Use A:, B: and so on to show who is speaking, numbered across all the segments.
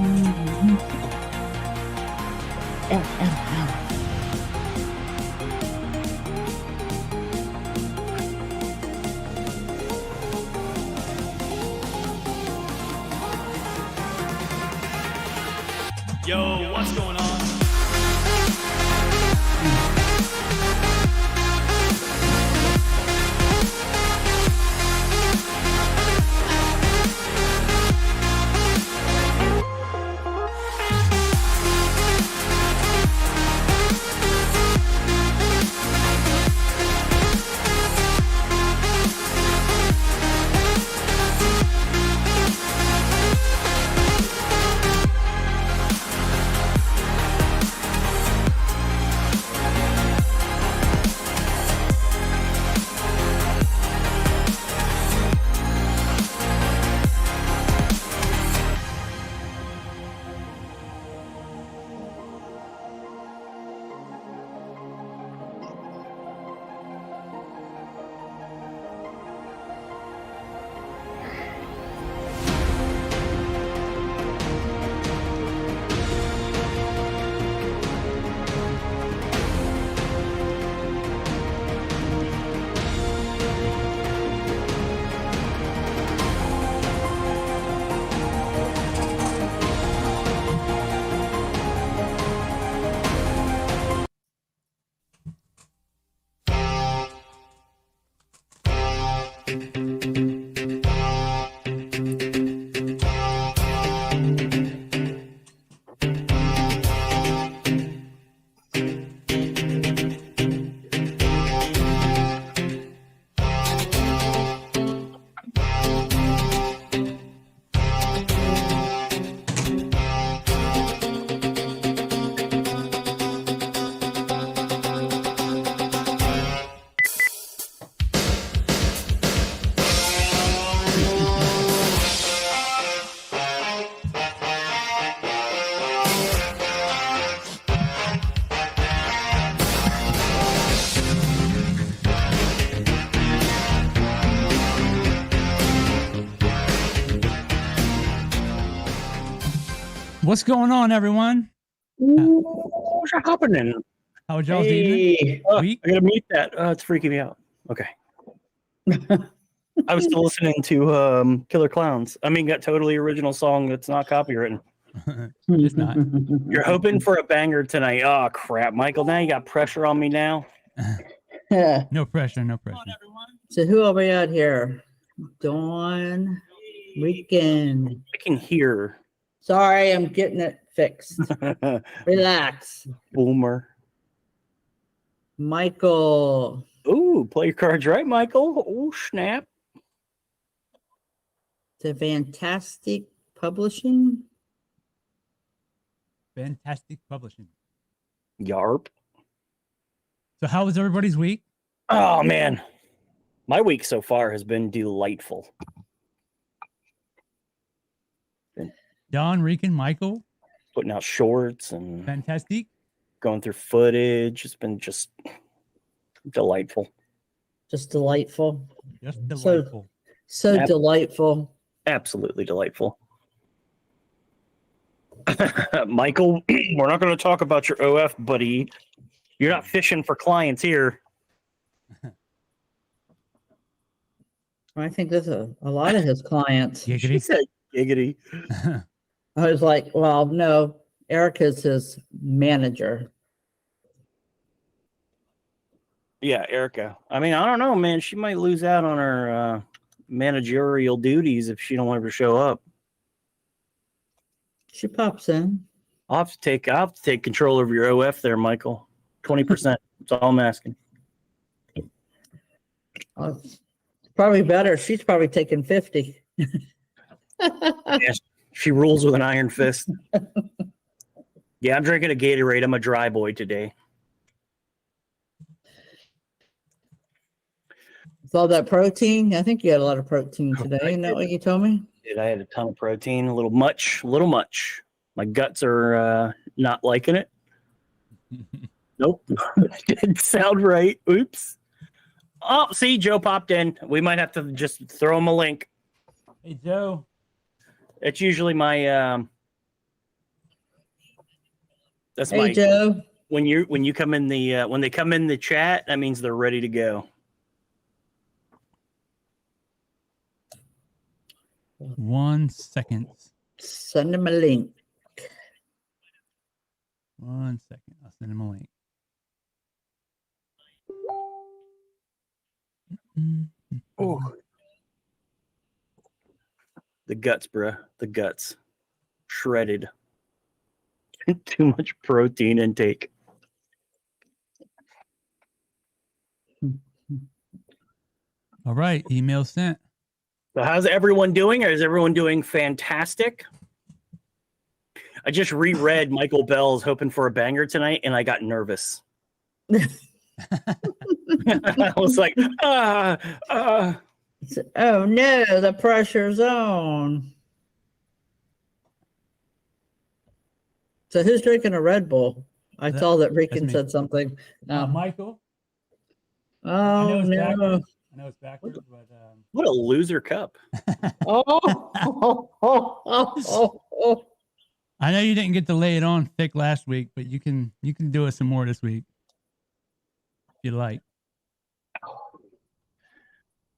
A: Yo, what's going on?
B: What's going on, everyone?
C: What's happening?
B: How was y'all's evening?
C: I gotta mute that. It's freaking me out. Okay. I was still listening to Killer Clowns. I mean, got totally original song that's not copywritten.
B: It's not.
C: You're hoping for a banger tonight. Oh crap, Michael! Now you got pressure on me now.
B: No pressure, no pressure.
D: So who are we out here? Dawn Weekend.
C: I can hear.
D: Sorry, I'm getting it fixed. Relax.
C: Boomer.
D: Michael.
C: Ooh, play your cards right, Michael. Oh, snap.
D: The Fantastic Publishing.
B: Fantastic publishing.
C: Yarp.
B: So how was everybody's week?
C: Oh, man. My week so far has been delightful.
B: Don, Rican, Michael.
C: Putting out shorts and
B: Fantastic.
C: going through footage. It's been just delightful.
D: Just delightful.
B: Just delightful.
D: So delightful.
C: Absolutely delightful. Michael, we're not going to talk about your OF, buddy. You're not fishing for clients here.
D: I think there's a lot of his clients.
C: She
B: Giggity.
C: said giggity.
D: I was like, well, no, Erica's his manager.
C: Yeah, Erica. I mean, I don't know, man. She might lose out on her managerial duties if she don't want her to show up.
D: She pops in.
C: I'll have to take control over your OF there, Michael. 20%. That's all I'm asking.
D: It's probably better. She's probably taking 50.
C: Yes, she rules with an iron fist. Yeah, I'm drinking a Gatorade. I'm a dry boy today.
D: With all that protein, I think you had a lot of protein today. Isn't that what you told me?
C: I had a ton of protein, a little much. My guts are not liking it. Nope. Didn't sound right. Oops. Oh, see, Joe popped in. We might have to just throw him a link.
B: Hey, Joe.
C: It's usually my That's
D: Hey,
C: my
D: Joe.
C: when you come in the when they come in the chat, that means they're ready to go.
B: 1 second.
D: Send him a link.
B: 1 second. I'll send him a link.
C: Oh, the guts, bruh. The guts, shredded. Too much protein intake.
B: All right. Email sent.
C: So how's everyone doing? Is everyone doing fantastic? I just reread Michael Bell's Hoping for a Banger tonight, and I got nervous. I was like,
D: Oh, no, the pressure's on. So who's drinking a Red Bull? I saw that Rican
B: me.
D: said something.
B: Michael.
D: Oh, no.
B: Backwards. I know it's backwards, but
C: what a loser cup.
D: Oh.
B: I know you didn't get to lay it on thick last week, but you can do it some more this week if you like.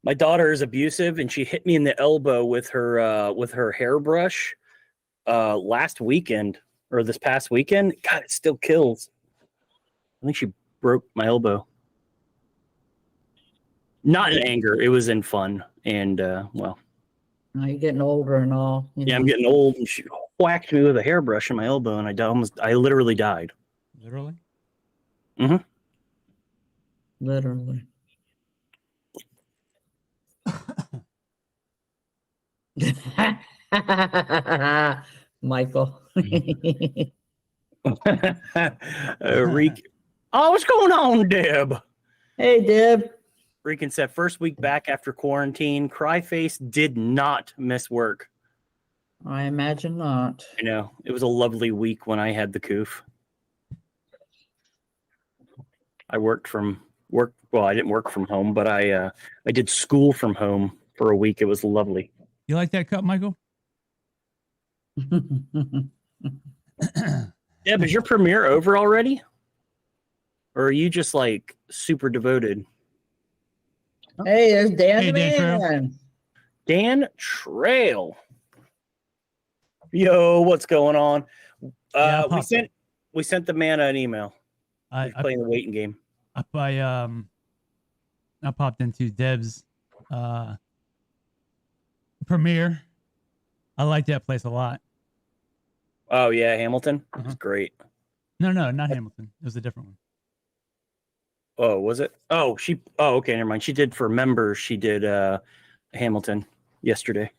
C: My daughter is abusive, and she hit me in the elbow with her hairbrush last weekend or this past weekend. God, it still kills. I think she broke my elbow. Not in anger, it was in fun, and well.
D: Now you're getting older and all.
C: Yeah, I'm getting old, and she whacked me with a hairbrush in my elbow, and I literally died.
B: Literally?
C: Mm-hmm.
D: Literally. Michael.
C: Reek. Oh, what's going on, Deb?
D: Hey, Deb.
C: Reekin said first week back after quarantine. Cryface did not miss work.
D: I imagine not.
C: I know. It was a lovely week when I had the coof. I worked from work. Well, I didn't work from home, but I did school from home for a week. It was lovely.
B: You like that cup, Michael?
C: Deb, is your premiere over already? Or are you just like super devoted?
D: Hey, there's Dan
B: Hey,
D: the
B: Dan Trail.
D: man.
C: Dan Trail. Yo, what's going on?
B: Yeah,
C: we sent the man an email.
B: I
C: He's playing the waiting game.
B: I popped into Deb's premiere. I like that place a lot.
C: Oh yeah, Hamilton.
B: Uh-huh.
C: It's great.
B: No, not Hamilton. It was a different one.
C: Oh, was it? Oh, okay, never mind. She did for members. She did Hamilton yesterday.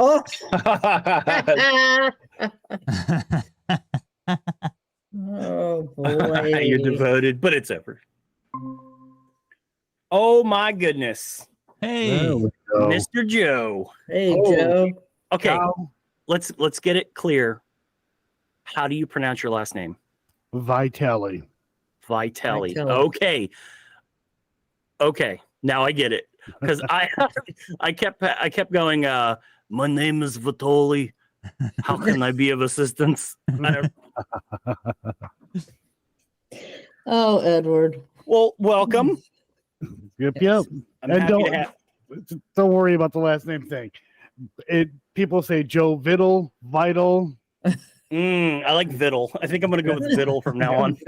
D: Oh. Oh, boy.
C: You're devoted, but it's over. Oh my goodness.
B: Hey,
C: Mr. Joe.
D: Hey, Joe.
C: Okay, let's get it clear. How do you pronounce your last name?
E: Vitale.
C: Vitale. Okay. Now I get it. Because I kept going, my name is Vitale. How can I be of assistance?
D: Oh, Edward.
C: Well, welcome.
E: Yep.
C: I'm
E: And
C: happy to have.
E: don't worry about the last name thing. People say Joe Vital.
C: I like Vittle. I think I'm going to go with Vittle from now on.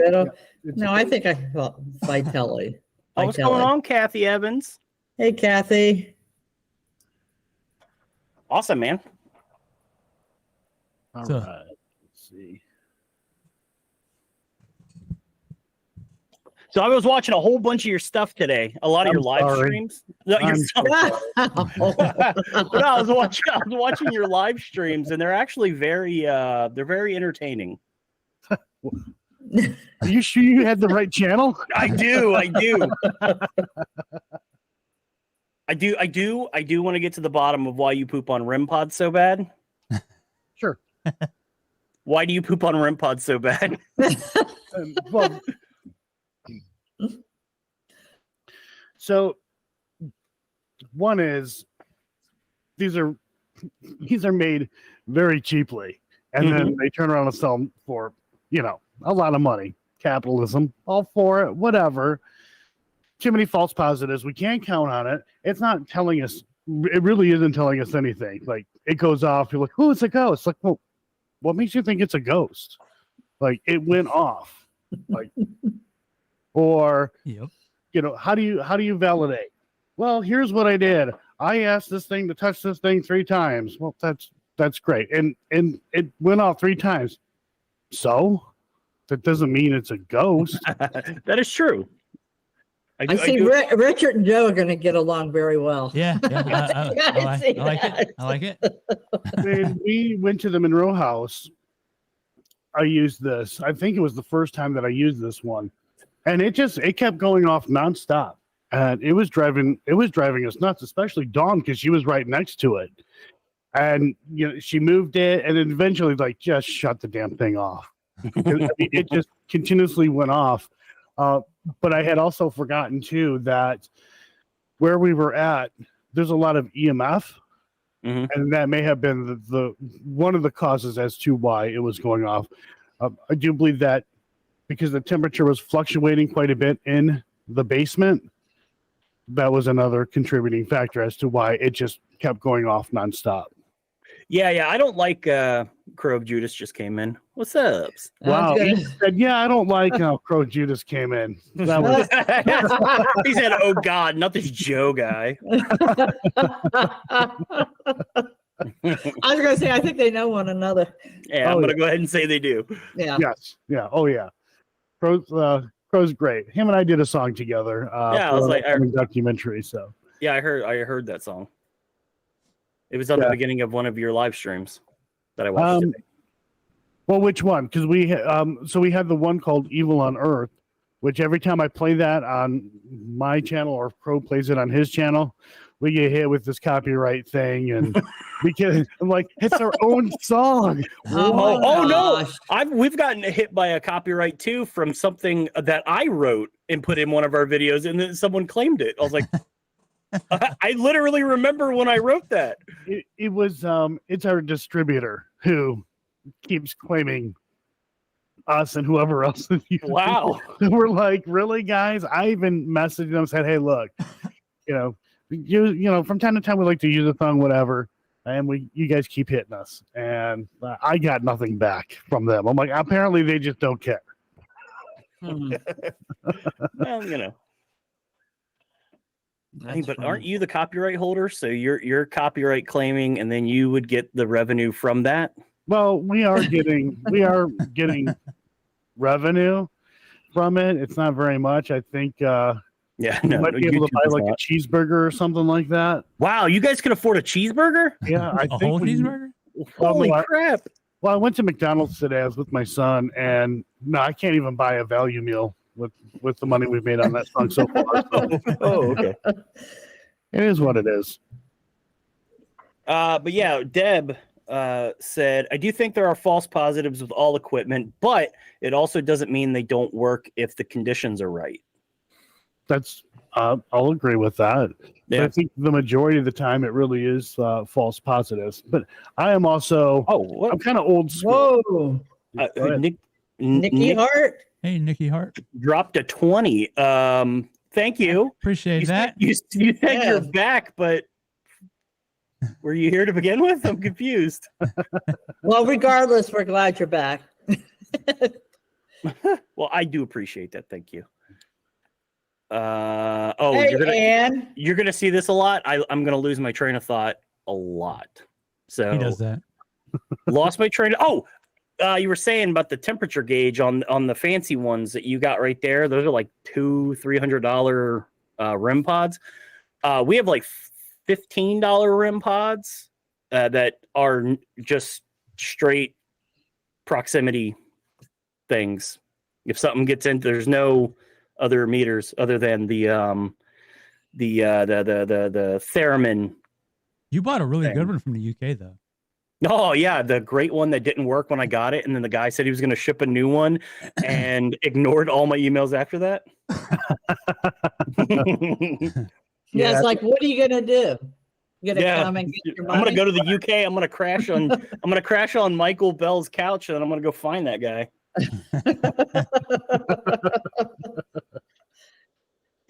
D: No, I think I thought Vitale.
C: Oh, what's going on, Kathy Evans?
D: Hey, Kathy.
C: Awesome, man.
E: All
B: So-
E: right. Let's see.
C: So I was watching a whole bunch of your stuff today. A lot of
E: I'm
C: your live
E: sorry.
C: streams. No,
E: I'm
C: but I was watching your live streams, and they're actually very entertaining.
E: Are you sure you had the right channel?
C: I do. I do want to get to the bottom of why you poop on REM pods so bad.
E: Sure.
C: Why do you poop on REM pods so bad?
E: Well, so one is these are made very cheaply, and then they turn around and sell them for, a lot of money. Capitalism, all for it, whatever. Too many false positives. We can't count on it. It's not telling us. It really isn't telling us anything. Like, it goes off. You're like, "Oh, it's a ghost." Like, well, what makes you think it's a ghost? Like, it went off. Like, or
B: Yep.
E: how do you validate? Well, here's what I did. I asked this thing to touch this thing 3 times. Well, that's great, and it went off 3 times. So that doesn't mean it's a ghost.
C: That is true.
D: I see Richard and Joe are going to get along very well.
B: Yeah. I like it.
E: When we went to the Monroe house, I used this. I think it was the first time that I used this one, and it kept going off nonstop, and it was driving us nuts, especially Dawn, because she was right next to it, and she moved it, and then eventually just shut the damn thing off. It just continuously went off. But I had also forgotten too that where we were at, there's a lot of EMF, and that may have been the one of the causes as to why it was going off. I do believe that because the temperature was fluctuating quite a bit in the basement, that was another contributing factor as to why it just kept going off nonstop.
C: Yeah. I don't like Crow Judas just came in. What's up?
E: Wow. He said, yeah, I don't like how Crow Judas came in. That was...
C: He said, oh, God, not this Joe guy.
D: I was going to say, I think they know one another.
C: Yeah, I'm going to go ahead and say they do.
D: Yeah.
E: Yes. Yeah. Oh, yeah. Crow's great. Him and I did a song together.
C: I was like,
E: documentary. So
C: yeah, I heard that song. It was on the beginning of one of your live streams that I watched today.
E: Well, which one? Because we had the one called Evil on Earth, which every time I play that on my channel or Crow plays it on his channel, we get hit with this copyright thing, and because I'm like, it's our own song.
C: Oh no! We've gotten hit by a copyright too from something that I wrote and put in one of our videos, and then someone claimed it. I was like, I literally remember when I wrote that.
E: It was it's our distributor who keeps claiming us and whoever else.
C: Wow.
E: We're like, really, guys? I even messaged them and said, hey, look, from time to time we like to use a song, whatever, and you guys keep hitting us, and I got nothing back from them. I'm like, apparently they just don't care.
C: Well, but aren't you the copyright holder? So you're copyright claiming, and then you would get the revenue from that.
E: Well, we are getting revenue from it. It's not very much. I think. You might be able to buy like a cheeseburger or something like that.
C: Wow, you guys can afford a cheeseburger?
E: Yeah, I think
B: whole cheeseburger.
C: Holy crap!
E: Well, I went to McDonald's today. I was with my son, and no, I can't even buy a value meal with the money we've made on that song so far. So.
C: Oh, okay.
E: It is what it is.
C: But yeah, Deb said, I do think there are false positives with all equipment, but it also doesn't mean they don't work if the conditions are right.
E: That's I'll agree with that.
C: Yeah.
E: But I think the majority of the time it really is false positives. But I am also I'm kind of old school.
D: Whoa. Nikki Hart.
B: Hey, Nikki Hart.
C: Dropped a 20. Thank you.
B: Appreciate that.
C: You said you're back, but were you here to begin with? I'm confused.
D: Well, regardless, we're glad you're back.
C: Well, I do appreciate that. Thank you.
D: Hey,
C: you're gonna see this a lot. I'm gonna lose my train of thought a lot. So
B: he does that.
C: Lost my train. You were saying about the temperature gauge on the fancy ones that you got right there. Those are like $200-$300 REM pods. We have like $15 REM pods that are just straight proximity things. If something gets in, there's no other meters other than the theremin.
B: You bought a really good one from the UK though.
C: Oh yeah, the great one that didn't work when I got it, and then the guy said he was going to ship a new one, and ignored all my emails after that.
D: Yeah, it's like, what are you gonna do? You gotta come and get your
C: I'm
D: money.
C: gonna go to the UK. I'm gonna crash on Michael Bell's couch, and I'm gonna go find that guy.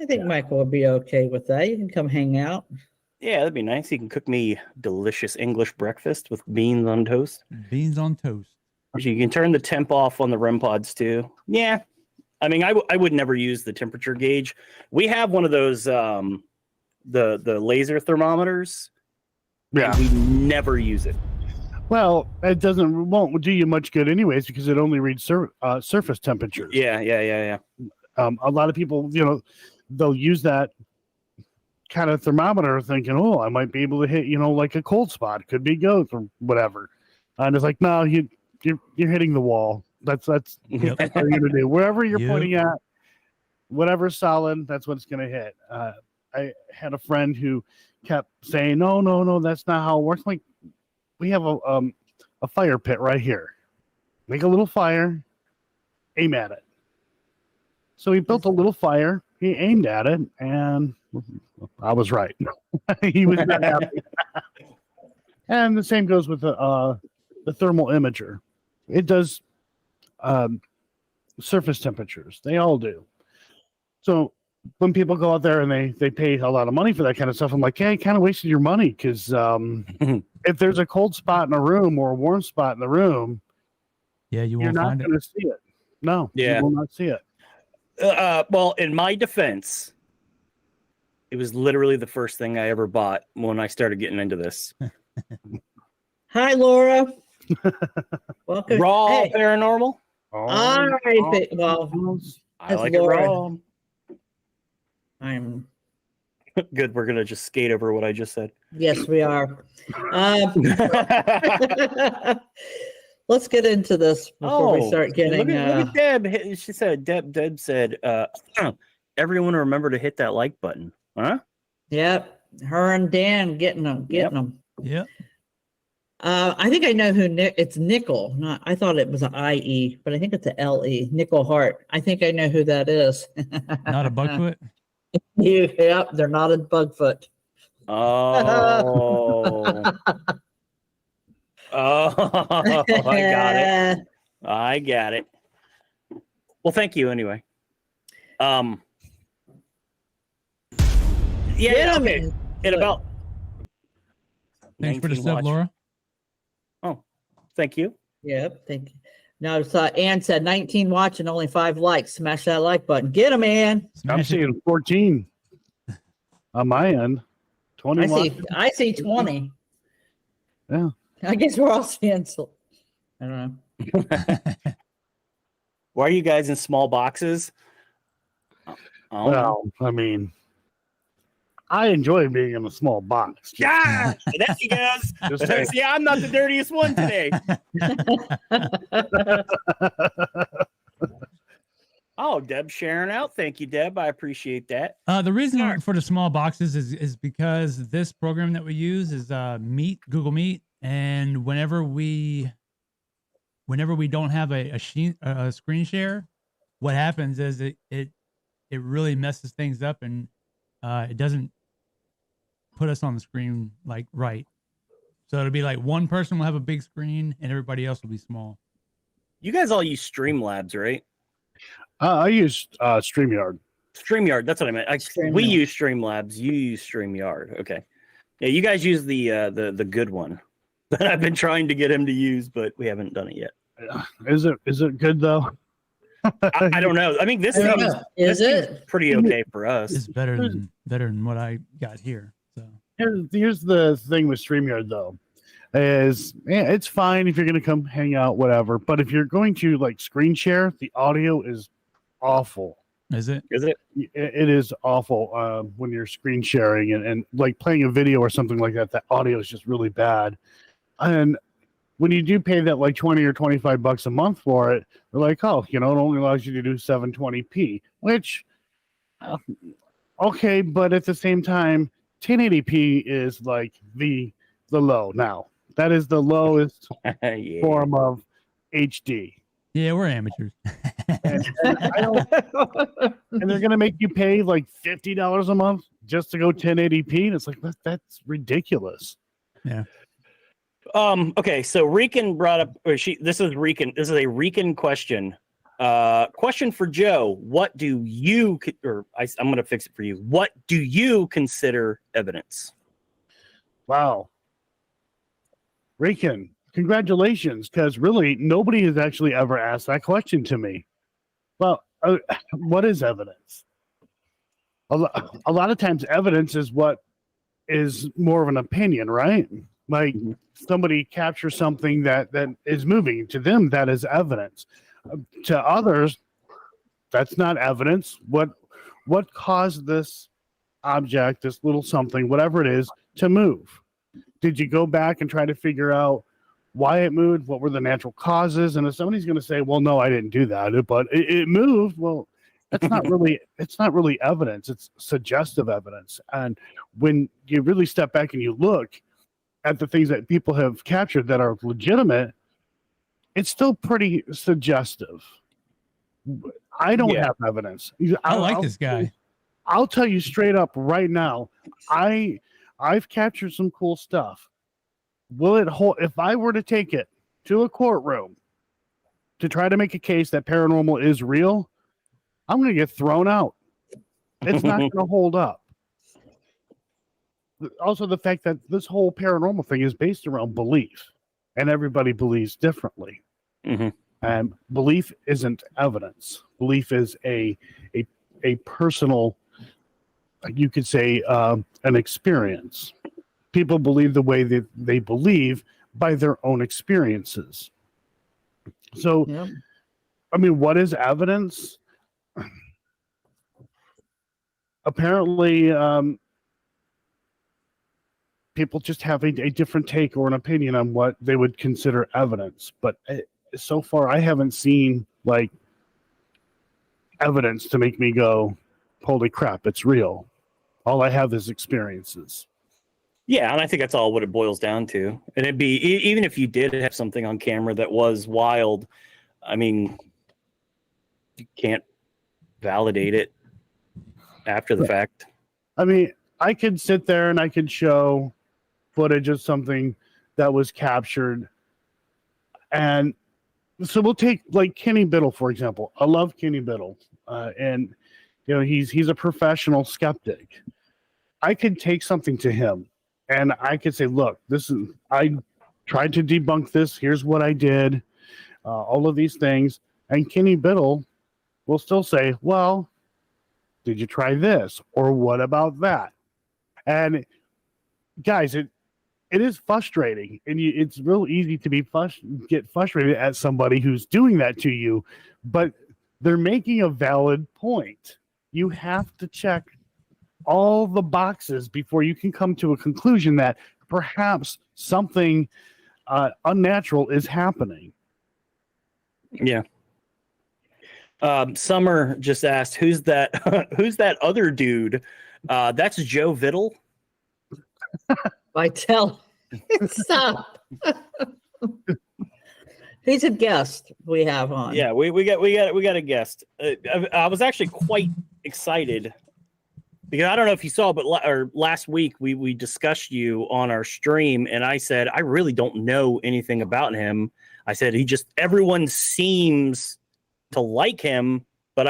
D: I think Michael would be okay with that. You can come hang out.
C: Yeah, that'd be nice. He can cook me delicious English breakfast with beans on toast.
B: Beans on toast.
C: You can turn the temp off on the REM pods too. Yeah, I mean, I would never use the temperature gauge. We have one of those the laser thermometers.
E: Yeah.
C: We never use it.
E: Well, it won't do you much good anyways because it only reads surface temperatures.
C: Yeah.
E: A lot of people, they'll use that kind of thermometer thinking, oh, I might be able to hit, like a cold spot, could be ghost or whatever. And it's like, no, you're hitting the wall. That's
B: Yep.
E: what you're gonna do. Wherever you're
B: Yep.
E: pointing at, whatever's solid, that's what it's gonna hit. I had a friend who kept saying, no, that's not how it works. Like, we have a fire pit right here. Make a little fire, aim at it. So he built a little fire, he aimed at it, and I was right. He was not happy. And the same goes with the thermal imager. It does surface temperatures. They all do. So when people go out there and they pay a lot of money for that kind of stuff, I'm like, yeah, you kind of wasted your money because if there's a cold spot in a room or a warm spot in the room,
B: Yeah, you
E: you're
B: won't
E: not
B: find it.
E: going to see it. No,
C: Yeah.
E: you will not see it.
C: Well, in my defense, it was literally the first thing I ever bought when I started getting into this.
D: Hi, Laura. Welcome.
C: Raw
D: Hey,
C: paranormal.
D: I
C: I
D: That's
C: like
D: Laura.
C: it raw.
D: I'm.
C: Good. We're gonna just skate over what I just said.
D: Yes, we are. Let's get into this before we start getting.
C: Look at Deb. She said, Deb said, everyone remember to hit that like button. Huh?
D: Yep, her and Dan getting them.
B: Yep.
D: I think I know who it's Nickel. Not, I thought it was an IE, but I think it's a LE. Nickel Hart. I think I know who that is.
B: Not a Bugfoot.
D: Yep, they're not a Bugfoot.
C: Oh. Oh, I got it. Well, thank you anyway. Yeah,
D: Get 'em
C: okay.
D: in.
C: In about
B: Thanks for the
C: 19
B: sub,
C: watch.
B: Laura.
C: Oh, thank you.
D: Yep, thank you. No, Ann said 19 watch and only 5 likes. Smash that like button. Get them, Ann.
E: I'm
B: Smash it.
E: seeing 14 on my end. 20.
D: I see 20.
E: Yeah.
D: I guess we're all seeing. I don't know.
C: Why are you guys in small boxes? Oh,
E: Well, I mean, I enjoy being in a small box.
C: yeah, there she goes.
E: Just saying.
C: Yeah, I'm not the dirtiest one today. Oh, Deb sharing out. Thank you, Deb. I appreciate that.
B: The reason
C: Sure.
B: for the small boxes is because this program that we use is Google Meet, and whenever we don't have a screen share, what happens is it really messes things up, and it doesn't put us on the screen like right. So it'll be like one person will have a big screen and everybody else will be small.
C: You guys all use Streamlabs, right?
E: I use StreamYard.
C: StreamYard. That's what I meant. We
D: StreamYard.
C: use Streamlabs. You use StreamYard. Okay. Yeah, you guys use the good one that I've been trying to get him to use, but we haven't done it yet.
E: Is it good though?
C: I don't know. I mean, this
D: I don't
C: seems
D: know. Is it?
C: pretty okay for us.
B: It's better than what I got here. So
E: Here's the thing with StreamYard though, is it's fine if you're gonna come hang out, whatever. But if you're going to like screen share, the audio is awful.
B: is it?
C: Is it?
E: It is awful when you're screen sharing and like playing a video or something like that. That audio is just really bad. And when you do pay that like $20 or $25 a month for it, they're like, oh, it only allows you to do 720p, which okay, but at the same time, 1080p is like the low now. That is the lowest
C: Yeah.
E: form of HD.
B: Yeah, we're amateurs.
E: And they're gonna make you pay like $50 a month just to go 1080p, and it's like that's ridiculous.
B: Yeah.
C: Okay, so Rican brought up, this is Rican. This is a Rican question. Question for Joe. What do you, I'm going to fix it for you. What do you consider evidence?
E: Wow. Rican, congratulations, because really nobody has actually ever asked that question to me. Well, what is evidence? A lot of times evidence is what is more of an opinion, right? Like somebody captures something that is moving to them, that is evidence. To others, that's not evidence. What caused this object, this little something, whatever it is, to move? Did you go back and try to figure out why it moved? What were the natural causes? And if somebody's going to say, "Well, no, I didn't do that, but it moved," well, that's not really evidence. It's suggestive evidence. And when you really step back and you look at the things that people have captured that are legitimate, it's still pretty suggestive. I don't have evidence.
B: I like this guy.
E: I'll tell you straight up right now, I've captured some cool stuff. Will it hold? If I were to take it to a courtroom to try to make a case that paranormal is real, I'm going to get thrown out. It's not going to hold up. Also, the fact that this whole paranormal thing is based around belief, and everybody believes differently.
C: Mm-hmm.
E: And belief isn't evidence. Belief is a personal, you could say, an experience. People believe the way that they believe by their own experiences. So,
D: Yep.
E: I mean, what is evidence? Apparently, people just have a different take or an opinion on what they would consider evidence. But so far, I haven't seen like evidence to make me go, "Holy crap, it's real." All I have is experiences.
C: Yeah, and I think that's all what it boils down to. And it'd be, even if you did have something on camera that was wild, I mean, you can't validate it after the fact.
E: I mean, I could sit there and I could show footage of something that was captured. And so we'll take like Kenny Biddle, for example. I love Kenny Biddle. And, you know, he's a professional skeptic. I could take something to him and I could say, look, I tried to debunk this. Here's what I did. All of these things. And Kenny Biddle will still say, well, did you try this? Or what about that? And guys, it is frustrating. And it's real easy to get frustrated at somebody who's doing that to you. But they're making a valid point. You have to check all the boxes before you can come to a conclusion that perhaps something unnatural is happening.
C: Yeah. Summer just asked, who's that? Who's that other dude? That's Joe Vitale.
D: Vitale. Stop. He's a guest we have on.
C: Yeah, we got a guest. I was actually quite excited because I don't know if you saw, but last week we discussed you on our stream, and I said I really don't know anything about him. I said everyone seems to like him, but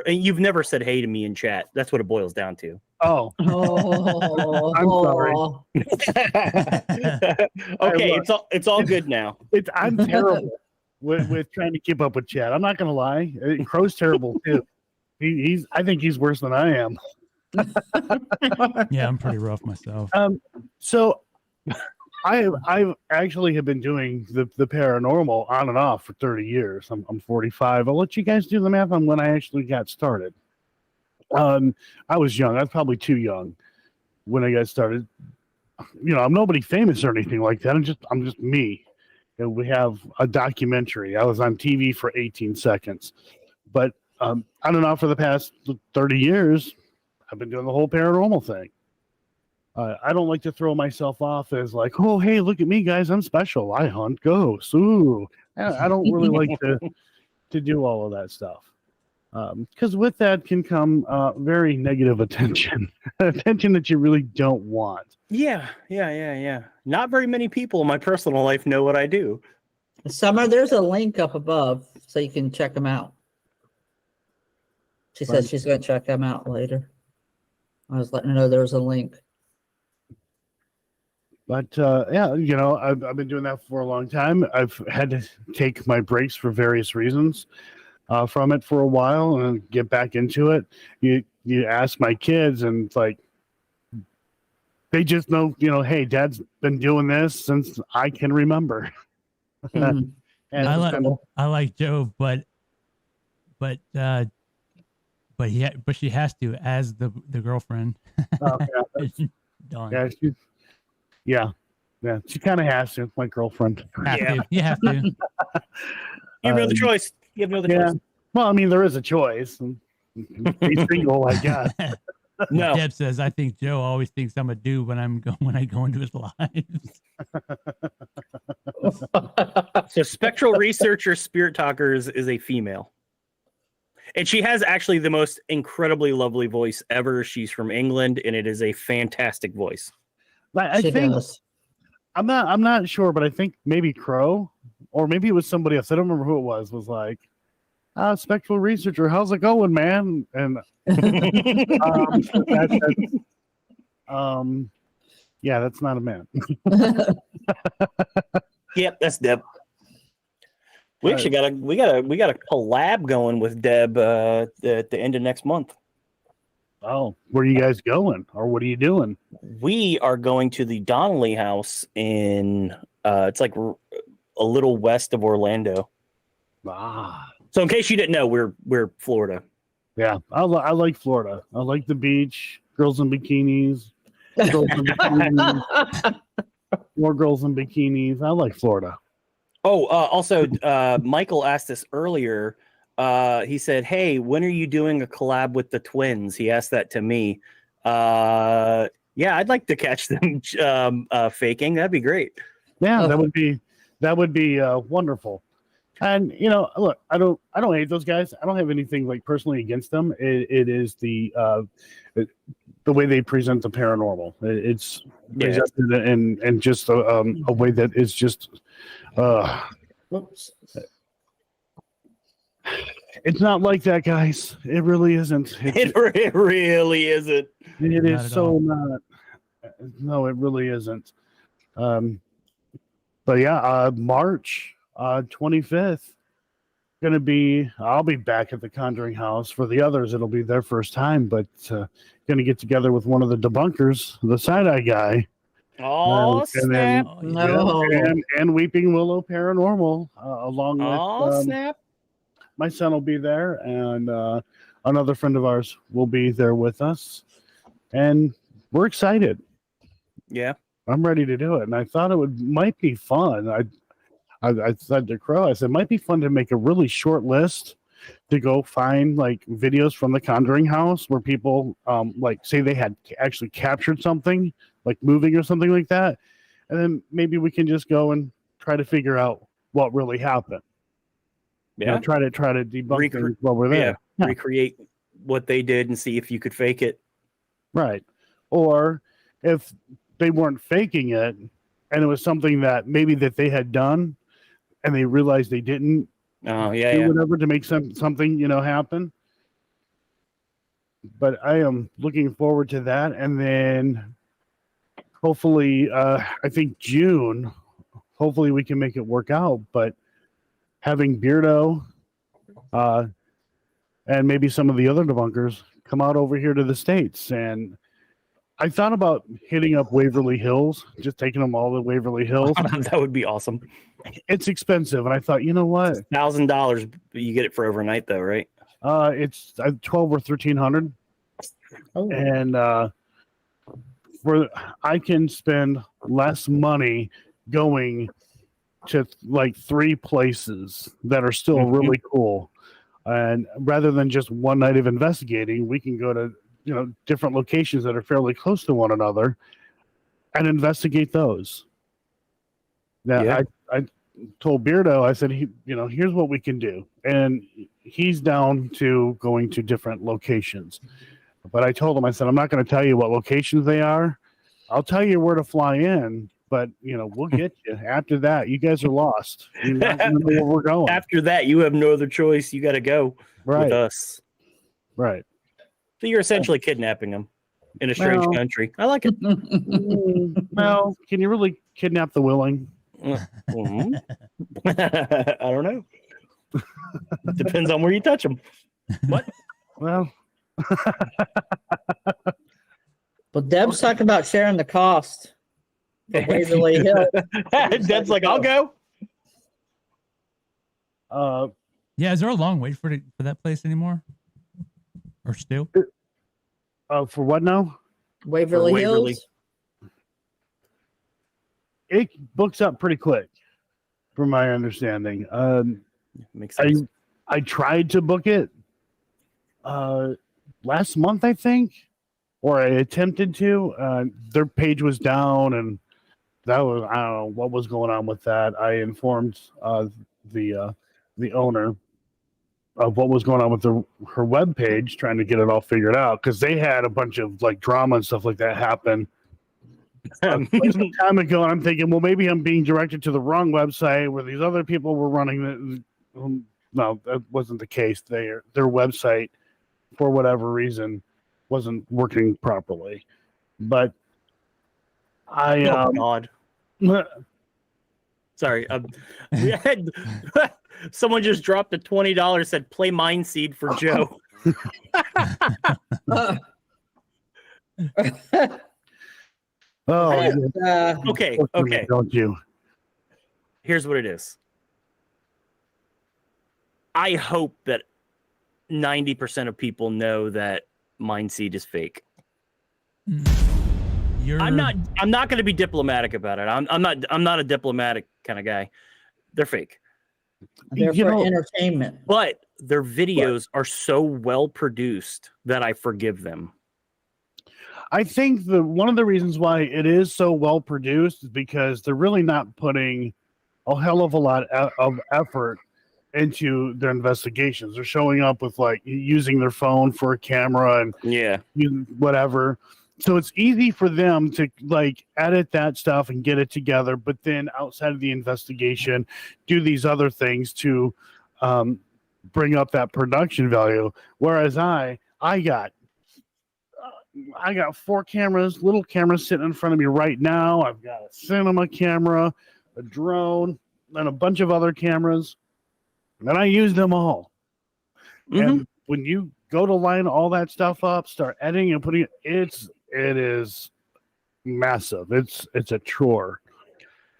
C: you've never said hey to me in chat. That's what it boils down to.
E: Oh, I'm sorry.
C: Okay, it's all good now.
E: I'm terrible with trying to keep up with chat. I'm not gonna lie. Crow's terrible too. I think he's worse than I am.
B: Yeah, I'm pretty rough myself.
E: So I actually have been doing the paranormal on and off for 30 years. I'm 45. I'll let you guys do the math on when I actually got started. I was young. I was probably too young when I got started. You know, I'm nobody famous or anything like that. I'm just me. And we have a documentary. I was on TV for 18 seconds. But I don't know, for the past 30 years, I've been doing the whole paranormal thing. I don't like to throw myself off as like, oh, hey, look at me, guys. I'm special. I hunt ghosts. Ooh. I don't really like to do all of that stuff. Because with that can come very negative attention, attention that you really don't want.
C: Yeah. Not very many people in my personal life know what I do.
D: Summer, there's a link up above so you can check them out. She says she's going to check them out later. I was letting her know there was a link.
E: But yeah, I've been doing that for a long time. I've had to take my breaks for various reasons from it for a while and get back into it. You ask my kids, and it's like they just know, hey, Dad's been doing this since I can remember.
D: Mhm.
E: And
B: I like Joe, but she has to as the girlfriend. Dawn.
E: Yeah, she kind of has to. My girlfriend.
B: You have to.
C: You have no other choice. You have no other choice.
E: Well, I mean, there is a choice. Be single, I guess.
C: No.
B: Deb says, I think Joe always thinks I'm a dude when I go into his lives.
C: So spectral researcher Spirit Talkers is a female. And she has actually the most incredibly lovely voice ever. She's from England, and it is a fantastic voice.
E: I think I'm not sure, but I think maybe Crow, or maybe it was somebody else. I don't remember who it was like, spectral researcher, how's it going, man? And yeah, that's not a man.
C: Yep, that's Deb. We actually got a collab going with Deb at the end of next month.
E: Oh, where are you guys going, or what are you doing?
C: We are going to the Donnelly house in it's like a little west of Orlando. So in case you didn't know, we're Florida.
E: Yeah, I like Florida. I like the beach, girls in bikinis, more girls in bikinis. I like Florida.
C: Oh, also, Michael asked us earlier. He said, "Hey, when are you doing a collab with the twins?" He asked that to me. Yeah, I'd like to catch them faking. That'd be great.
E: Yeah, that would be wonderful. And look, I don't hate those guys. I don't have anything like personally against them. It is the way they present the paranormal. It's presented in just a way that is just.
D: Whoops.
E: It's not like that, guys. It really isn't.
C: It really isn't.
E: It is so not. No, it really isn't. But yeah, March 25th, I'll be back at the Conjuring House. For the others, it'll be their first time, but gonna get together with one of the debunkers, the side-eye guy.
C: Oh, snap!
E: And Weeping Willow Paranormal, along with
C: snap!
E: My son will be there, and another friend of ours will be there with us, and we're excited.
C: Yeah,
E: I'm ready to do it, and I thought might be fun. I said to Crow, I said, it might be fun to make a really short list to go find like videos from the Conjuring House where people like say they had actually captured something like moving or something like that, and then maybe we can just go and try to figure out what really happened. Yeah, try to debunk things while we're there.
C: Yeah, recreate what they did and see if you could fake it.
E: Right, or if they weren't faking it and it was something that maybe that they had done and they realized they didn't. Do whatever to make something happen. But I am looking forward to that, and then hopefully, I think June. Hopefully, we can make it work out. But having Beardo, and maybe some of the other debunkers come out over here to the States, and I thought about hitting up Waverly Hills, just taking them all to Waverly Hills.
C: That would be awesome.
E: It's expensive, and I thought, you know what,
C: $1,000, you get it for overnight, though, right?
E: It's 12 or 1,300, and I can spend less money going to like 3 places that are still really cool, and rather than just one night of investigating, we can go to different locations that are fairly close to one another and investigate those. Now, told Beardo, I said, here's what we can do. And he's down to going to different locations. But I told him, I said, I'm not going to tell you what locations they are. I'll tell you where to fly in, but we'll get you. After that, you guys are lost. You're not going to know where we're going.
C: After that, you have no other choice. You got to go with us.
E: Right.
C: So you're essentially kidnapping them in a strange country. I like it.
E: Well, can you really kidnap the willing?
C: I don't know. Depends on where you touch them. What?
E: Well,
D: Well, Deb's talking about sharing the cost for Waverly Hill.
C: Deb's like, I'll go.
B: Yeah, is there a long wait for that place anymore? Or still?
E: For what now?
D: Waverly Hills.
E: It books up pretty quick, from my understanding.
C: Makes sense.
E: I tried to book it last month, I think, or I attempted to. Their page was down, and that was, I don't know what was going on with that. I informed the owner of what was going on with her web page, trying to get it all figured out, because they had a bunch of like drama and stuff like that happen some time ago, and I'm thinking, well, maybe I'm being directed to the wrong website where these other people were running it. No, that wasn't the case. Their website, for whatever reason, wasn't working properly. But
C: God. Sorry. We had someone just dropped a $20, said play Mind Seed for Joe. Okay.
E: Don't you?
C: Here's what it is. I hope that 90% of people know that Mind Seed is fake. I'm not going to be diplomatic about it. I'm not a diplomatic kind of guy. They're fake.
D: They're for entertainment.
C: But their videos are so well produced that I forgive them.
E: I think one of the reasons why it is so well produced is because they're really not putting a hell of a lot of effort into their investigations. They're showing up with like using their phone for a camera and whatever. So it's easy for them to like edit that stuff and get it together, but then outside of the investigation, do these other things to bring up that production value. Whereas I got 4 cameras, little cameras sitting in front of me right now. I've got a cinema camera, a drone, and a bunch of other cameras, and I use them all. Mm-hmm. And when you go to line all that stuff up, start editing and putting it is massive. It's a chore.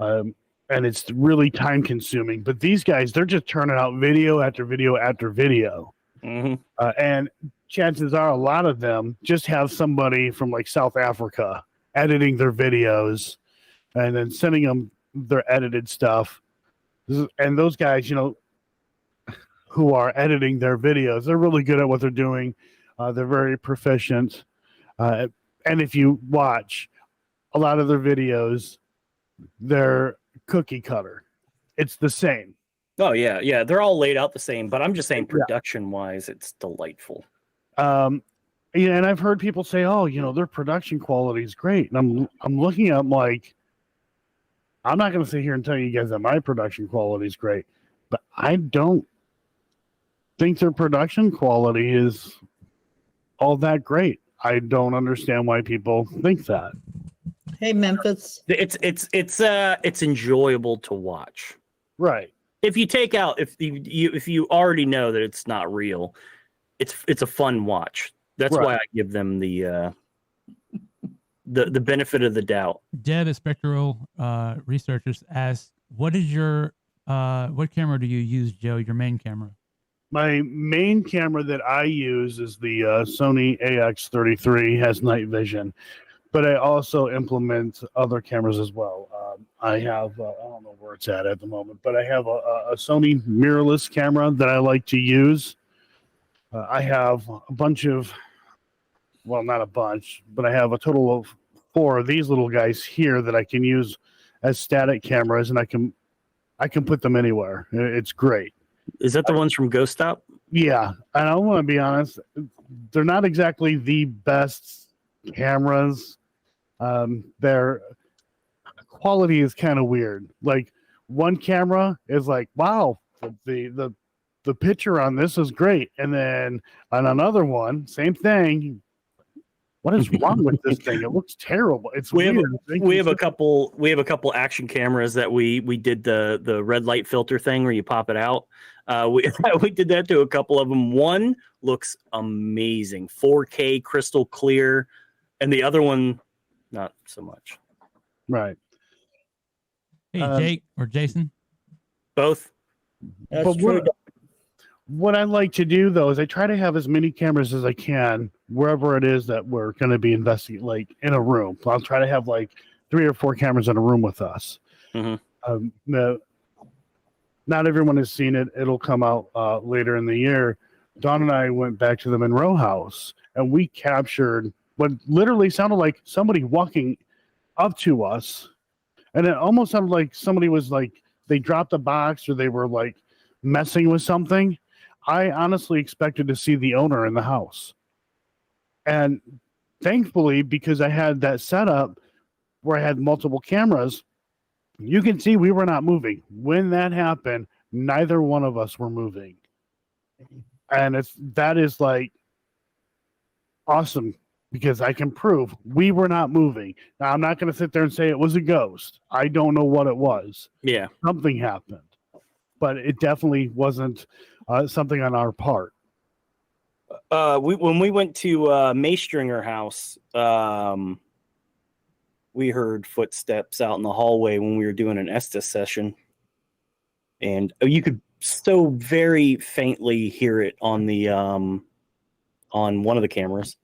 E: And it's really time consuming. But these guys, they're just turning out video after video after video.
C: Mm-hmm.
E: And chances are a lot of them just have somebody from like South Africa editing their videos and then sending them their edited stuff. And those guys, who are editing their videos, they're really good at what they're doing. They're very proficient. And if you watch a lot of their videos, they're cookie cutter. It's the same.
C: Oh, yeah. They're all laid out the same, but I'm just saying production-wise, it's delightful.
E: And I've heard people say, their production quality is great. And I'm looking at them like, I'm not going to sit here and tell you guys that my production quality is great, but I don't think their production quality is all that great. I don't understand why people think that.
D: Hey, Memphis.
C: It's enjoyable to watch.
E: Right.
C: If you take out if you already know that it's not real, it's a fun watch. That's why I give them the benefit of the doubt.
B: Deb at Spectral Researchers asked, what camera do you use, Joe? Your main camera?
E: My main camera that I use is the Sony AX33, has night vision, but I also implement other cameras as well. I have, I don't know where it's at the moment, but I have a Sony mirrorless camera that I like to use. I have a bunch of, well, not a bunch, but I have a total of 4 of these little guys here that I can use as static cameras, and I can I can put them anywhere. It's great.
C: Is that the ones from Ghost Stop?
E: Yeah, and I want to be honest, they're not exactly the best cameras. Their quality is kind of weird. Like one camera is like, wow, the picture on this is great, and then on another one, same thing. What is wrong with this thing? It looks terrible. It's
C: We
E: weird.
C: have a couple action cameras that we did the red light filter thing where you pop it out. We did that to a couple of them. One looks amazing, 4K crystal clear, and the other one not so much.
E: Right.
B: Hey, Jake or Jason.
C: Both.
D: That's
E: But
D: true.
E: what I like to do though is I try to have as many cameras as I can wherever it is that we're going to be investing, like in a room. I'll try to have like 3 or 4 cameras in a room with us. Not everyone has seen it. It'll come out later in the year. Dawn and I went back to the Monroe house and we captured what literally sounded like somebody walking up to us. And it almost sounded like somebody was like, they dropped a box or they were like messing with something. I honestly expected to see the owner in the house. And thankfully, because I had that setup where I had multiple cameras, you can see we were not moving. When that happened, neither one of us were moving. And that is like awesome because I can prove we were not moving. Now, I'm not going to sit there and say it was a ghost. I don't know what it was.
C: Yeah.
E: Something happened. But it definitely wasn't something on our part.
C: When we went to Maystringer house, we heard footsteps out in the hallway when we were doing an Estes session, and you could so very faintly hear it on the on one of the cameras.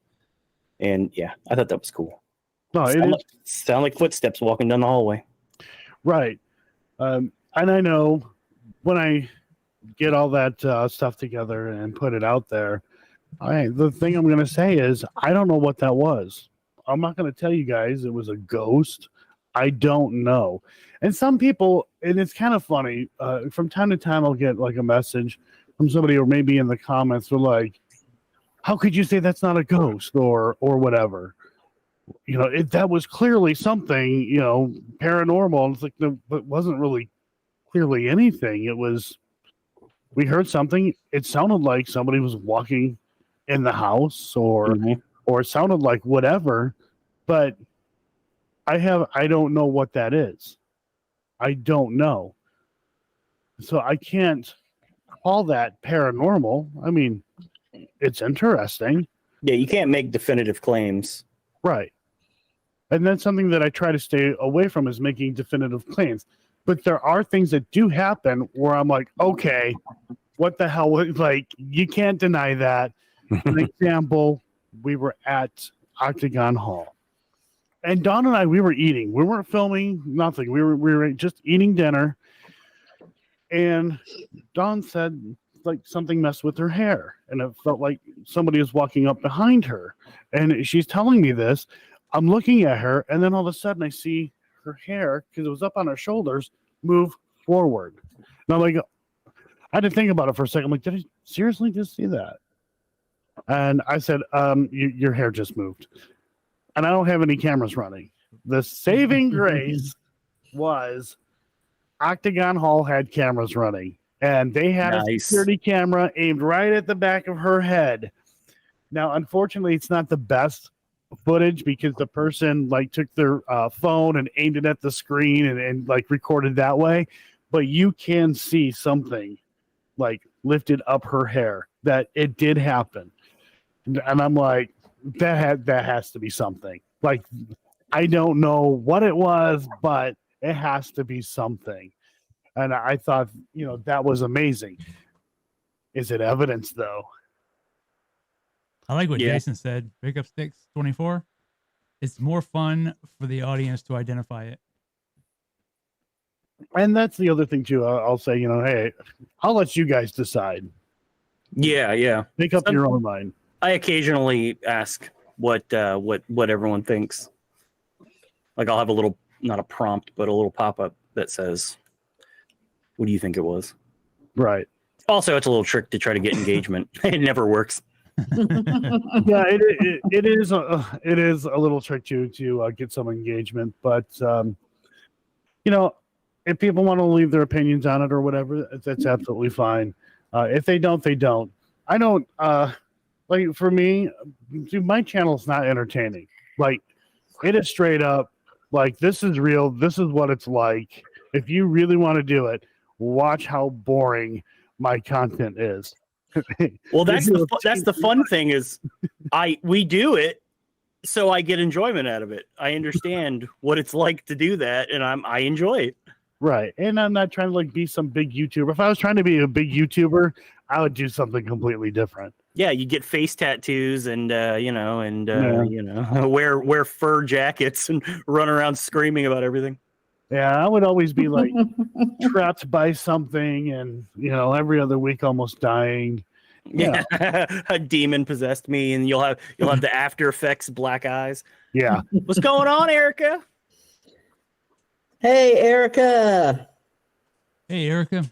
C: And yeah, I thought that was cool.
E: No,
C: Sound like footsteps walking down the hallway.
E: Right. And I know when I get all that stuff together and put it out there, the thing I'm going to say is I don't know what that was. I'm not going to tell you guys it was a ghost. I don't know. And some people, and it's kind of funny, from time to time I'll get like a message from somebody or maybe in the comments they're like, how could you say that's not a ghost or whatever? You know, that was clearly something, you know, paranormal. And it's like, no, but it wasn't really clearly anything. It was, we heard something. It sounded like somebody was walking in the house or it sounded like whatever, but I don't know what that is. I don't know. So I can't call that paranormal. I mean, it's interesting.
C: Yeah, you can't make definitive claims.
E: Right. And that's something that I try to stay away from is making definitive claims. But there are things that do happen where I'm like, okay, what the hell? Like, you can't deny that. An example, we were at Octagon Hall. And Dawn and I, we were eating. We weren't filming, nothing. We were just eating dinner. And Dawn said, like, something messed with her hair. And it felt like somebody was walking up behind her. And she's telling me this. I'm looking at her, and then all of a sudden I see her hair, because it was up on her shoulders, move forward. And I'm like, I had to think about it for a second. I'm like, did I seriously just see that? And I said, your hair just moved. And I don't have any cameras running. The saving grace was Octagon Hall had cameras running. And they had a security camera aimed right at the back of her head. Now, unfortunately, it's not the best footage because the person like took their phone and aimed it at the screen and like recorded that way. But you can see something like lifted up her hair that it did happen. And I'm like, that has to be something. Like, I don't know what it was, but it has to be something. And I thought, you know, that was amazing. Is it evidence, though?
B: I like what Jason said. Pick up sticks 24. It's more fun for the audience to identify it.
E: And that's the other thing, too. I'll say, you know, hey, I'll let you guys decide.
C: Yeah.
E: Make up your own mind.
C: I occasionally ask what everyone thinks. Like I'll have a little, not a prompt, but a little pop-up that says, What do you think it was?
E: Right.
C: Also, it's a little trick to try to get engagement. It never works.
E: Yeah, it is a little trick to get some engagement, but if people want to leave their opinions on it or whatever, that's absolutely fine. If they don't, they don't. I don't like, for me, dude, my channel's not entertaining. Like, it is straight up like, this is real. This is what it's like. If you really want to do it, watch how boring my content is.
C: Well, that's the fun thing is we do it, so I get enjoyment out of it. I understand what it's like to do that, and I enjoy it.
E: Right. And I'm not trying to like be some big YouTuber. If I was trying to be a big YouTuber, I would do something completely different.
C: Yeah, you get face tattoos and wear fur jackets and run around screaming about everything.
E: Yeah, I would always be like trapped by something and every other week almost dying.
C: Yeah. A demon possessed me, and you'll have the after effects black eyes.
E: Yeah.
C: What's going on, Erica?
D: Hey, Erica.
B: Hey, Erica.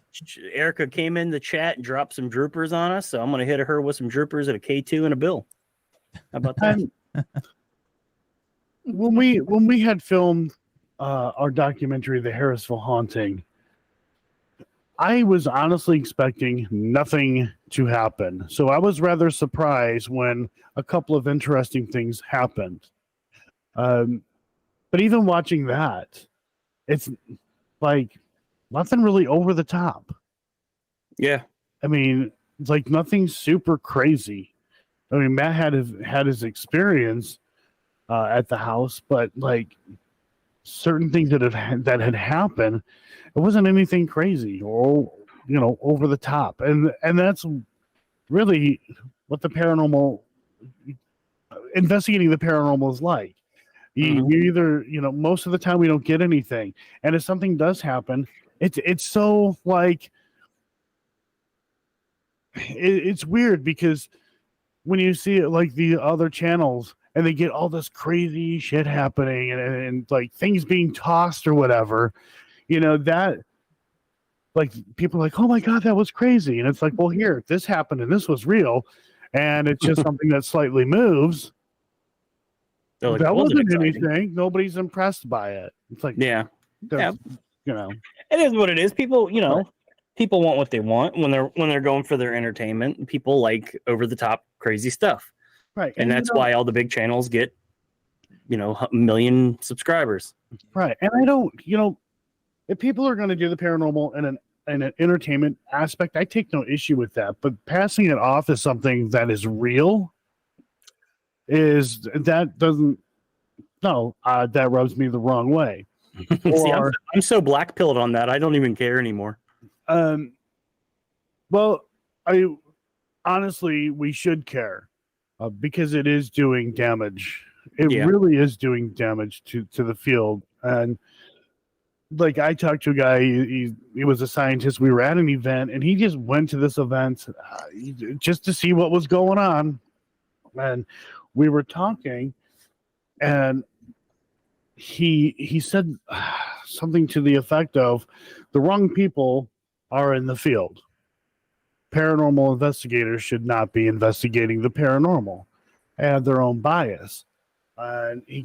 C: Erica came in the chat and dropped some droopers on us, so I'm gonna hit her with some droopers at a K2 and a bill. How about that?
E: When we had filmed our documentary, The Harrisville Haunting, I was honestly expecting nothing to happen. So I was rather surprised when a couple of interesting things happened. But even watching that, it's like nothing really over the top.
C: Yeah.
E: I mean, it's like nothing super crazy. I mean, Matt had his experience at the house, but like certain things that had happened, it wasn't anything crazy or over the top, and that's really what the paranormal, investigating the paranormal is like. You either most of the time we don't get anything, and if something does happen, it's so like it's weird, because when you see it like the other channels and they get all this crazy shit happening and like things being tossed or whatever, that like people are like, oh my God, that was crazy. And it's like, well, here, this happened and this was real. And it's just something that slightly moves.
C: Like,
E: that wasn't anything. Nobody's impressed by it. It's like,
C: yeah.
E: It
C: is what it is. People, people want what they want when they're going for their entertainment. People like over the top crazy stuff.
E: Right.
C: And that's why all the big channels get, a million subscribers.
E: Right. And I don't, if people are going to do the paranormal in an entertainment aspect, I take no issue with that. But passing it off as something that is real that rubs me the wrong way.
C: See, I'm so black pilled on that. I don't even care anymore.
E: Well, honestly, we should care. Because it is doing damage. It really is doing damage to the field. And like, I talked to a guy, he was a scientist. We were at an event, and he just went to this event just to see what was going on. And we were talking, and he said something to the effect of, the wrong people are in the field. Paranormal investigators should not be investigating the paranormal, have their own bias. And we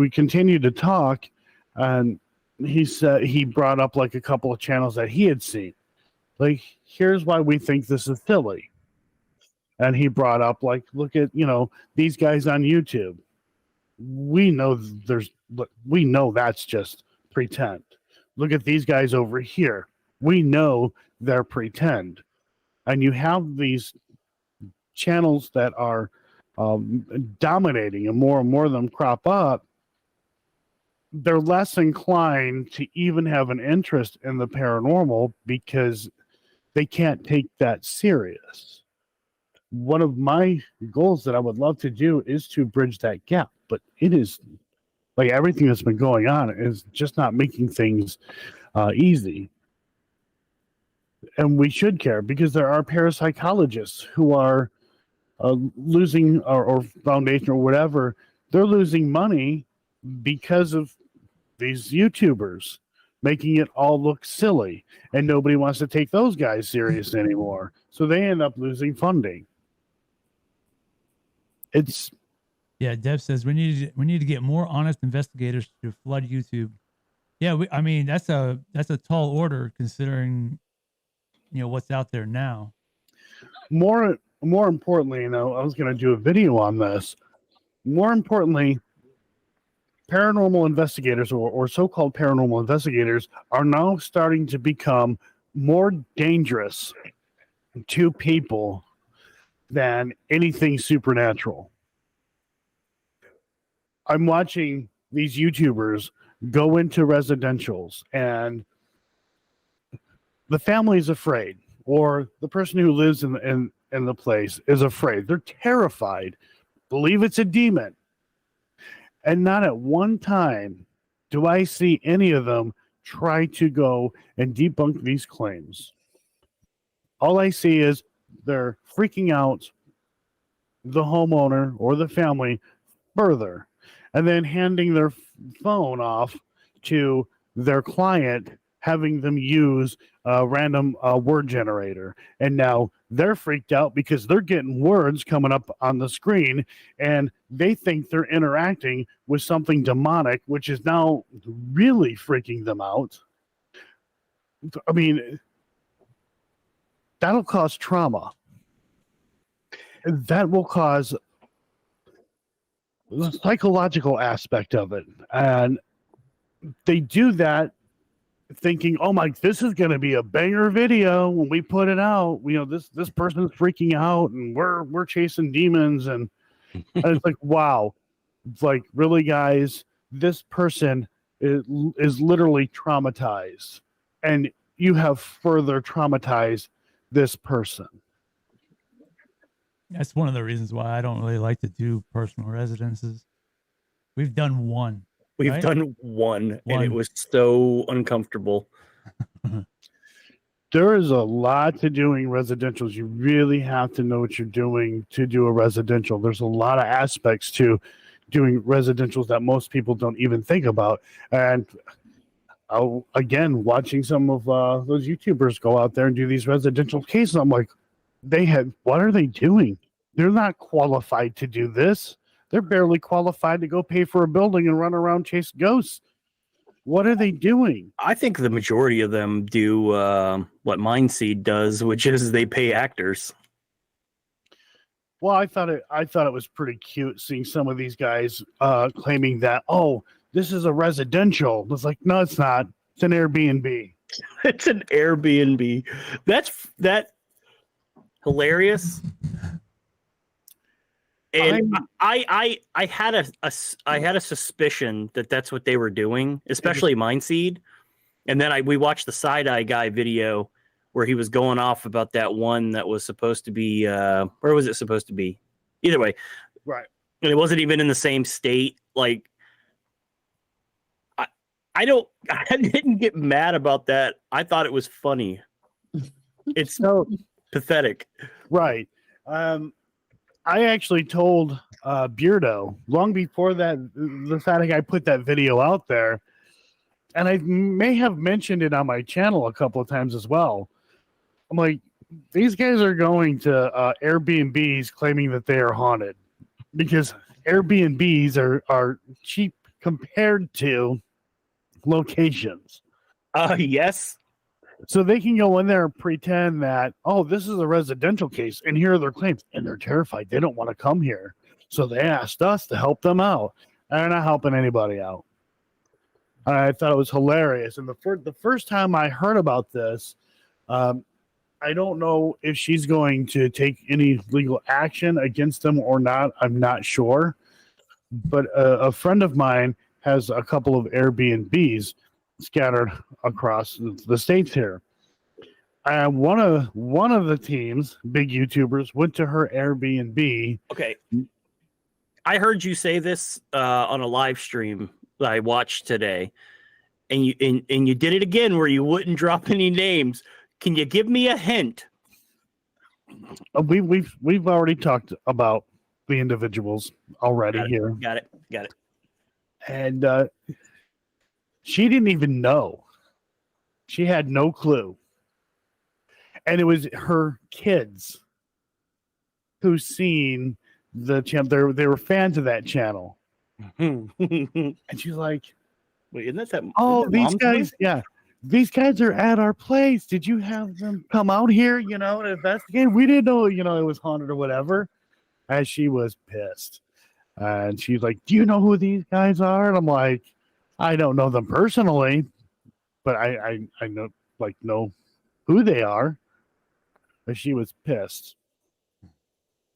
E: continued to talk, and he said, he brought up like a couple of channels that he had seen. Like, here's why we think this is silly. And he brought up, like, look at, these guys on YouTube. We know that's just pretend. Look at these guys over here. We know they're pretend. And you have these channels that are dominating, and more of them crop up. They're less inclined to even have an interest in the paranormal because they can't take that serious. One of my goals that I would love to do is to bridge that gap, but it is like everything that's been going on is just not making things easy. And we should care, because there are parapsychologists who are losing, or foundation or whatever, they're losing money because of these YouTubers making it all look silly, and nobody wants to take those guys serious anymore. So they end up losing funding. It's
B: Yeah, Deb says we need to get more honest investigators to flood YouTube. Yeah, I mean that's a tall order considering what's out there now.
E: more importantly, I was going to do a video on this. More importantly, paranormal investigators or so-called paranormal investigators are now starting to become more dangerous to people than anything supernatural. I'm watching these YouTubers go into residentials and the family's afraid, or the person who lives in the place is afraid. They're terrified, believe it's a demon. And not at one time do I see any of them try to go and debunk these claims. All I see is they're freaking out the homeowner or the family further, and then handing their phone off to their client, having them use a random word generator. And now they're freaked out because they're getting words coming up on the screen and they think they're interacting with something demonic, which is now really freaking them out. I mean, that'll cause trauma. That will cause the psychological aspect of it. And they do that thinking, oh my, this is going to be a banger video when we put it out. This person's freaking out and we're chasing demons. And it's like, wow. It's like, really, guys, this person is literally traumatized. And you have further traumatized this person.
B: That's one of the reasons why I don't really like to do personal residences. We've done one.
C: We've done one, and it was so uncomfortable.
E: There is a lot to doing residentials. You really have to know what you're doing to do a residential. There's a lot of aspects to doing residentials that most people don't even think about. And again, watching some of those YouTubers go out there and do these residential cases, I'm like, what are they doing? They're not qualified to do this. They're barely qualified to go pay for a building and run around chase ghosts. What are they doing?
C: I think the majority of them do what Mindseed does, which is they pay actors.
E: Well, I thought it was pretty cute seeing some of these guys claiming that, oh, this is a residential. It's like, no, it's not. It's an Airbnb.
C: It's an Airbnb. That's hilarious. And I had a suspicion that that's what they were doing, especially Mindseed. And then we watched the Side Eye Guy video where he was going off about that one that was supposed to be where was it supposed to be? Either way,
E: right?
C: And it wasn't even in the same state. Like, I didn't get mad about that. I thought it was funny. It's so pathetic,
E: right? I actually told Beardo long before that the Side Guy put that video out there, and I may have mentioned it on my channel a couple of times as well. I'm like, these guys are going to Airbnbs claiming that they are haunted because Airbnbs are cheap compared to locations.
C: Yes.
E: So they can go in there and pretend that, oh, this is a residential case, and here are their claims, and they're terrified. They don't want to come here. So they asked us to help them out. And they're not helping anybody out. I thought it was hilarious. And the first time I heard about this, I don't know if she's going to take any legal action against them or not. I'm not sure. But a friend of mine has a couple of Airbnbs scattered across the states here. And one of the teams, big YouTubers, went to her Airbnb.
C: Okay. I heard you say this on a live stream that I watched today, and you did it again where you wouldn't drop any names. Can you give me a hint?
E: We've already talked about the individuals already here.
C: Got it.
E: And she didn't even know She had no clue. And it was her kids who seen the channel. They were fans of that channel. And she's like,
C: wait, isn't that
E: oh,
C: isn't that
E: these
C: Mom's
E: guys,
C: voice?
E: yeah. These guys are at our place. Did you have them come out here, and investigate? We didn't know, it was haunted or whatever. And she was pissed. And she's like, do you know who these guys are? And I'm like, I don't know them personally, but I know who they are. But she was pissed.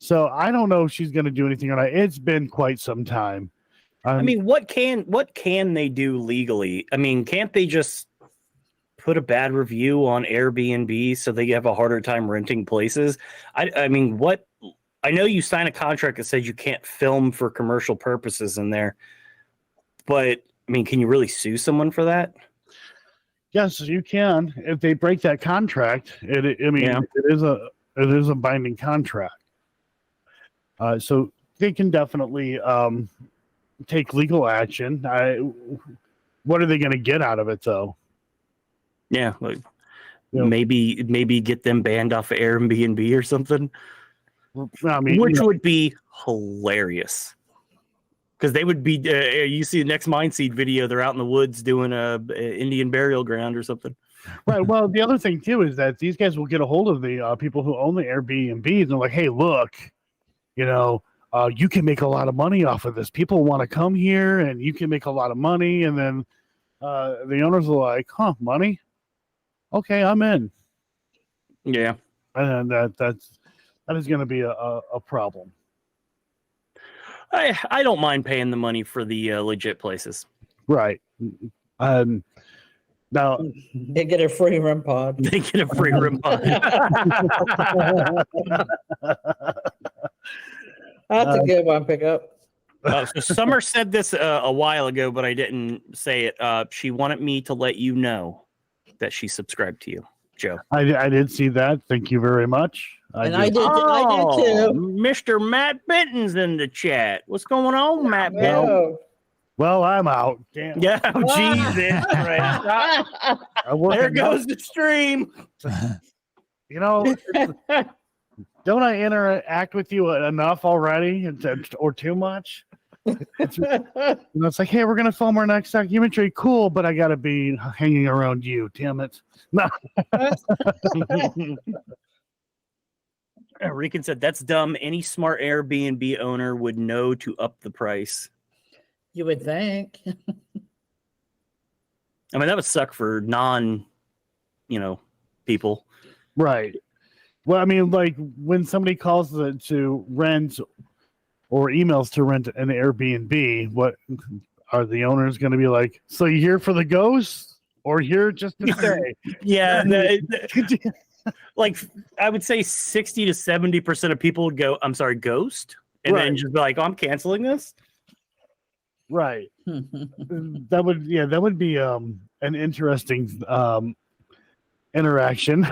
E: So I don't know if she's going to do anything or not. It's been quite some time.
C: I mean, what can they do legally? I mean, can't they just put a bad review on Airbnb so they have a harder time renting places? I mean, what? I know you sign a contract that says you can't film for commercial purposes in there, but I mean, can you really sue someone for that?
E: Yes, you can. If they break that contract, it is a binding contract. So they can definitely take legal action. What are they going to get out of it, though?
C: Yeah, like maybe get them banned off of Airbnb or something.
E: I mean,
C: Which would be hilarious. Because they would be, you see the next Mind Seed video, they're out in the woods doing a Indian burial ground or something.
E: Right. Well, the other thing, too, is that these guys will get a hold of the people who own the Airbnbs, and they're like, hey, look, you can make a lot of money off of this. People want to come here, and you can make a lot of money. And then the owners are like, money? Okay, I'm in.
C: Yeah.
E: And that is going to be a problem.
C: I don't mind paying the money for the legit places.
E: Right. Now
D: They get a free REM pod.
C: They get a free room pod.
D: That's a good one, pickup.
C: So Summer said this a while ago, but I didn't say it. She wanted me to let you know that she subscribed to you, Joe.
E: I did see that. Thank you very much.
D: I did too.
C: Mr. Matt Benton's in the chat. What's going on, Matt Benton?
D: Oh.
E: Well, I'm out. Damn.
C: Yeah, Jesus. Right. There goes the stream.
E: Don't I interact with you enough already, or too much? It's like, hey, we're gonna film our next documentary. Cool, but I gotta be hanging around you. Damn it! No.
C: Rican said that's dumb. Any smart Airbnb owner would know to up the price.
D: You would think.
C: I mean, that would suck for people.
E: Right. Well, I mean, like when somebody calls to rent or emails to rent an Airbnb, what are the owners going to be like? So you here for the ghost or here just to stay?
C: Yeah. Like I would say 60 to 70% of people would go, I'm sorry, ghost. And then just be like, oh, I'm canceling this.
E: Right. That would be an interesting interaction.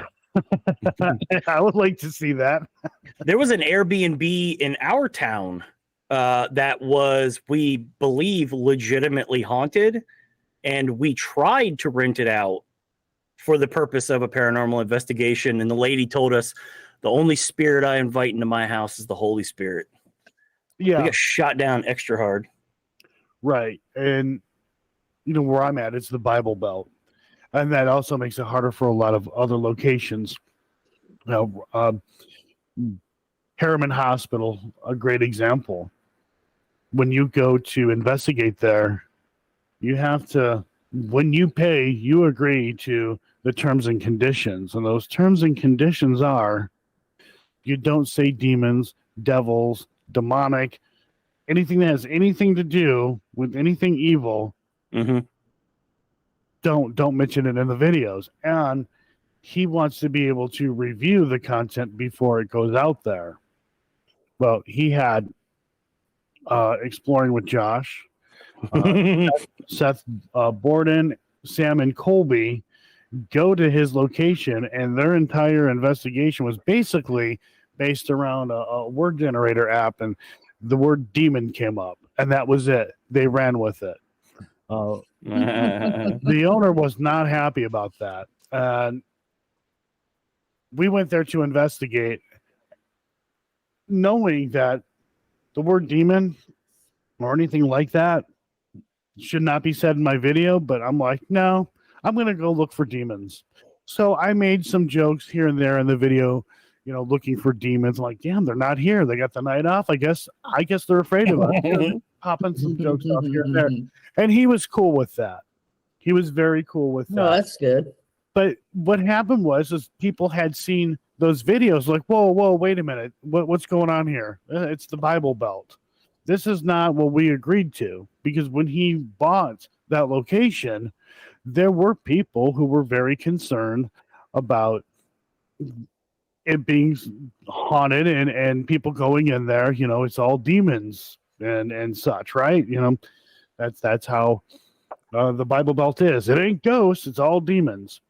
E: I would like to see that.
C: There was an Airbnb in our town that was, we believe, legitimately haunted, and we tried to rent it out for the purpose of a paranormal investigation, and the lady told us the only spirit I invite into my house is the Holy Spirit.
E: Yeah,
C: we got shot down extra hard.
E: Right, and where I'm at, it's the Bible Belt. And that also makes it harder for a lot of other locations. Harriman Hospital, a great example. When you go to investigate there, you have to, when you pay, you agree to the terms and conditions. And those terms and conditions are, you don't say demons, devils, demonic, anything that has anything to do with anything evil.
C: Mm-hmm.
E: Don't mention it in the videos. And he wants to be able to review the content before it goes out there. Well, he had Exploring with Josh, Seth Borden, Sam, and Colby go to his location, and their entire investigation was basically based around a word generator app, and the word demon came up, and that was it. They ran with it. Uh, the owner was not happy about that. And we went there to investigate, knowing that the word demon or anything like that should not be said in my video. But I'm like, no, I'm going to go look for demons. So I made some jokes here and there in the video, looking for demons. I'm like, damn, they're not here. They got the night off. I guess they're afraid of us. Popping some jokes off here and there. And he was cool with that. He was very cool with that.
D: No, that's good.
E: But what happened was people had seen those videos like, whoa, wait a minute. What's going on here? It's the Bible Belt. This is not what we agreed to. Because when he bought that location, there were people who were very concerned about it being haunted and people going in there, it's all demons and such, right? That's how the Bible Belt is. It ain't ghosts, it's all demons.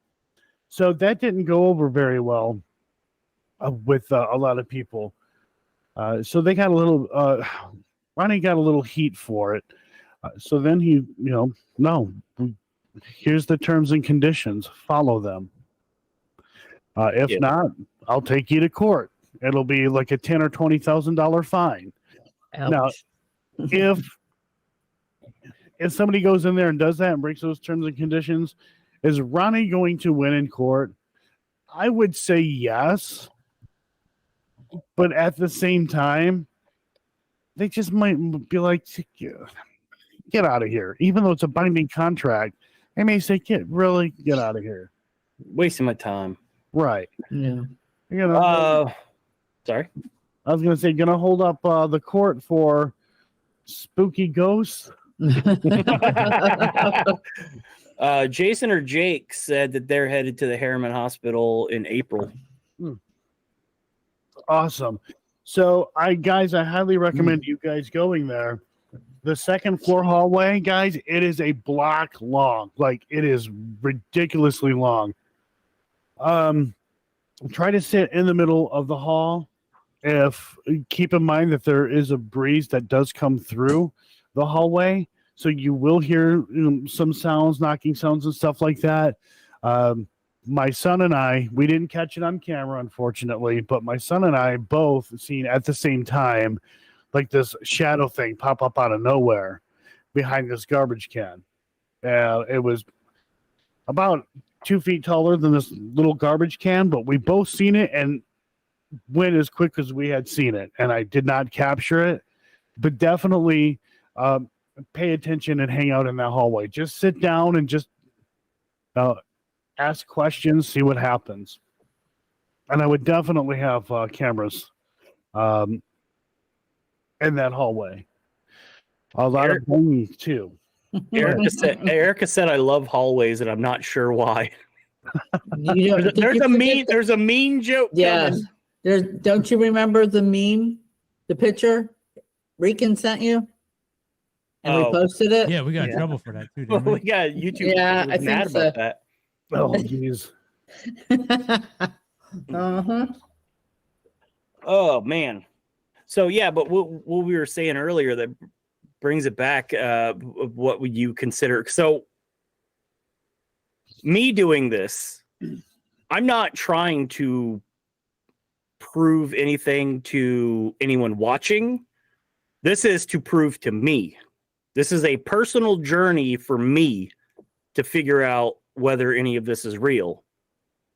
E: So that didn't go over very well with a lot of people. So they got a little, Ronnie got a little heat for it. So then he, no, here's the terms and conditions. Follow them. If not, I'll take you to court. It'll be like a $10,000 or $20,000 fine.
D: Ouch.
E: Now, if somebody goes in there and does that and breaks those terms and conditions, is Ronnie going to win in court? I would say yes, but at the same time, they just might be like, get out of here. Even though it's a binding contract, they may say, get out of here.
C: Wasting my time.
E: Right.
D: Yeah.
C: Sorry.
E: I was going to say, gonna hold up the court for spooky ghosts.
C: Jason or Jake said that they're headed to the Harriman Hospital in April.
E: Awesome. So I highly recommend you guys going there. The second floor hallway, guys, it is a block long. Like, it is ridiculously long. Try to sit in the middle of the hall. Keep in mind that there is a breeze that does come through the hallway, so you will hear some sounds, knocking sounds and stuff like that. My son and I, we didn't catch it on camera, unfortunately, but my son and I both seen at the same time, like this shadow thing pop up out of nowhere behind this garbage can. It was about 2 feet taller than this little garbage can, but we both seen it and went as quick as we had seen it. And I did not capture it, but definitely pay attention and hang out in that hallway. Just sit down and just ask questions, see what happens. And I would definitely have cameras in that hallway. A lot of banging too.
C: Erica said, I love hallways, and I'm not sure why. There's a mean joke.
D: Yeah. Don't you remember the meme, the picture Rican sent you? And we posted it?
B: Yeah, we got in trouble for that too,
C: Well,
B: didn't we?
C: we got YouTube.
D: Yeah,
C: was
D: I think
C: mad
D: so.
C: about that.
E: Oh, jeez.
D: Uh-huh.
C: Oh man. So yeah, but what we were saying earlier that brings it back. What would you consider? So me doing this, I'm not trying to prove anything to anyone watching. This is to prove to me. This is a personal journey for me to figure out whether any of this is real.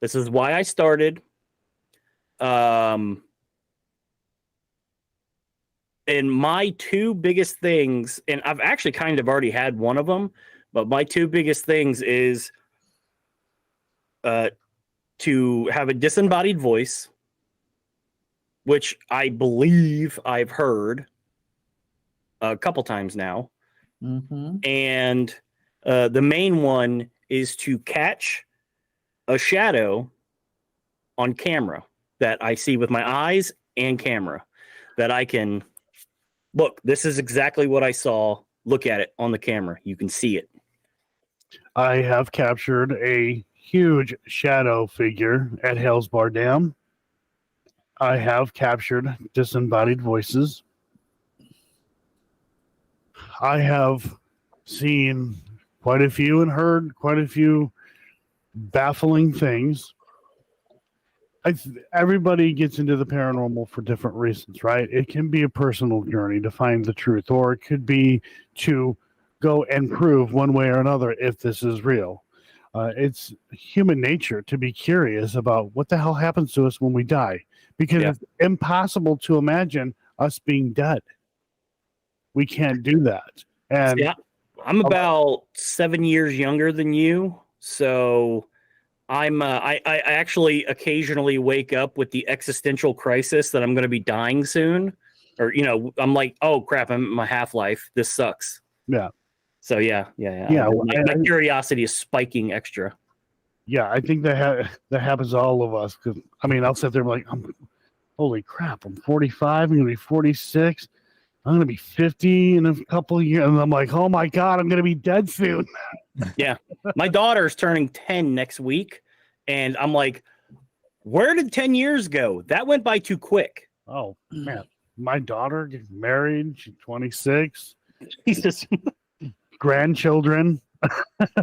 C: This is why I started. And my two biggest things, and I've actually kind of already had one of them, but my two biggest things is to have a disembodied voice, which I believe I've heard a couple times now.
D: Mm-hmm.
C: And the main one is to catch a shadow on camera that I see with my eyes and camera, that I can look, this is exactly what I saw. Look at it on the camera. You can see it.
E: I have captured a huge shadow figure at Hales Bar Dam. I have captured disembodied voices. I have seen quite a few and heard quite a few baffling things. Everybody gets into the paranormal for different reasons, right? It can be a personal journey to find the truth, or it could be to go and prove one way or another if this is real. It's human nature to be curious about what the hell happens to us when we die, because it's impossible to imagine us being dead. We can't do that. And
C: yeah, I'm about 7 years younger than you, so I actually occasionally wake up with the existential crisis that I'm going to be dying soon, or I'm like, oh crap, I'm in my half-life. This sucks.
E: Yeah.
C: So yeah. My curiosity is spiking extra.
E: Yeah, I think that happens to all of us. Because I'll sit there and be like, holy crap, I'm 45. I'm going to be 46. I'm going to be 50 in a couple of years. And I'm like, oh my God, I'm going to be dead soon.
C: Yeah. My daughter's turning 10 next week. And I'm like, where did 10 years go? That went by too quick.
E: Oh, man. My daughter gets married. She's 26.
C: Jesus.
E: Grandchildren.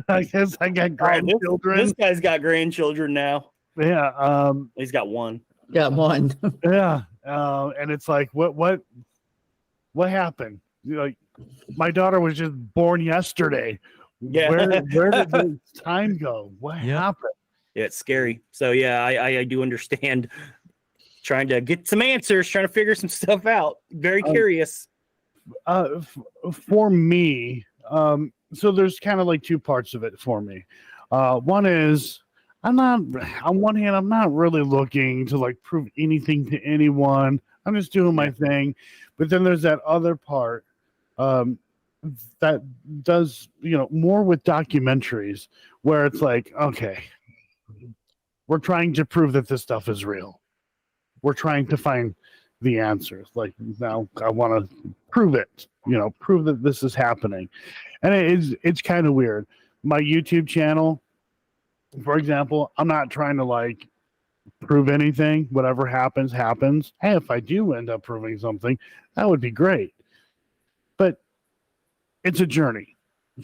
E: I guess I got grandchildren.
C: This guy's got grandchildren now.
E: Yeah.
C: He's got one.
D: Got one.
E: Yeah. And it's like, what happened? Like, my daughter was just born yesterday.
C: Yeah.
E: Where did the time go? What happened?
C: Yeah, it's scary. So yeah, I do understand trying to get some answers, trying to figure some stuff out. Very curious.
E: For me, so there's kind of like two parts of it for me. One is on one hand, I'm not really looking to like prove anything to anyone. I'm just doing my thing. But then there's that other part that does, more with documentaries where it's like, okay, we're trying to prove that this stuff is real. We're trying to find the answers. Like, now I want to prove it, prove that this is happening. And it's kind of weird. My YouTube channel, for example, I'm not trying to like prove anything. Whatever happens. Hey, if I do end up proving something, that would be great. But it's a journey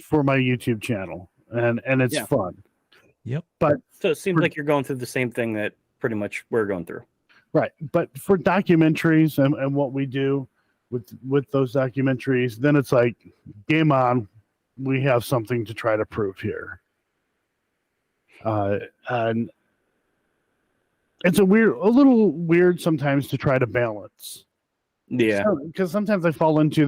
E: for my YouTube channel, and it's fun.
B: Yep.
E: But
C: so it seems like you're going through the same thing that pretty much we're going through.
E: Right. But for documentaries and what we do with those documentaries, then it's like, game on. We have something to try to prove here. And it's a little weird sometimes to try to balance.
C: Yeah.
E: Because sometimes I fall into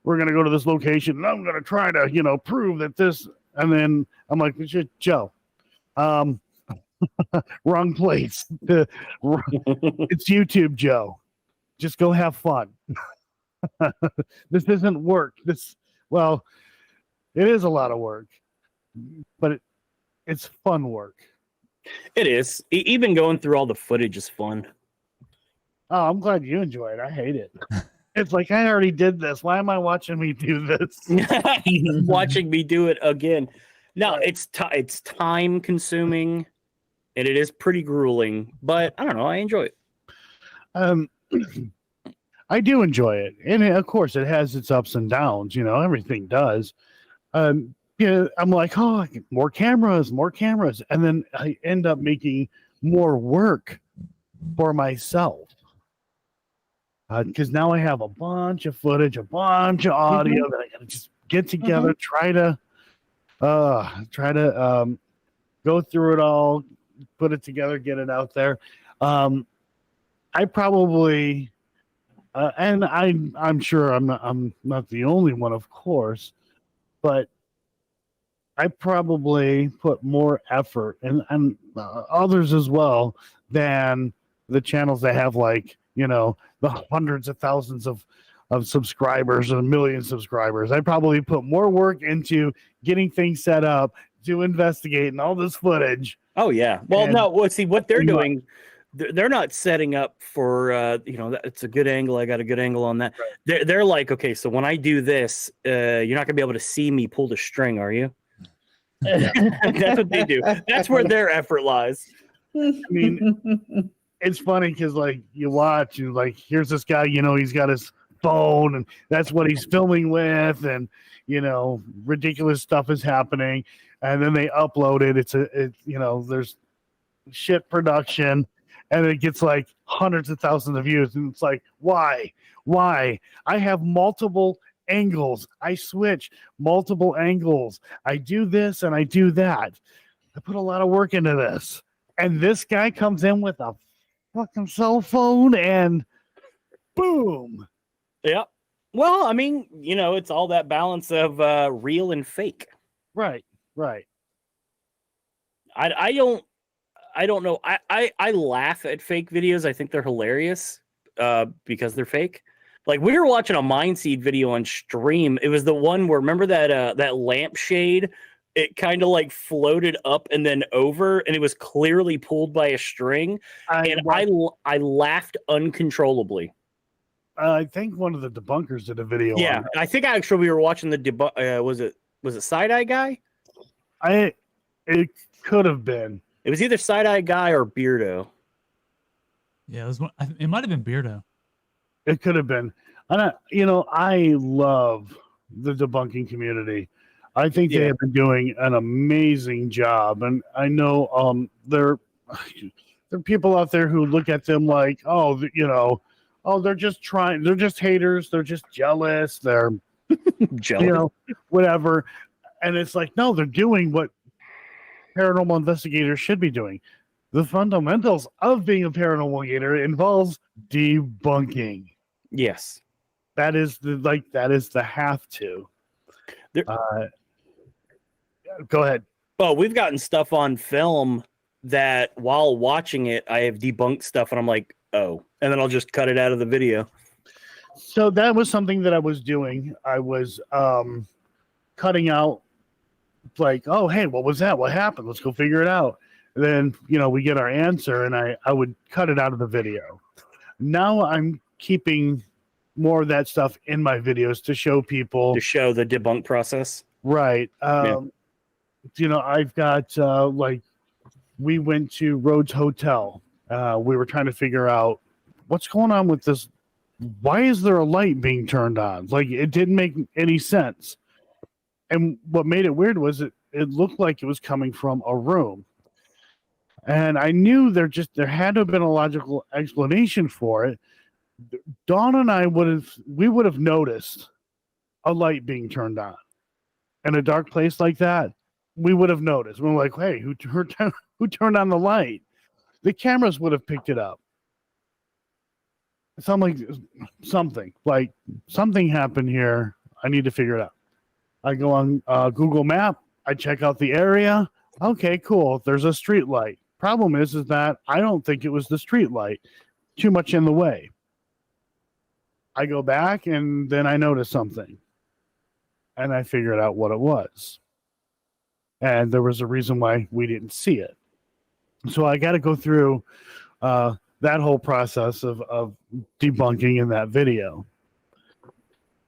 E: we're going to go to this location and I'm going to try to, prove that this, and then I'm like, Joe, wrong place. It's YouTube, Joe. Just go have fun. This isn't work. It is a lot of work, but it's fun work.
C: It is. Even going through all the footage is fun.
E: Oh, I'm glad you enjoy it. I hate it. It's like, I already did this. Why am I watching me do this?
C: Watching me do it again. No, it's time consuming, and it is pretty grueling. But I don't know. I enjoy it.
E: I do enjoy it, and of course, it has its ups and downs. Everything does. I'm like, oh, more cameras, and then I end up making more work for myself. Because now I have a bunch of footage, a bunch of audio that I gotta just get together, try to go through it all, put it together, get it out there. I probably, and I'm sure I'm not the only one, of course, but I probably put more effort and others as well than the channels that have the hundreds of thousands of subscribers and a million subscribers. I probably put more work into getting things set up, to investigate and all this footage.
C: Oh yeah. Well, see what they're doing. They're not setting up for it's a good angle. I got a good angle on that. Right. They're like, okay, so when I do this, you're not gonna be able to see me pull the string, are you? That's what they do. That's where their effort lies.
E: I mean, it's funny because you watch, here's this guy, he's got his phone, and that's what he's filming with, and ridiculous stuff is happening, and then they upload it. There's shit production, and it gets like hundreds of thousands of views, and it's like, why? I have multiple angles. I switch multiple angles. I do this and I do that. I put a lot of work into this, and this guy comes in with a fucking cell phone, and boom.
C: Yep. Well, I mean, it's all that balance of real and fake.
E: Right.
C: I don't know. I laugh at fake videos. I think they're hilarious because they're fake. Like, we were watching a Mindseed video on stream. It was the one where, remember that lampshade? It kind of like floated up and then over, and it was clearly pulled by a string. I laughed uncontrollably.
E: I think one of the debunkers did a video.
C: Yeah, I think actually we were watching the was it Side Eye Guy?
E: It could have been.
C: It was either Side Eye Guy or Beardo.
B: Yeah, it was. It might have been Beardo.
E: It could have been. And I love the debunking community. I think they have been doing an amazing job, and I know there are people out there who look at them like, they're just trying, they're just haters, they're just jealous, they're
C: jealous,
E: whatever. And it's like, no, they're doing what paranormal investigators should be doing. The fundamentals of being a paranormal investigator involves debunking.
C: Yes,
E: that is the have to. Go ahead.
C: Oh, we've gotten stuff on film that while watching it, I have debunked stuff, and I'm like, oh, and then I'll just cut it out of the video.
E: So that was something that I was doing. I was cutting out, like, oh, hey, what was that? What happened? Let's go figure it out. And then, we get our answer, and I would cut it out of the video. Now I'm keeping more of that stuff in my videos to show people.
C: To show the debunk process.
E: Right. I've got, we went to Rhodes Hotel. We were trying to figure out what's going on with this. Why is there a light being turned on? Like, it didn't make any sense. And what made it weird was it looked like it was coming from a room. And I knew there had to have been a logical explanation for it. Dawn and I would have noticed a light being turned on in a dark place like that. We would have noticed. We're like, hey, who turned on the light? The cameras would have picked it up. Something happened here. I need to figure it out. I go on Google Map. I check out the area. Okay, cool. There's a street light. Problem is that I don't think it was the street light. Too much in the way. I go back, and then I notice something. And I figured out what it was. And there was a reason why we didn't see it. So I got to go through that whole process of debunking in that video.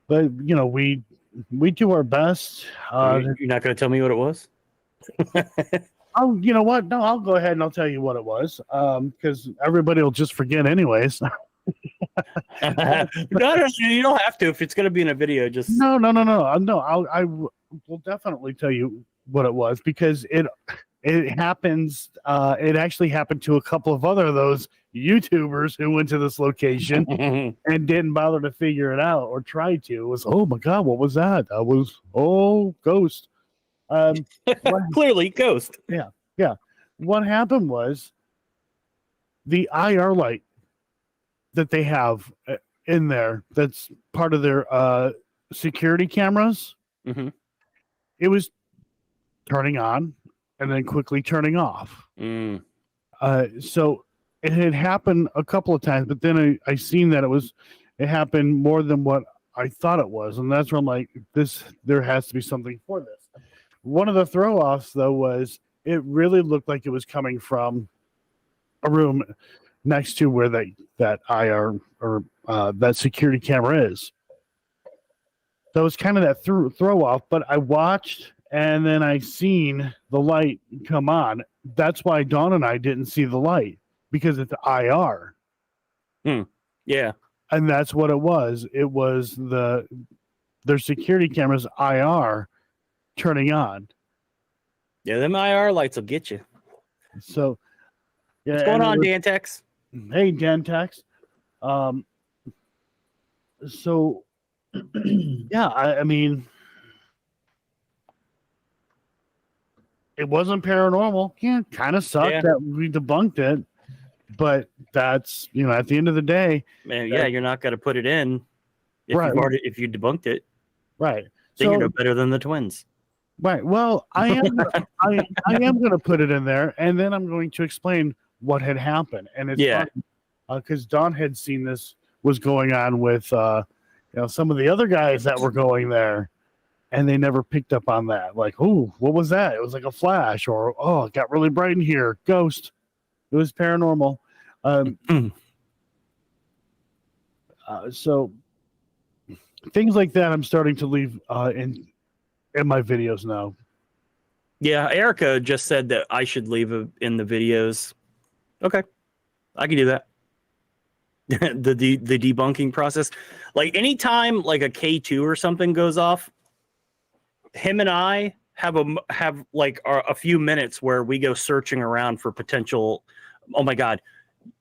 E: But, we do our best.
C: You're not going to tell me what it was?
E: Oh, you know what? No, I'll go ahead and I'll tell you what it was. Because everybody will just forget anyways.
C: No, you don't have to. If it's going to be in a video, just...
E: No. I will definitely tell you what it was, because it happens. It actually happened to a couple of other of those YouTubers who went to this location and didn't bother to figure it out or try to. It was, oh my God, what was that? That was, ghost.
C: Clearly ghost.
E: Yeah. What happened was the IR light that they have in there, that's part of their security cameras.
C: Mm-hmm.
E: It was turning on and then quickly turning off. So it had happened a couple of times, but then I seen that it happened more than what I thought it was. And that's where I'm like, there has to be something for this. One of the throw-offs, though, was it really looked like it was coming from a room next to where that IR or that security camera is. So it's kind of that throw-off, but I watched and then I seen the light come on. That's why Dawn and I didn't see the light, because it's IR.
C: Yeah.
E: And that's what it was. It was their security cameras IR turning on.
C: Yeah, them IR lights will get you.
E: So, yeah.
C: What's going on, Dantex?
E: Hey, Dantex. So, yeah, I mean, it wasn't paranormal. Yeah, kind of sucked
C: Yeah.
E: that we debunked it, but that's, at the end of the day,
C: Man, yeah, you're not going to put it in if
E: Right.
C: if you debunked it.
E: right.
C: Then
E: So,
C: you're no better than the twins.
E: right. Well, I am going to put it in there, and then I'm going to explain what had happened. And it's
C: Yeah.
E: because Don had seen this was going on with some of the other guys that were going there, and they never picked up on that. Like, oh, what was that? It was like a flash, or oh, it got really bright in here. Ghost. It was paranormal. So things like that, I'm starting to leave in my videos now.
C: Yeah, Erica just said that I should leave it in the videos. Okay, I can do that. the debunking process, like anytime like a K2 or something goes off, him and I have a few minutes where we go searching around for potential. Oh my God,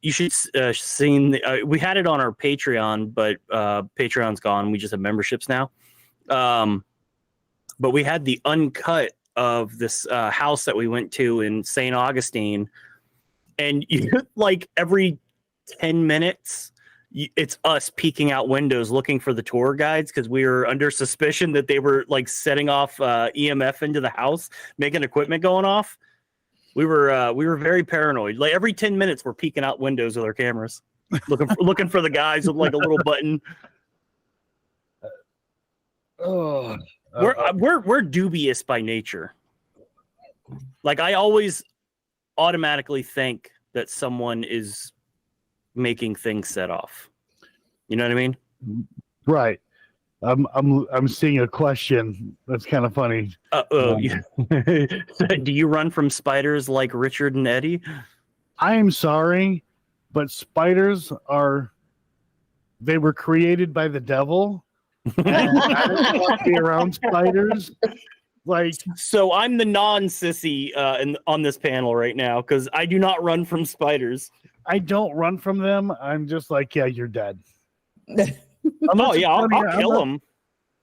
C: you should seen. We had it on our Patreon, but Patreon's gone. We just have memberships now. But we had the uncut of this house that we went to in St. Augustine, and like every 10 minutes it's us peeking out windows looking for the tour guides because we were under suspicion that they were like setting off EMF into the house, making equipment going off. We were very paranoid. Like every 10 minutes we're peeking out windows with our cameras looking for the guys with like a little button. We're dubious by nature. Like I always automatically think that someone is making things set off. You know what I mean?
E: Right. I'm seeing a question that's kind of funny.
C: Yeah. Do you run from spiders like Richard and Eddie?
E: I am sorry, but spiders they were created by the devil. And I don't want to be around spiders. Like,
C: so I'm the non-sissy on this panel right now because I do not run from spiders.
E: I don't run from them. I'm just like, yeah, you're dead.
C: Oh yeah, I'll kill them.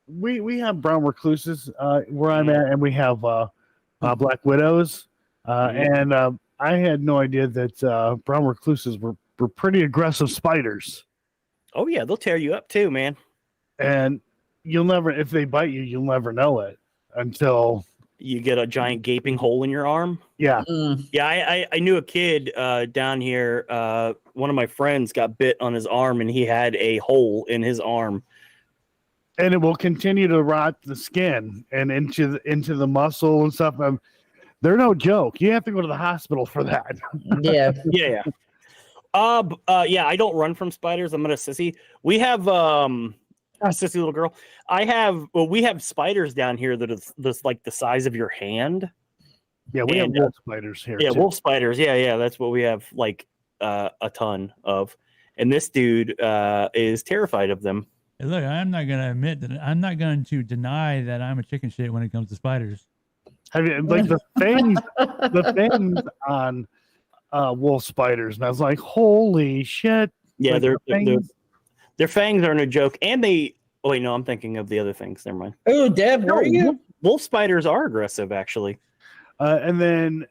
E: We have brown recluses where I'm at, and we have black widows. And I had no idea that brown recluses were pretty aggressive spiders.
C: Oh yeah, they'll tear you up too, man.
E: And if they bite you, you'll never know it until
C: you get a giant gaping hole in your arm.
E: Yeah.
C: Yeah, I knew a kid down here. One of my friends got bit on his arm, and he had a hole in his arm.
E: And it will continue to rot the skin and into the muscle and stuff. They're no joke. You have to go to the hospital for that.
D: Yeah.
C: Yeah. Yeah, I don't run from spiders. I'm not a sissy. We have a sissy little girl. We have spiders down here that is like the size of your hand.
E: Yeah, we have wolf spiders here.
C: Yeah,
E: too.
C: wolf spiders. Yeah, that's what we have like a ton of. And this dude is terrified of them.
B: Hey, look, I'm not going to admit that I'm not going to deny that I'm a chicken shit when it comes to spiders.
E: Have you like the fangs on wolf spiders? And I was like, holy shit.
C: Yeah,
E: like
C: their fangs are no joke. And they, oh wait, no, I'm thinking of the other things. Never mind.
D: Oh, Deb, where are you?
C: Wolf spiders are aggressive, actually.
E: And then,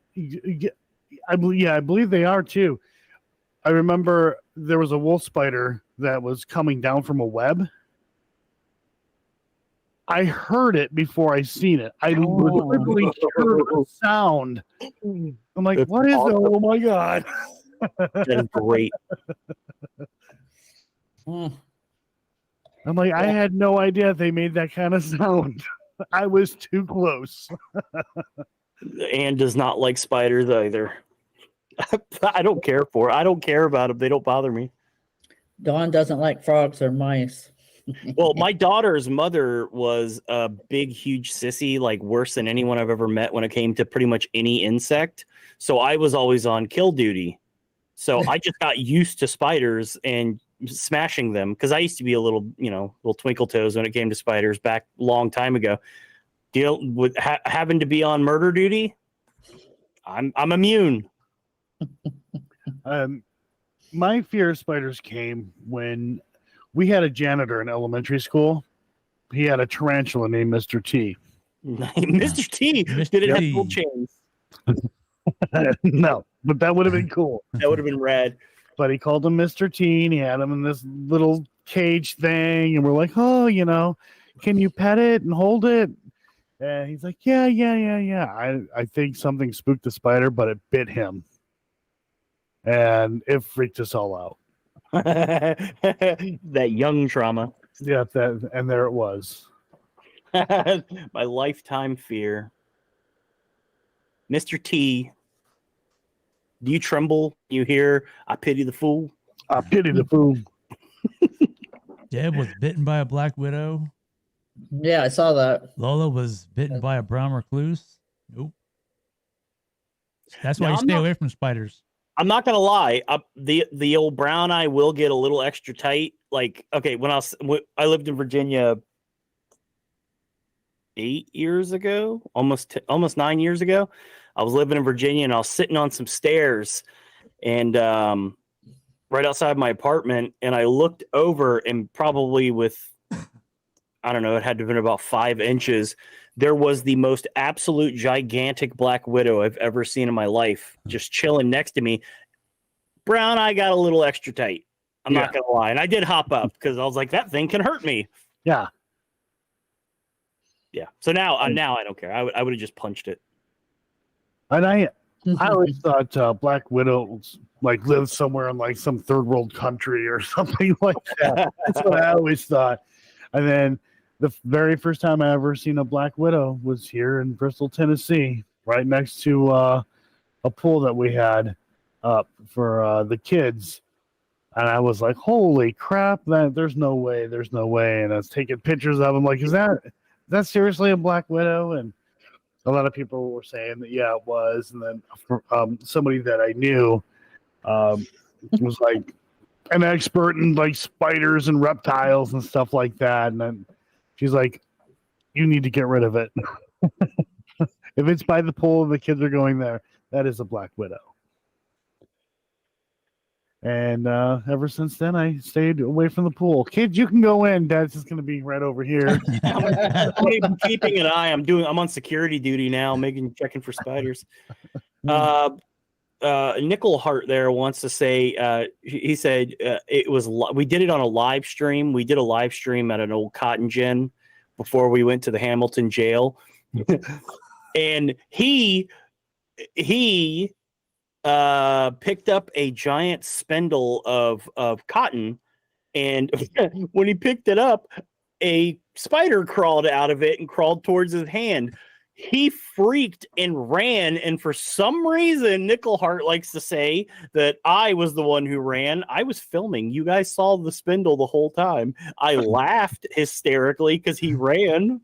E: I believe they are too. I remember there was a wolf spider that was coming down from a web. I heard it before I seen it. I literally heard a sound. I'm like,
C: That's
E: what is
C: awesome.
E: it? Oh my God.
C: That is great.
E: I'm like, I had no idea they made that kind of sound. I was too close.
C: Anne does not like spiders either. I don't care about them. They don't bother me.
D: Dawn doesn't like frogs or mice.
C: Well, my daughter's mother was a big, huge sissy, like worse than anyone I've ever met when it came to pretty much any insect. So I was always on kill duty. So I just got used to spiders, and smashing them because I used to be a little twinkle toes when it came to spiders back a long time ago. Deal with having to be on murder duty. I'm immune.
E: My fear of spiders came when we had a janitor in elementary school. He had a tarantula named Mr. T.
C: Mr. T. Did it have gold chains?
E: No, but that would have been cool.
C: That would have been rad.
E: But he called him Mr. T, and he had him in this little cage thing, and we're like, oh, can you pet it and hold it? And he's like, yeah. I think something spooked the spider, but it bit him. And it freaked us all out.
C: That young trauma.
E: Yeah, and there it was.
C: My lifetime fear. Mr. T, do you tremble? You hear, I pity the fool?
E: I pity the fool.
B: Deb was bitten by a black widow.
D: Yeah, I saw that.
B: Lola was bitten by a brown recluse. Nope. That's why
C: Now,
B: you stay away from spiders.
C: I'm not gonna lie. The old brown eye will get a little extra tight. Like, okay, when I lived in Virginia 8 years ago, almost 9 years ago, I was living in Virginia and I was sitting on some stairs and right outside my apartment, and I looked over and probably with, I don't know, it had to have been about 5 inches. There was the most absolute gigantic black widow I've ever seen in my life, just chilling next to me. Brown eye got a little extra tight. I'm not going to lie. And I did hop up because I was like, that thing can hurt me.
E: Yeah.
C: Yeah. So now I don't care. I would have just punched it.
E: And I always thought black widows like lived somewhere in like some third world country or something like that. That's what I always thought. And then the very first time I ever seen a black widow was here in Bristol, Tennessee, right next to a pool that we had up for the kids. And I was like, holy crap, there's no way. And I was taking pictures of them like, is that seriously a black widow? And a lot of people were saying that, yeah, it was. And then somebody that I knew was like an expert in like spiders and reptiles and stuff like that. And then she's like, you need to get rid of it. If it's by the pool, the kids are going there. That is a black widow. And ever since then, I stayed away from the pool. Kids, you can go in. Dad's just going to be right over here.
C: I'm keeping an eye. I'm on security duty now, checking for spiders. Nickel Hart there wants to say, he said it was, we did it on a live stream. We did a live stream at an old cotton gin before we went to the Hamilton jail. And he picked up a giant spindle of cotton, and when he picked it up, a spider crawled out of it and crawled towards his hand. He freaked and ran, and for some reason, Nickel Hart likes to say that I was the one who ran. I was filming. You guys saw the spindle the whole time. I laughed hysterically because he ran.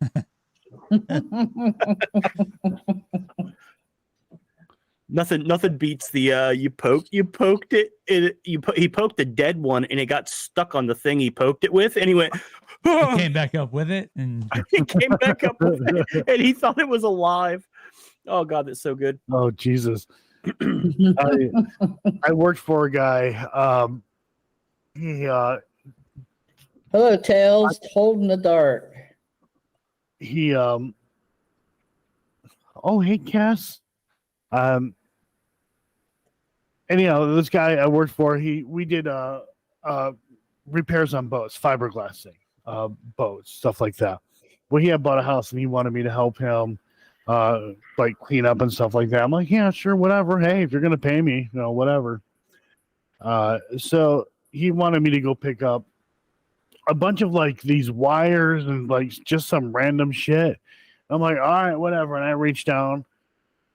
C: Nothing beats the he poked a dead one and it got stuck on the thing he poked it with, and he went.
B: He came back up with it, and
C: he came back up with it, and he thought it was alive. Oh God, that's so good.
E: Oh Jesus! I worked for a guy.
D: Hello, Tails. Holding the dart.
E: He oh hey Cass. Anyhow, this guy I worked for, we did repairs on boats, fiberglassing, boats, stuff like that. Well, he had bought a house and he wanted me to help him like clean up and stuff like that. I'm like, yeah, sure, whatever. Hey, if you're gonna pay me, whatever. So he wanted me to go pick up a bunch of like these wires and like just some random shit. I'm like, all right, whatever. And I reached down,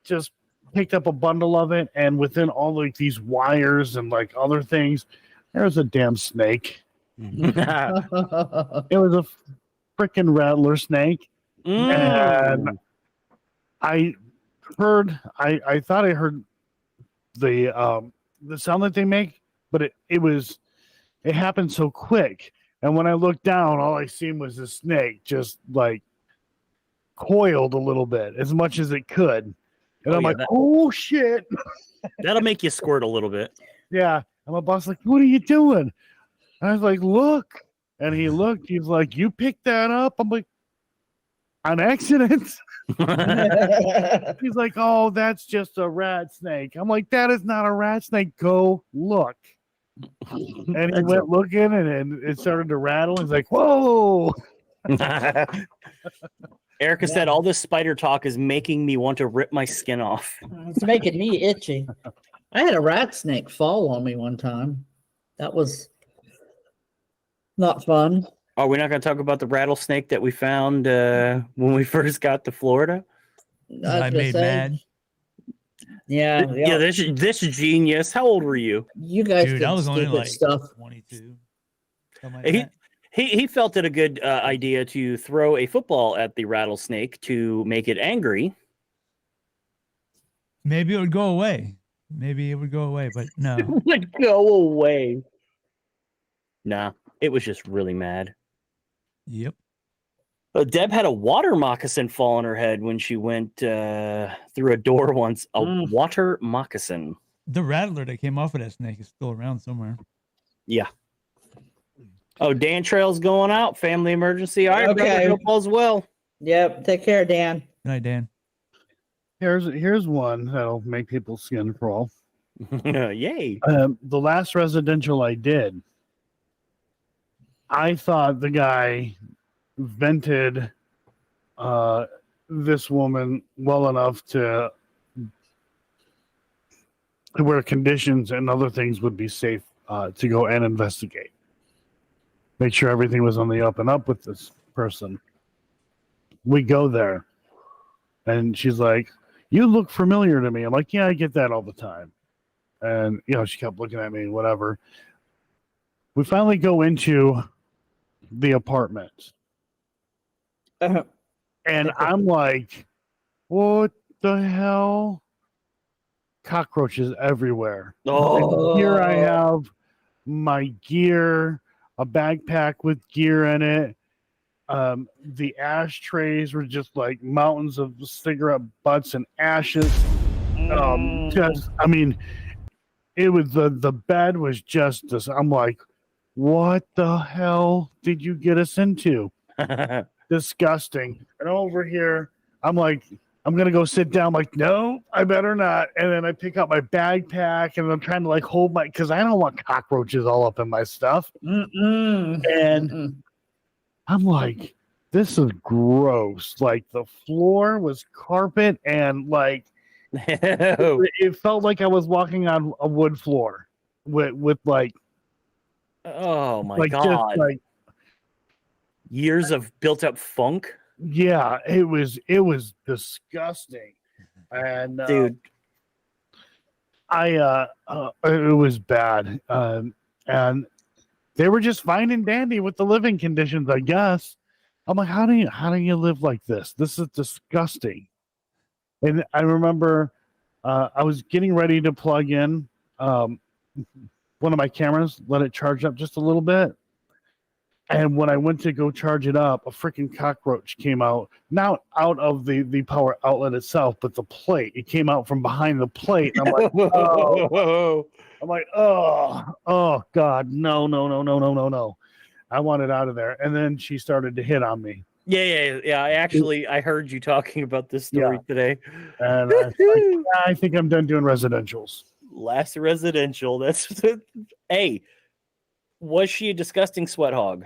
E: just picked up a bundle of it, and within all like these wires and like other things, there was a damn snake. It was a freaking rattler snake. And I thought I heard the sound that they make, but it was it happened so quick. And when I looked down, all I seen was the snake just like coiled a little bit as much as it could. And I'm like, oh shit.
C: That'll make you squirt a little bit.
E: Yeah. And my boss like, what are you doing? I was like, look. And he looked, he's like, you picked that up? I'm like, on accident. He's like, oh, that's just a rat snake. I'm like, that is not a rat snake. Go look. And he went looking and it started to rattle. He's like, whoa.
C: Erica said, all this spider talk is making me want to rip my skin off.
D: It's making me itchy. I had a rat snake fall on me one time. That was not fun.
C: Are we not going to talk about the rattlesnake that we found when we first got to Florida?
B: I made mad.
D: Yeah.
C: Yeah, this genius. How old were you?
D: You guys
B: Dude,
D: did
B: I was only
D: stupid
B: like
D: stuff.
B: 22. Something like that.
C: He felt it a good idea to throw a football at the rattlesnake to make it angry.
B: Maybe it would go away. But no.
C: It would go away. Nah, it was just really mad.
B: Yep.
C: Deb had a water moccasin fall on her head when she went through a door once. A water moccasin.
B: The rattler that came off of that snake is still around somewhere.
C: Yeah. Oh, Dan Trail's going out. Family emergency. All right, okay. Brother, all as well.
D: Yep. Take care, Dan.
B: Good night, Dan.
E: Here's one that'll make people's skin crawl.
C: Yay.
E: The last residential I did, I thought the guy vented this woman well enough to where conditions and other things would be safe to go and investigate. Make sure everything was on the up and up with this person. We go there, and she's like, you look familiar to me. I'm like, yeah, I get that all the time. And, she kept looking at me, whatever. We finally go into the apartment. And I'm like, what the hell? Cockroaches everywhere.
C: Oh.
E: And here I have my gear, a backpack with gear in it. The ashtrays were just like mountains of cigarette butts and ashes. It was the bed was just this. I'm like, what the hell did you get us into? Disgusting. And over here, I'm like, I'm gonna go sit down. I'm like, no, I better not. And then I pick up my backpack and I'm trying to like hold because I don't want cockroaches all up in my stuff. And I'm like, this is gross. Like the floor was carpet and like it felt like I was walking on a wood floor with like,
C: oh my
E: like,
C: God.
E: just like
C: years of built up funk.
E: Yeah, it was disgusting. And
C: dude,
E: it was bad. And they were just fine and dandy with the living conditions, I guess. I'm like, how do you live like this? This is disgusting. And I remember I was getting ready to plug in one of my cameras, let it charge up just a little bit. And when I went to go charge it up, a freaking cockroach came out, not out of the power outlet itself, but the plate. It came out from behind the plate. And I'm like, oh. I'm like, oh, God, no. I want it out of there. And then she started to hit on me.
C: Yeah. I heard you talking about this story today.
E: And I think I'm done doing residentials.
C: Last residential. That's hey. Was she a disgusting sweat hog?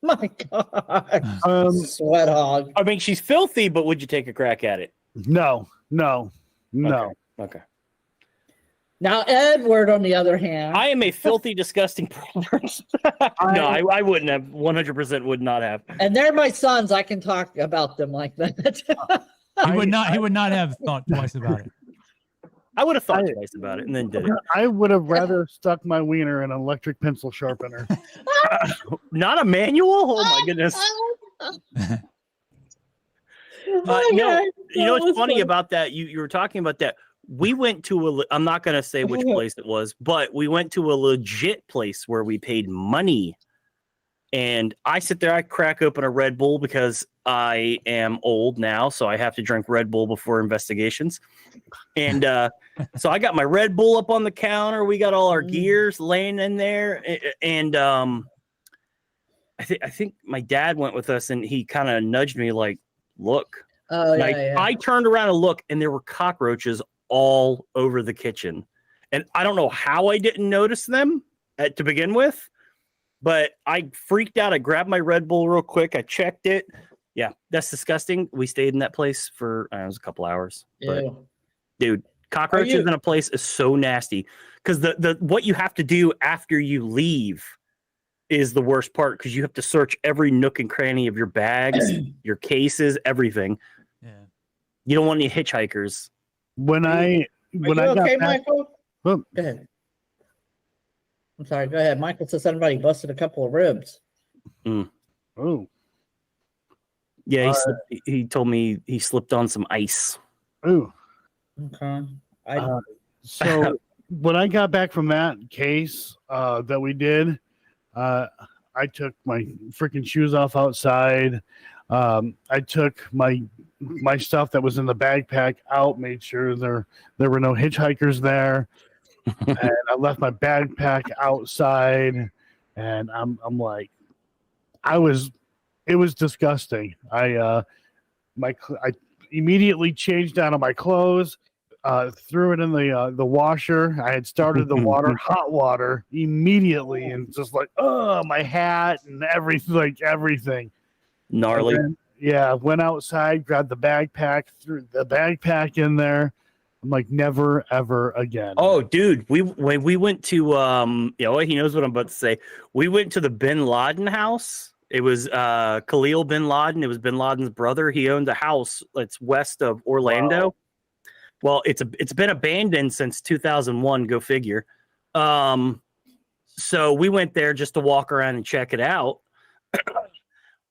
D: My God. Sweat hog.
C: I mean, she's filthy, but would you take a crack at it?
E: No.
C: Okay.
D: Now, Edward, on the other hand.
C: I am a filthy, disgusting person. No, I wouldn't have. 100% would not have.
D: And they're my sons. I can talk about them like that.
B: He would not have thought twice about it.
C: I would have thought twice about it and then did it.
E: I would have rather stuck my wiener in an electric pencil sharpener.
C: Not a manual? Oh my goodness. You know what's funny about that? You were talking about that. we went to I'm not going to say which place it was, but we went to a legit place where we paid money. And I sit there, I crack open a Red Bull because I am old now, so I have to drink Red Bull before investigations. And so I got my Red Bull up on the counter. We got all our gears laying in there. And I think my dad went with us, and he kind of nudged me like, look.
D: Oh, yeah,
C: I turned around and looked, and there were cockroaches all over the kitchen. And I don't know how I didn't notice them to begin with, but I freaked out. I grabbed my Red Bull real quick. I checked it. Yeah, that's disgusting. We stayed in that place for it was a couple hours. But, dude, cockroaches in a place is so nasty because the what you have to do after you leave is the worst part because you have to search every nook and cranny of your bags, your cases, everything.
B: Yeah.
C: You don't want any hitchhikers.
E: When I got
D: okay,
E: back,
D: Michael?
E: oh,
D: Go ahead. I'm sorry. Go ahead. Michael said somebody busted a couple of ribs.
E: oh,
C: Yeah, he told me he slipped on some ice.
E: oh.
D: Okay.
E: So when I got back from that case that we did, I took my freaking shoes off outside. I took my stuff that was in the backpack out, made sure there were no hitchhikers there, and I left my backpack outside. And I'm like, it was disgusting. I immediately changed out of my clothes. Threw it in the washer. I had started the water, hot water, immediately, and just like, oh, my hat and everything.
C: Gnarly.
E: Then, yeah, went outside, grabbed the backpack, threw the backpack in there. I'm like, never ever again.
C: Oh, dude, we went to he knows what I'm about to say. We went to the Bin Laden house. It was Khalil Bin Laden. It was Bin Laden's brother. He owned a house that's west of Orlando. Wow. Well, it's been abandoned since 2001. Go figure. So we went there just to walk around and check it out.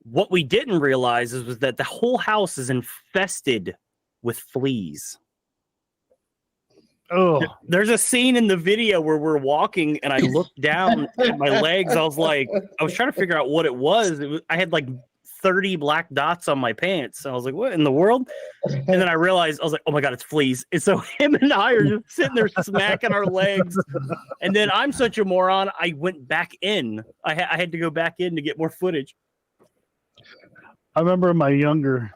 C: What we didn't realize was that the whole house is infested with fleas.
E: Oh,
C: there's a scene in the video where we're walking and I looked down at my legs. I was trying to figure out what it was. I had like 30 black dots on my pants. And I was like, what in the world? And then I realized, I was like, oh my God, it's fleas. And so him and I are just sitting there smacking our legs. And then I'm such a moron. I went back in. I had to go back in to get more footage.
E: I remember in my younger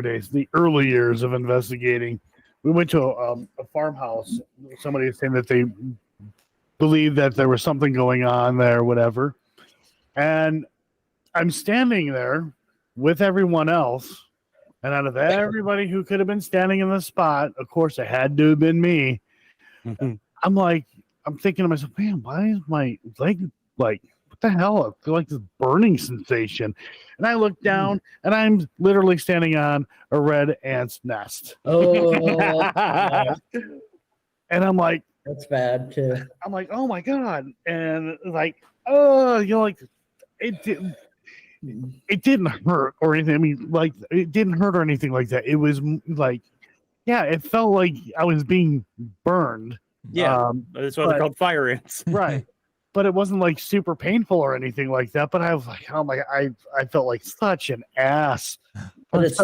E: days, the early years of investigating, we went to a farmhouse. Somebody was saying that they believed that there was something going on there, whatever. And I'm standing there with everyone else. And out of everybody who could have been standing in the spot, of course, it had to have been me. Mm-hmm. I'm thinking to myself, man, why is my leg like, what the hell? I feel like this burning sensation. And I look down and I'm literally standing on a red ant's nest.
D: Oh,
E: and I'm like,
D: that's bad too.
E: I'm like, oh my God. And like, oh, like it didn't hurt or anything. I mean, like it didn't hurt or anything like that. It was like, yeah, it felt like I was being burned.
C: Yeah. That's why they're called fire ants.
E: Right. But it wasn't like super painful or anything like that. But I was like, oh my, I felt like such an ass.
D: But it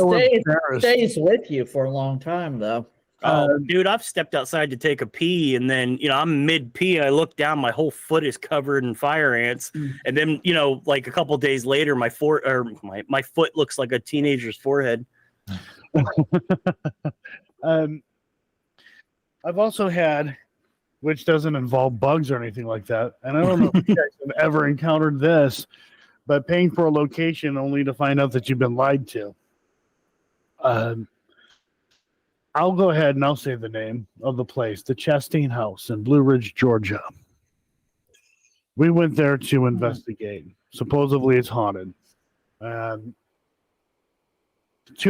D: stays with you for a long time, though.
C: Oh, dude, I've stepped outside to take a pee, and then I'm mid pee, and I look down, my whole foot is covered in fire ants, and then like a couple days later, my foot looks like a teenager's forehead.
E: I've also had, which doesn't involve bugs or anything like that. And I don't know if you guys have ever encountered this, but paying for a location only to find out that you've been lied to. I'll go ahead and I'll say the name of the place, the Chastain House in Blue Ridge, Georgia. We went there to investigate. Supposedly it's haunted. Two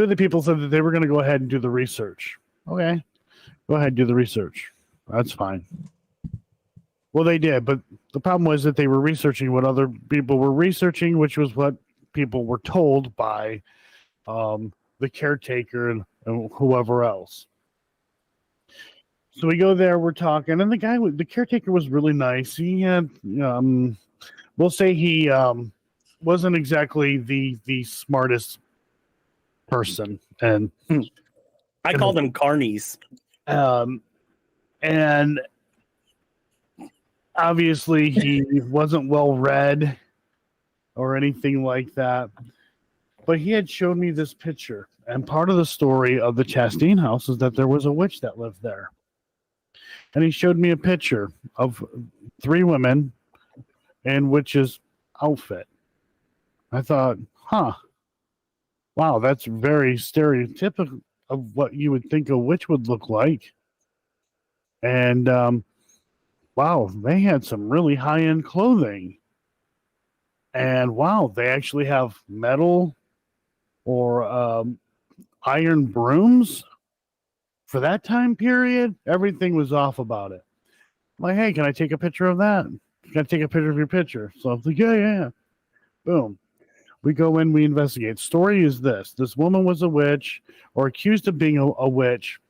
E: of the people said that they were going to go ahead and do the research. Okay, go ahead and do the research. That's fine. Well, they did, but the problem was that they were researching what other people were researching, which was what people were told by the caretaker and whoever else. So we go there, we're talking, and the caretaker was really nice. He had, we'll say he wasn't exactly the smartest person, and
C: I called them carnies.
E: and obviously he wasn't well read or anything like that. But he had showed me this picture, and part of the story of the Chastain house is that there was a witch that lived there. And he showed me a picture of 3 women in witch's outfit. I thought, wow, that's very stereotypical of what you would think a witch would look like. And wow, they had some really high-end clothing. And wow, they actually have metal or iron brooms. For that time period, everything was off about it. I'm like, hey, can I take a picture of that? Can I take a picture of your picture? So I was like, yeah. Boom. We go in, we investigate. Story is this. This woman was a witch or accused of being a witch.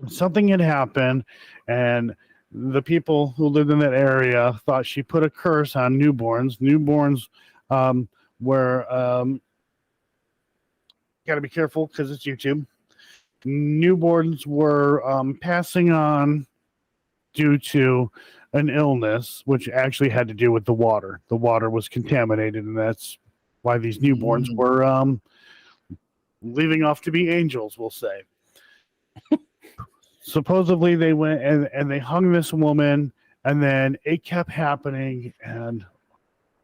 E: Something had happened, and the people who lived in that area thought she put a curse on newborns. Newborns were, got to be careful because it's YouTube. Newborns were passing on due to an illness, which actually had to do with the water. The water was contaminated, and that's why these newborns were leaving off to be angels, we'll say. Supposedly they went and they hung this woman, and then it kept happening, and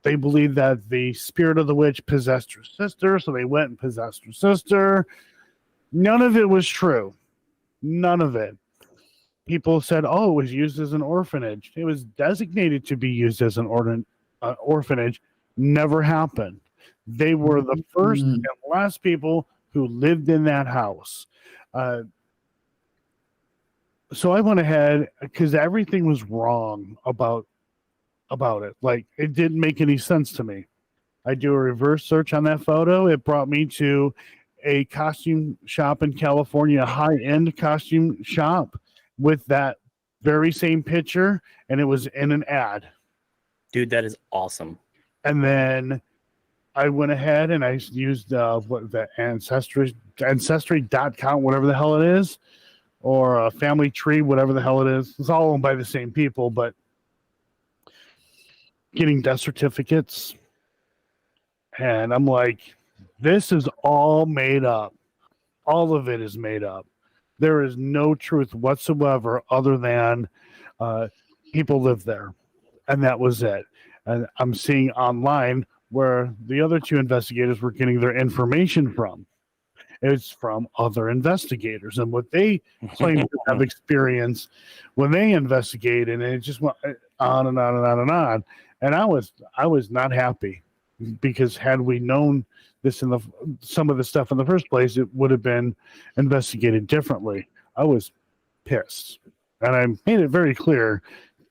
E: they believed that the spirit of the witch possessed her sister, so they went and possessed her sister. None of it was true. None of it. People said, it was used as an orphanage. It was designated to be used as an orphanage. Never happened. They were the first and last people who lived in that house. So I went ahead because everything was wrong about it. Like, it didn't make any sense to me. I do a reverse search on that photo. It brought me to a costume shop in California, a high-end costume shop with that very same picture, and it was in an ad.
C: Dude, that is awesome.
E: And then I went ahead and I used the Ancestry.com, whatever the hell it is, or a Family Tree, whatever the hell it is. It's all owned by the same people, but getting death certificates. And I'm like, this is all made up. All of it is made up. There is no truth whatsoever other than people live there. And that was it. And I'm seeing online where the other 2 investigators were getting their information from. It's from other investigators and what they claim to have experienced when they investigate, and it just went on and on and on and on. And I was not happy, because had we known this some of the stuff in the first place, it would have been investigated differently. I was pissed, and I made it very clear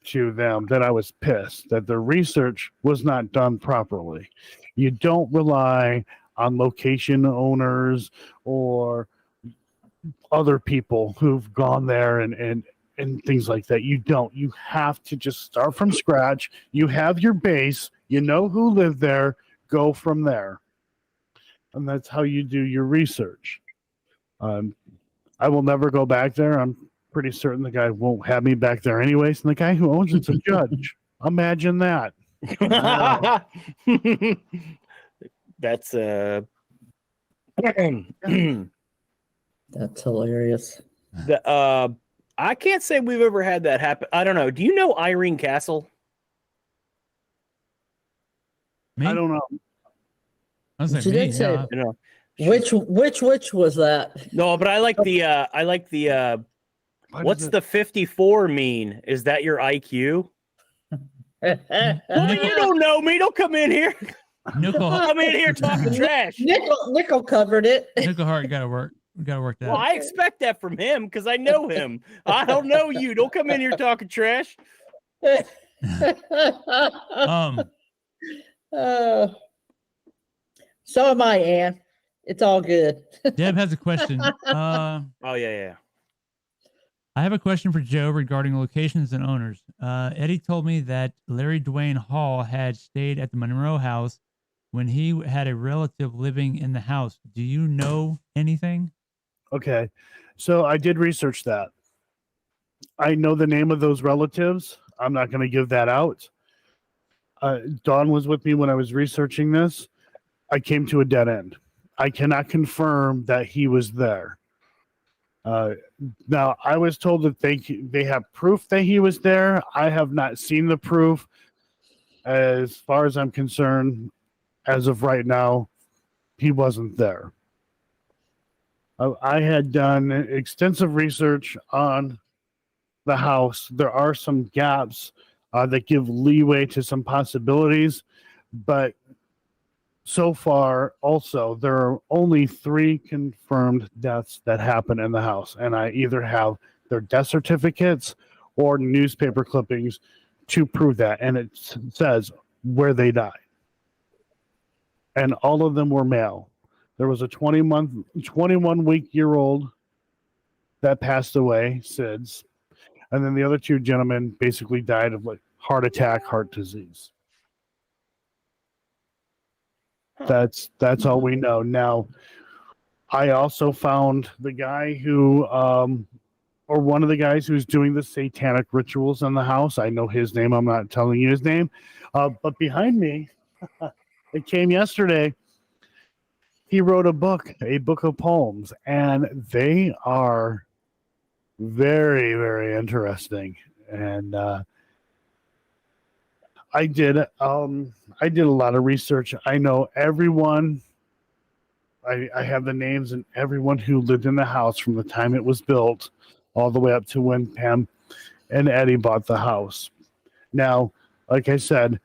E: to them that I was pissed that the research was not done properly. You don't rely on location owners or other people who've gone there and things like that. You don't. You have to just start from scratch. You have your base. You know who lived there. Go from there. And that's how you do your research. I will never go back there. I'm pretty certain the guy won't have me back there anyways. And the guy who owns it's a judge. Imagine that.
D: Wow.
C: That's
D: That's hilarious.
C: I can't say we've ever had that happen. I don't know. Do you know Irene Castle?
B: Me?
E: I don't know.
B: I was like,
D: She
B: me,
D: did say-
B: yeah.
C: You know.
D: Which was that?
C: No, but I like the what's the 54 mean? Is that your IQ? Well, you don't know me. Don't come in here.
B: Nickel,
C: Come in here talking trash.
D: Nickel covered it.
B: Nickel Heart got to work. We got to work that.
C: Well, I expect that from him because I know him. I don't know you. Don't come in here talking trash.
D: So am I, Ann. It's all good.
B: Deb has a question.
C: Oh yeah.
B: I have a question for Joe regarding locations and owners. Eddie told me that Larry Dwayne Hall had stayed at the Monroe house when he had a relative living in the house. Do you know anything?
E: Okay. So I did research that. I know the name of those relatives. I'm not going to give that out. Dawn was with me when I was researching this. I came to a dead end. I cannot confirm that he was there. Now, I was told that they have proof that he was there. I have not seen the proof. As far as I'm concerned, as of right now, he wasn't there. I had done extensive research on the house. There are some gaps that give leeway to some possibilities, but so far, also, there are only 3 confirmed deaths that happen in the house, and I either have their death certificates or newspaper clippings to prove that, and it says where they died. And all of them were male. There was a 21-week-year-old that passed away, SIDS, and then the other 2 gentlemen basically died of like heart attack, heart disease. That's all we know. Now, I also found the guy who, or one of the guys who's doing the satanic rituals in the house. I know his name. I'm not telling you his name. But behind me, it came yesterday. He wrote a book of poems, and they are very, very interesting. And I did a lot of research. I know everyone. I have the names and everyone who lived in the house from the time it was built all the way up to when Pam and Eddie bought the house. Now, like I said,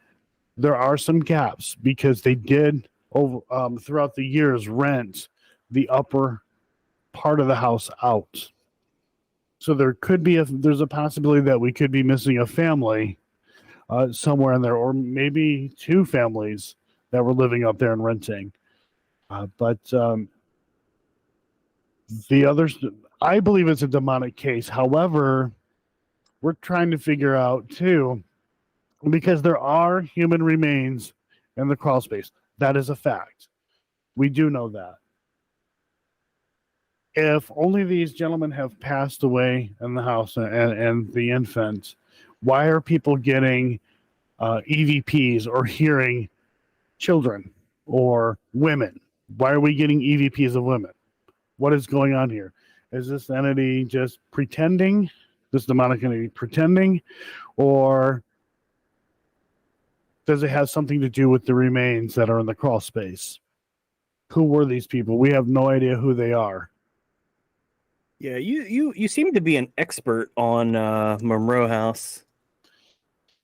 E: there are some gaps because they did throughout the years rent the upper part of the house out. So there could be there's a possibility that we could be missing a family somewhere in there, or maybe 2 families that were living up there and renting. But the others, I believe it's a demonic case. However, we're trying to figure out too, because there are human remains in the crawl space. That is a fact. We do know that. If only these gentlemen have passed away in the house and the infant, why are people getting EVPs or hearing children or women? Why are we getting EVPs of women? What is going on here? Is this entity just pretending? This demonic entity pretending? Or does it have something to do with the remains that are in the crawl space? Who were these people? We have no idea who they are.
C: Yeah, you seem to be an expert on Monroe House.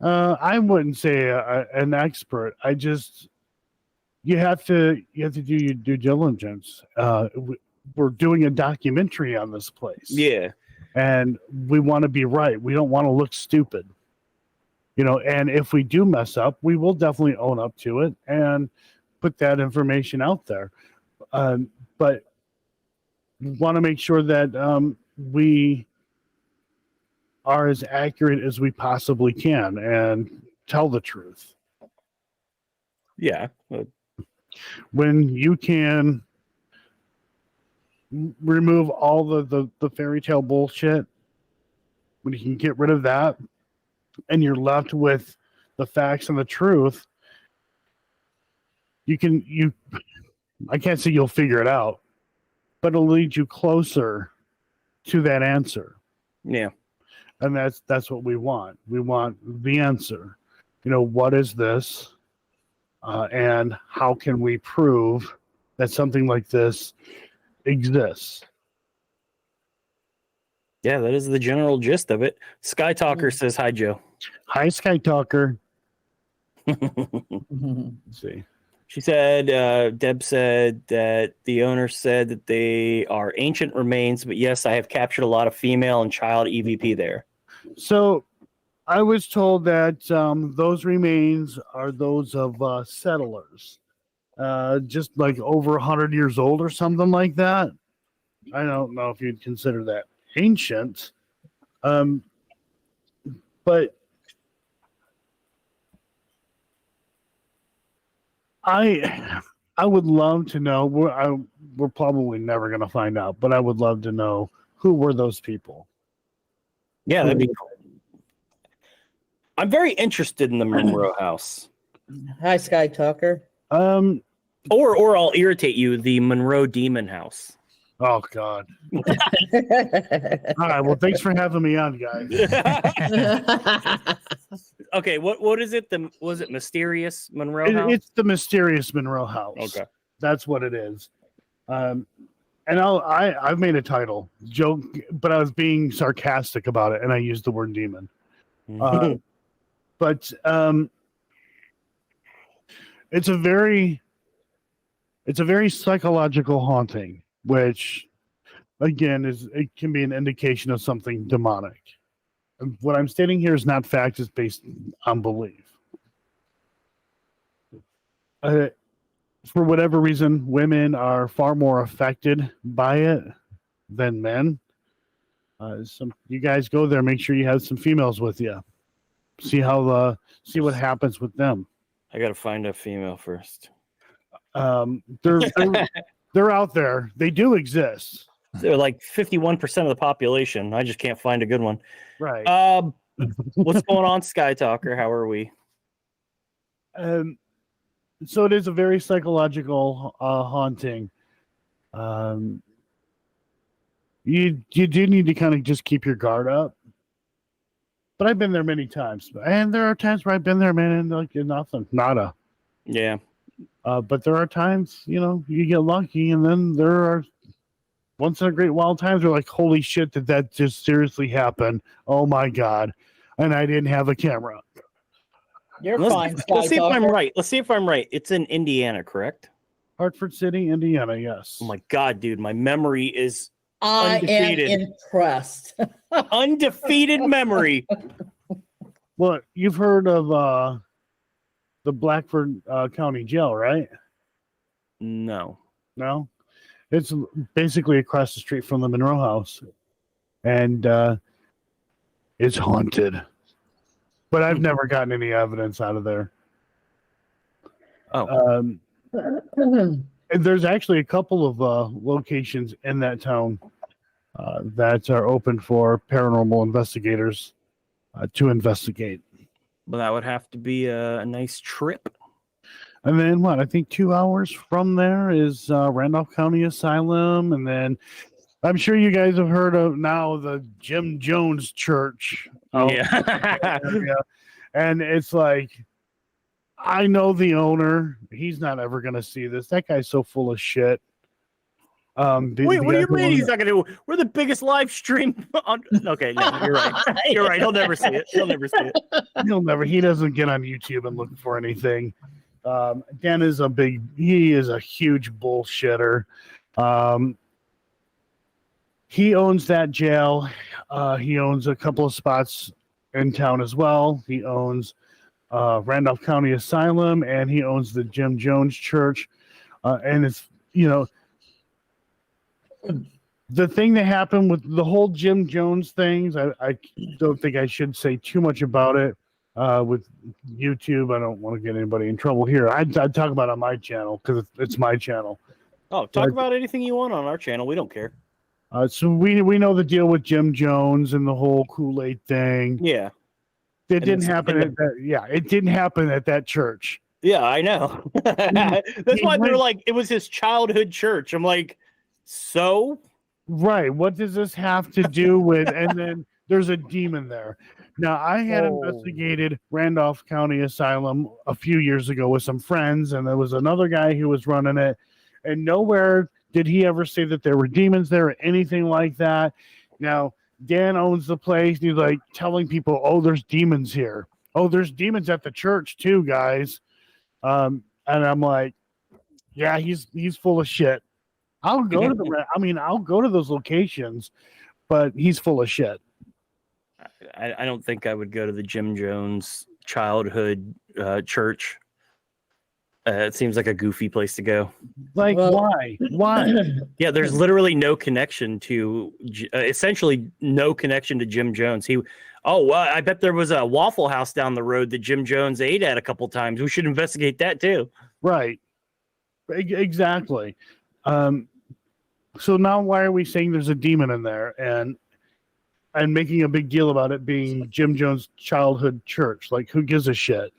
E: I wouldn't say an expert. You have to do your due diligence. We're doing a documentary on this place.
C: Yeah,
E: and we want to be right. We don't want to look stupid. And if we do mess up, we will definitely own up to it and put that information out there. But we want to make sure that we are as accurate as we possibly can and tell the truth.
C: Yeah.
E: When you can remove all the fairy tale bullshit, when you can get rid of that and you're left with the facts and the truth, I can't say you'll figure it out, but it'll lead you closer to that answer.
C: Yeah.
E: And that's what we want. We want the answer. What is this? And how can we prove that something like this exists?
C: Yeah, that is the general gist of it. Sky Talker says hi, Joe.
E: Hi, Sky Talker.
D: Mhm.
E: Let's see.
C: She said, Deb said that the owner said that they are ancient remains, but yes, I have captured a lot of female and child EVP there.
E: So I was told that those remains are those of settlers, just like over 100 years old or something like that. I don't know if you'd consider that ancient, But I would love to know. We're probably never going to find out, but I would love to know who were those people.
C: Yeah, that'd be cool. I'm very interested in the Monroe house.
D: Hi, Sky Talker.
C: Or I'll irritate you, the Monroe Demon House.
E: Oh God. All right. Well, thanks for having me on, guys.
C: Okay, what is it? Was it Mysterious Monroe House?
E: It's the Mysterious Monroe House.
C: Okay,
E: that's what it is. And I've made a title joke, but I was being sarcastic about it, and I used the word demon. But it's a very psychological haunting, which again it can be an indication of something demonic. What I'm stating here is not fact; it's based on belief. For whatever reason, women are far more affected by it than men. You guys go there, make sure you have some females with you. See what happens with them.
C: I gotta find a female first.
E: They're out there. They do exist.
C: They're like 51% of the population. I just can't find a good one.
E: Right.
C: What's going on, Sky Talker? How are we?
E: So it is a very psychological haunting. You do need to kind of just keep your guard up. But I've been there many times, and there are times where I've been there, man, and like nothing, nada.
C: Yeah.
E: But there are times, you get lucky, and then there are once in a great while times where like, holy shit, did that just seriously happen? Oh my God. And I didn't have a camera.
D: You're fine,
C: Let's see if I'm
D: Talker.
C: right. Let's see if I'm right. It's in Indiana, correct?
E: Hartford City, Indiana, yes.
C: Oh my God, dude. My memory is
D: I
C: undefeated.
D: am impressed.
C: Undefeated memory.
E: Well, you've heard of the Blackford County Jail, right?
C: No.
E: No? It's basically across the street from the Monroe House. And it's haunted. But I've never gotten any evidence out of there.
C: Oh.
E: And there's actually a couple of locations in that town that are open for paranormal investigators to investigate.
C: Well, that would have to be a nice trip.
E: And then I think 2 hours from there is Randolph County Asylum. And then I'm sure you guys have heard of now the Jim Jones Church.
C: Yeah.
E: And it's like, I know the owner. He's not ever going to see this. That guy's so full of shit.
C: Wait, what do you mean he's not going to? We're the biggest live stream on. Okay, no, you're right. You're right. He'll never see it. He'll never see it.
E: He doesn't get on YouTube and look for anything. Dan is he is a huge bullshitter. He owns that jail. He owns a couple of spots in town as well. He owns Randolph County Asylum, and he owns the Jim Jones Church. And it's, the thing that happened with the whole Jim Jones things, I don't think I should say too much about it with YouTube. I don't want to get anybody in trouble here. I'd talk about it on my channel because it's my channel.
C: Oh, talk about anything you want on our channel. We don't care.
E: So we know the deal with Jim Jones and the whole Kool-Aid thing.
C: Yeah.
E: It didn't happen it didn't happen at that church.
C: Yeah, I know. That's why they're like, it was his childhood church. I'm like, so?
E: Right. What does this have to do with? And then there's a demon there. Now, I had investigated Randolph County Asylum a few years ago with some friends, and there was another guy who was running it, and nowhere did he ever say that there were demons there or anything like that. Now, Dan owns the place. He's like telling people, oh, there's demons here. Oh, there's demons at the church too, guys. And I'm like, yeah, he's full of shit. I'll go to those locations, but he's full of shit.
C: I don't think I would go to the Jim Jones childhood church. It seems like a goofy place to go.
E: Like,
D: Well-
E: why? Why?
C: Yeah, there's literally no connection to, essentially no connection to Jim Jones. I bet there was a Waffle House down the road that Jim Jones ate at a couple times. We should investigate that too.
E: Right. Exactly. So now why are we saying there's a demon in there and making a big deal about it being Jim Jones' childhood church? Like, who gives a shit?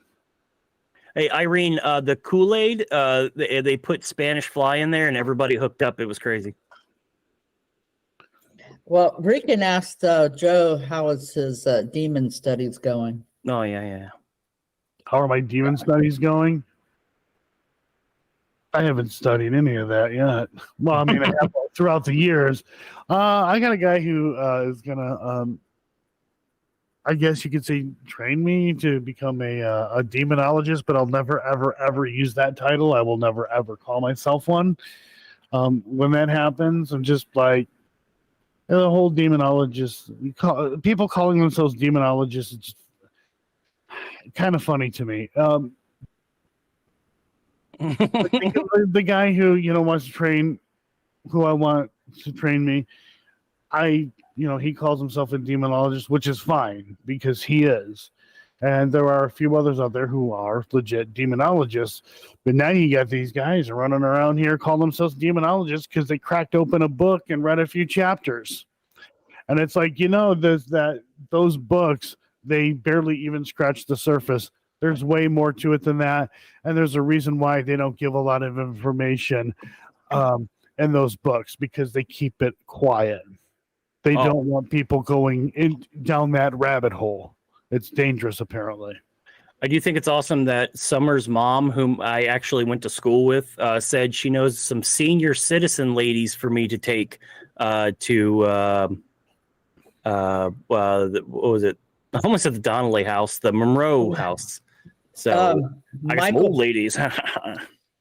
C: Hey, Irene, the Kool-Aid, they put Spanish Fly in there and everybody hooked up. It was crazy.
D: Well, Rican asked Joe how is his demon studies going.
C: Oh, yeah.
E: How are my demon studies going? I haven't studied any of that yet. Well, I mean, I have throughout the years. I got a guy who is gonna, I guess you could say, train me to become a demonologist, but I'll never, ever, ever use that title. I will never, ever call myself one. When that happens, I'm just like, the whole demonologist, people calling themselves demonologists, it's kind of funny to me. The guy who wants to train, who I want to train me, he calls himself a demonologist, which is fine because he is, and there are a few others out there who are legit demonologists. But now you got these guys running around here calling themselves demonologists because they cracked open a book and read a few chapters, and it's like, those books, they barely even scratch the surface. There's way more to it than that. And there's a reason why they don't give a lot of information in those books, because they keep it quiet. They don't want people going down that rabbit hole. It's dangerous, apparently.
C: I do think it's awesome that Summer's mom, whom I actually went to school with, said she knows some senior citizen ladies for me to take to, what was it? I almost said the Donnelly house, the Monroe house. So I got some old ladies.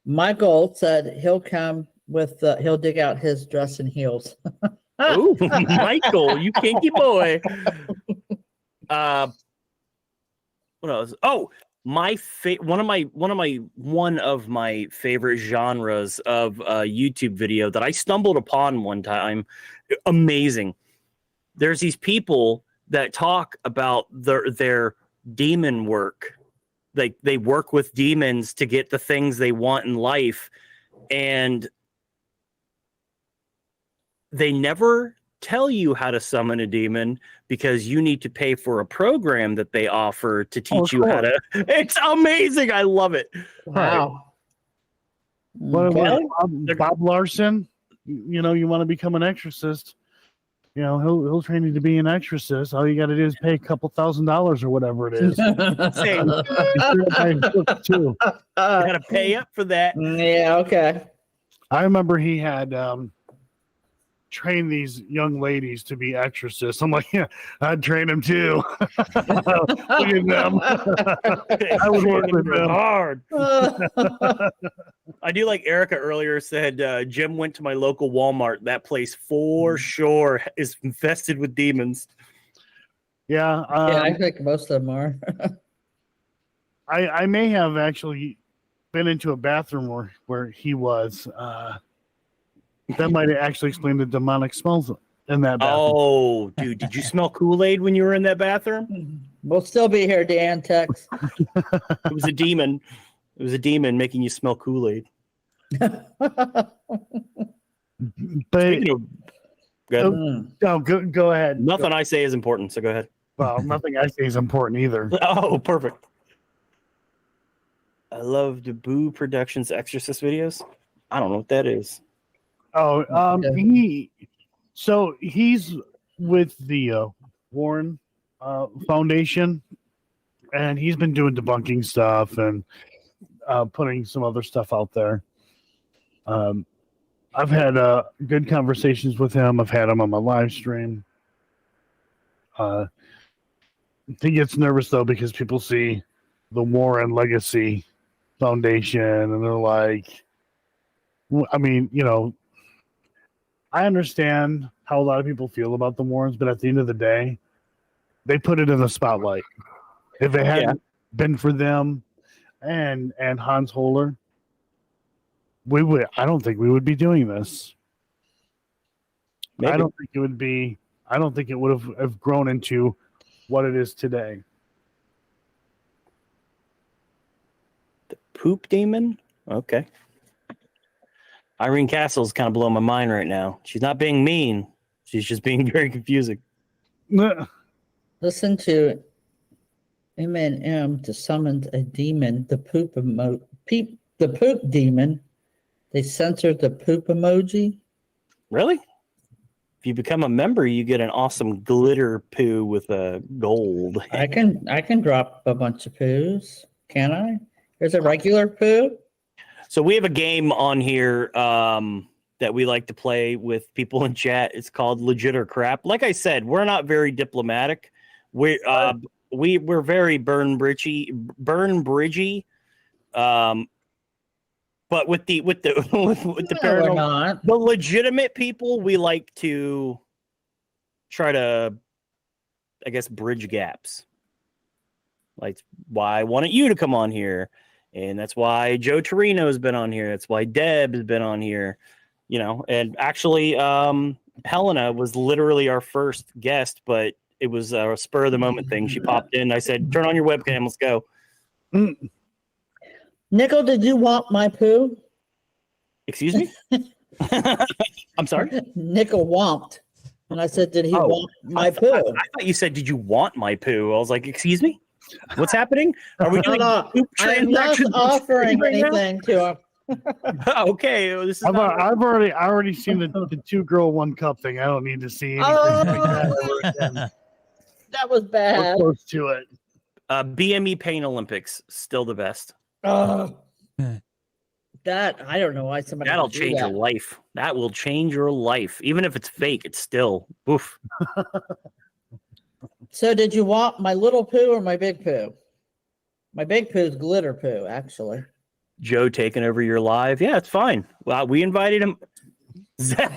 D: Michael said he'll come with he'll dig out his dress and heels.
C: Oh, Michael, you kinky boy. What else? Oh, one of my favorite genres of YouTube video that I stumbled upon one time. Amazing. There's these people that talk about their demon work. They work with demons to get the things they want in life, and they never tell you how to summon a demon because you need to pay for a program that they offer to teach you how to. It's amazing. I love it.
D: Wow.
E: Bob Larson, you want to become an exorcist. He'll train you to be an exorcist. All you got to do is pay a couple $1,000s or whatever it is.
C: Same.
E: Too.
C: Got to pay up for that.
D: Yeah. Okay.
E: I remember he had trained these young ladies to be exorcists. I'm like, yeah, I'd train them too. Look at them. I would work with them
C: hard. I do like Erica earlier said, Jim went to my local Walmart. That place for sure is infested with demons.
E: Yeah.
D: Yeah, I think most of them are.
E: I may have actually been into a bathroom where he was. That might actually explain the demonic smells in that bathroom.
C: Oh, dude, did you smell Kool-Aid when you were in that bathroom?
D: We'll still be here, Dan. Tex.
C: It was a demon. It was a demon making you smell Kool-Aid.
E: But go ahead.
C: Nothing I say is important, so go ahead.
E: Well, nothing I say is important either.
C: Oh, perfect. I love the Boo Productions Exorcist videos. I don't know what that is.
E: Oh, he's with the Warren Foundation, and he's been doing debunking stuff and putting some other stuff out there. I've had good conversations with him. I've had him on my live stream. He gets nervous though because people see the Warren Legacy Foundation and they're like, I mean, I understand how a lot of people feel about the Warrens, but at the end of the day, they put it in the spotlight. If it hadn't been for them and Hans Holler, I don't think we would be doing this.
C: Maybe.
E: I don't think it would be. I don't think it would have grown into what it is today.
C: The poop demon? Okay. Irene Castle's kind of blowing my mind right now. She's not being mean. She's just being very confusing.
D: Listen to M&M to summon a demon, the poop demon. They censored the poop emoji.
C: Really? If you become a member, you get an awesome glitter poo with a gold.
D: I can drop a bunch of poos. Can I? There's a regular poo.
C: So we have a game on here that we like to play with people in chat. It's called Legit or Crap. Like I said, we're not very diplomatic. We're very burn bridgey. But with the paranormal, the legitimate people, we like to try to, I guess, bridge gaps. Like why I wanted you to come on here, and that's why Joe Torino has been on here. That's why Deb has been on here. You know, and actually, Helena was literally our first guest, but it was a spur of the moment thing. She popped in. I said, "Turn on your webcam. Let's go."
D: Nickel, did you want my poo?
C: Excuse me? I'm sorry?
D: Nickel womped. And I said, did he want my poo?
C: I thought you said, did you want my poo? I was like, excuse me? What's happening? Are we doing poop
D: I'm not
C: transactions
D: offering
C: right now?
D: anything to him.
C: Okay. This is
E: I've already seen the 2 girl 1 cup thing. I don't need to see anything like that ever again.
D: That was bad.
E: We're close to it.
C: BME Pain Olympics, still the best.
D: That I don't know why somebody
C: That'll
D: would do
C: change
D: that.
C: your life. That will change your life. Even if it's fake, it's still oof.
D: So did you want my little poo or my big poo? My big poo is glitter poo, actually.
C: Joe taking over your live. Yeah, it's fine. Well, we invited him. Zach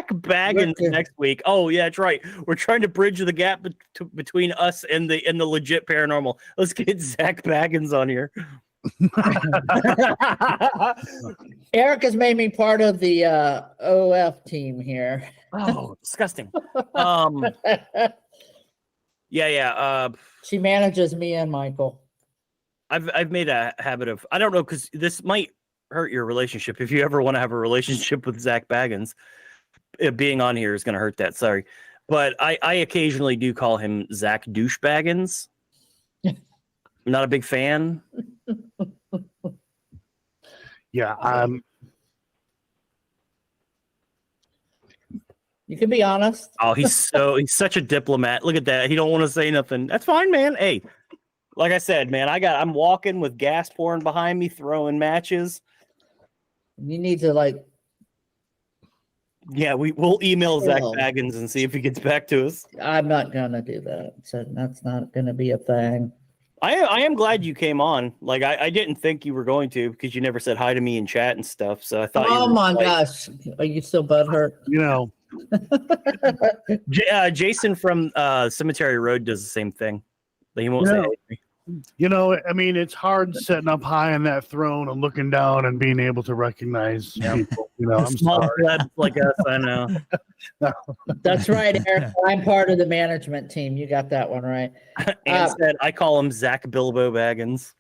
C: Baggins next week. Oh yeah, that's right. We're trying to bridge the gap between us and the legit paranormal. Let's get Zach Baggins on here.
D: Eric has made me part of the OF team here.
C: Oh, disgusting. Yeah.
D: She manages me and Michael.
C: I've made a habit of, I don't know, because this might hurt your relationship. If you ever want to have a relationship with Zach Baggins, being on here is going to hurt that. Sorry. But I occasionally do call him Zach Douche Baggins. I'm not a big fan.
E: Yeah.
D: You can be honest.
C: Oh, he's such a diplomat. Look at that. He don't want to say nothing. That's fine, man. Hey, like I said, man, I'm walking with gas pouring behind me, throwing matches.
D: You need to
C: Yeah, we'll email Zach Baggins and see if he gets back to us.
D: I'm not gonna do that. So that's not gonna be a thing.
C: I am glad you came on. Like I didn't think you were going to, because you never said hi to me in chat and stuff. So I thought.
D: Oh my gosh, are you still butthurt?
E: You know,
C: Jason from Cemetery Road does the same thing. But he won't say anything.
E: You know, I mean, it's hard sitting up high on that throne and looking down and being able to recognize people. You know, I'm
C: Small
E: sorry.
C: plebs like us, I know.
D: That's right, Eric. I'm part of the management team. You got that one right.
C: And said, I call him Zach Bilbo Baggins.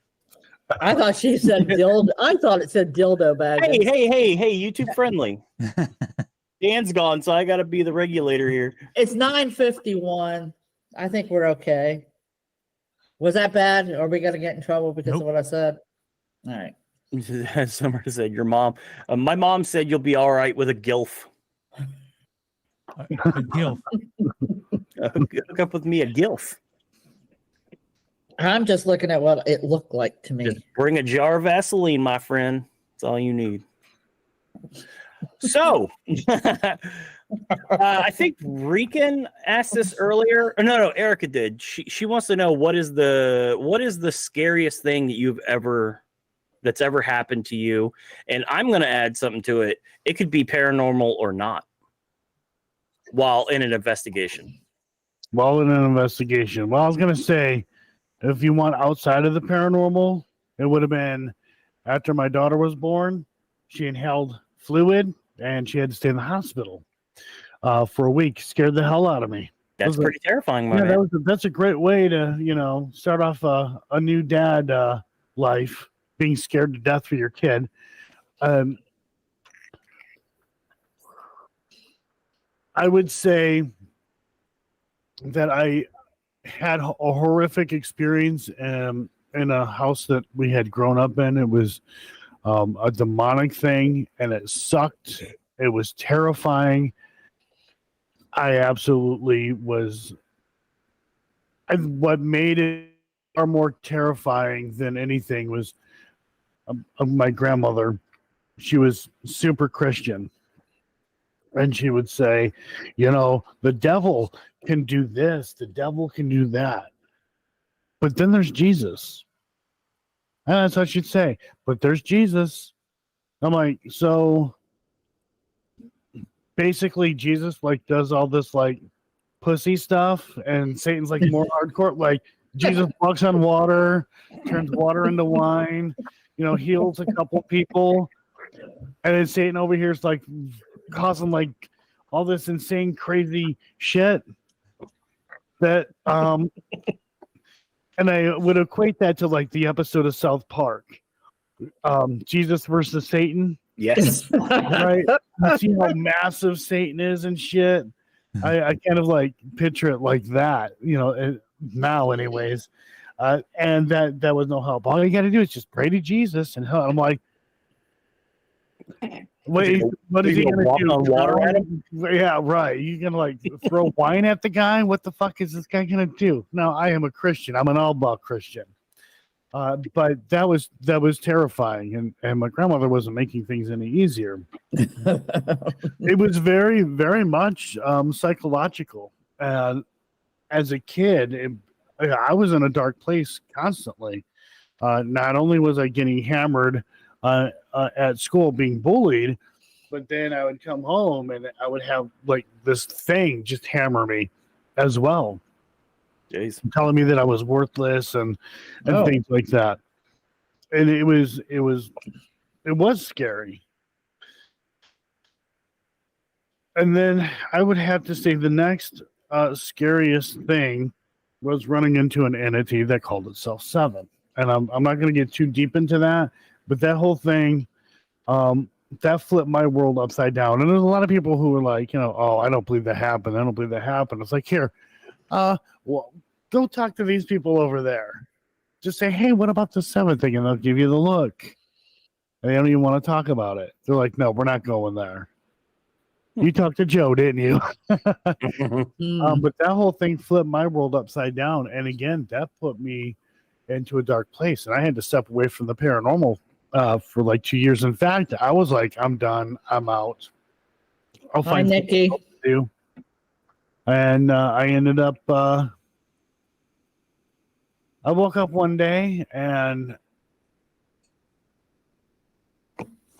D: I thought she said dildo. I thought it said dildo bag.
C: Hey, YouTube friendly. Dan's gone, so I got to be the regulator here.
D: It's 9:51. I think we're okay. Was that bad? Or are we going to get in trouble because of what I said? All right.
C: Summer said, your mom. My mom said you'll be all right with a gilf.
B: A gilf.
C: Hook up with me, a gilf.
D: I'm just looking at what it looked like to me.
C: Just bring a jar of Vaseline, my friend. That's all you need. So, I think Rican asked this earlier. No, Erica did. She wants to know what is the scariest thing that that's ever happened to you. And I'm going to add something to it. It could be paranormal or not, while in an investigation.
E: Well, I was going to say, if you want outside of the paranormal, it would have been after my daughter was born. she inhaled fluid and she had to stay in the hospital for a week. Scared the hell out of me.
C: That's pretty terrifying, my
E: Yeah,
C: man.
E: that's a great way to, start off a new dad life, being scared to death for your kid. I would say that I had a horrific experience in a house that we had grown up in. It was a demonic thing, and it sucked. It was terrifying. I absolutely was. What made it far more terrifying than anything was my grandmother. She was super Christian. And she would say, the devil can do this, the devil can do that. But then there's Jesus. And that's what she'd say. But there's Jesus. I'm like, so basically Jesus does all this pussy stuff, and Satan's more hardcore. Jesus walks on water, turns water into wine, heals a couple people. And then Satan over here is causing all this insane crazy shit that and I would equate that to the episode of South Park, Jesus versus Satan.
C: Yes.
E: Right. You see how massive Satan is and shit. I kind of picture it like that, now anyways. And that was no help. All you got to do is just pray to Jesus and help. I'm like, wait, what is he gonna
C: walk
E: do?
C: on water at him?
E: Yeah, right. You gonna throw wine at the guy? What the fuck is this guy gonna do? No, I am a Christian. I'm an all-ball Christian. But that was terrifying, and my grandmother wasn't making things any easier. It was very, very much psychological. As a kid, I was in a dark place constantly. Not only was I getting hammered at school, being bullied, but then I would come home and I would have this thing just hammer me as well.
C: Jeez.
E: Telling me that I was worthless and things like that. And it was scary. And then I would have to say the next scariest thing was running into an entity that called itself Seven. And I'm not going to get too deep into that, but that whole thing, that flipped my world upside down. And there's a lot of people who were like, oh, I don't believe that happened. I don't believe that happened. It's like, here, well, go talk to these people over there. Just say, hey, what about the Seven thing? And they'll give you the look. And they don't even want to talk about it. They're like, no, we're not going there. You talked to Joe, didn't you? But that whole thing flipped my world upside down. And again, that put me into a dark place. And I had to step away from the paranormal for 2 years. In fact, I was like, I'm done. I'm out. I'll
D: Hi,
E: find
D: Nikki.
E: something else to do. And I ended up, I woke up one day and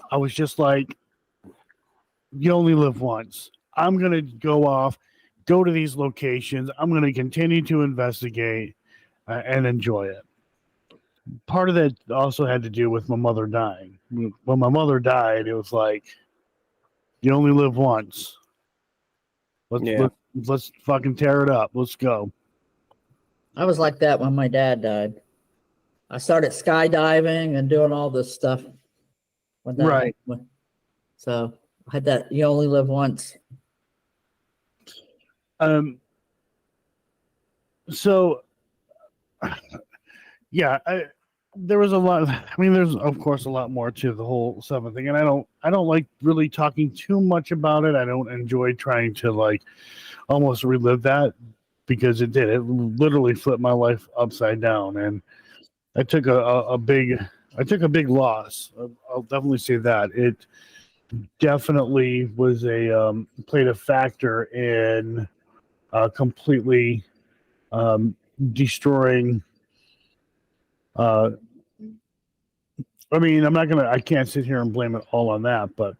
E: I was just like, you only live once. I'm going to go to these locations. I'm going to continue to investigate and enjoy it. Part of that also had to do with my mother dying. When my mother died, it was like, you only live once. Let's fucking tear it up. Let's go.
D: I was like that when my dad died. I started skydiving and doing all this stuff. When that
E: Right.
D: happened. So I had that. You only live once.
E: So, yeah, there was a lot. There's of course a lot more to the whole Seven thing, and I don't like really talking too much about it. I don't enjoy trying to almost relive that because it literally flipped my life upside down, and I took a big loss. I'll definitely say that it definitely was played a factor in completely destroying. I can't sit here and blame it all on that, but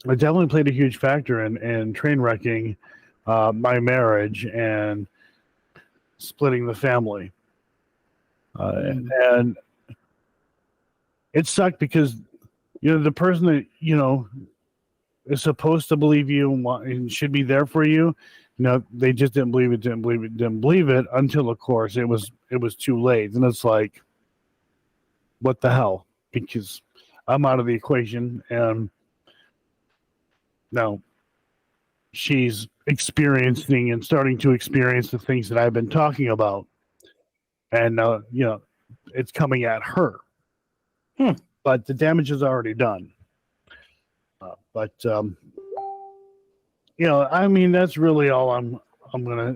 E: it definitely played a huge factor in train wrecking my marriage and splitting the family. And it sucked because the person that is supposed to believe you and should be there for you. They just didn't believe it until, of course, it was too late. And it's like, what the hell? Because I'm out of the equation, and now she's experiencing and starting to experience the things that I've been talking about, and it's coming at her. But the damage is already done. I mean, that's really all I'm gonna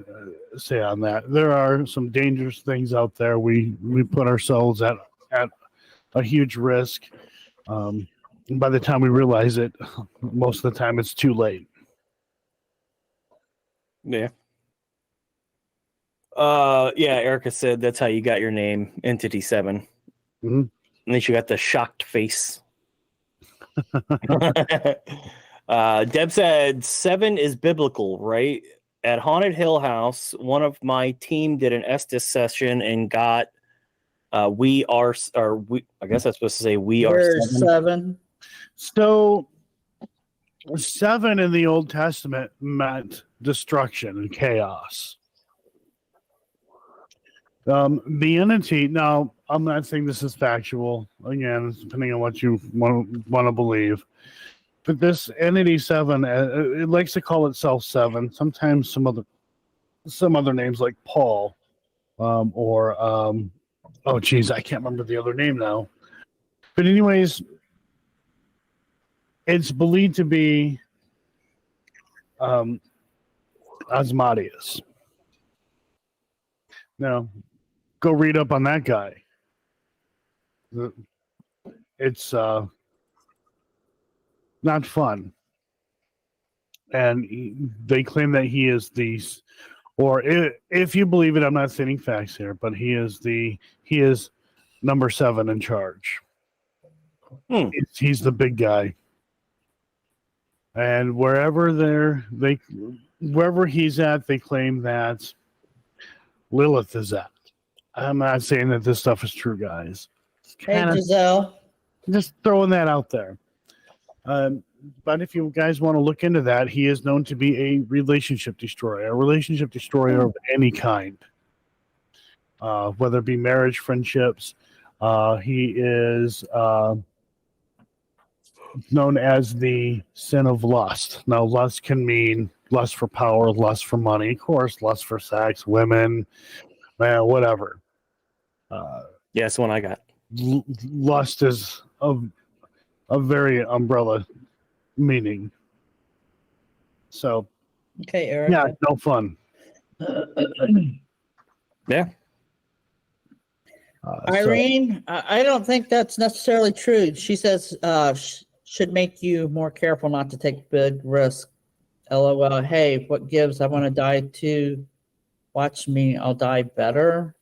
E: say on that. There are some dangerous things out there. We put ourselves at a huge risk. And by the time we realize it, most of the time it's too late.
C: Yeah. Erica said that's how you got your name, Entity 7.
E: Mm-hmm.
C: At least you got the shocked face. Deb said 7 is biblical, right? At Haunted Hill House, one of my team did an Estes session and got I guess that's supposed to say we are
D: seven.
E: So 7 in the Old Testament meant destruction and chaos. The entity, now I'm not saying this is factual, again, depending on what you want to believe, but this entity 7, it likes to call itself 7. Sometimes some other names like Paul, or oh geez, I can't remember the other name now. But anyways, it's believed to be Asmodeus. Now, go read up on that guy. It's not fun. And they claim that he is or if you believe it, I'm not stating facts here, but he is number 7 in charge. He's the big guy. And wherever he's at, they claim that Lilith is at. I'm not saying that this stuff is true, guys.
D: Hey, Giselle.
E: Just throwing that out there. But if you guys want to look into that, he is known to be a relationship destroyer of any kind, whether it be marriage, friendships. He is known as the sin of lust. Now, lust can mean lust for power, lust for money, of course, lust for sex, women, whatever.
C: That's the one I got.
E: Lust is a very umbrella meaning. So,
D: okay, Eric.
E: Yeah, no fun.
C: Yeah.
D: Irene, I don't think that's necessarily true. She says should make you more careful not to take big risks. LOL. Hey, what gives? I want to die too. Watch me. I'll die better.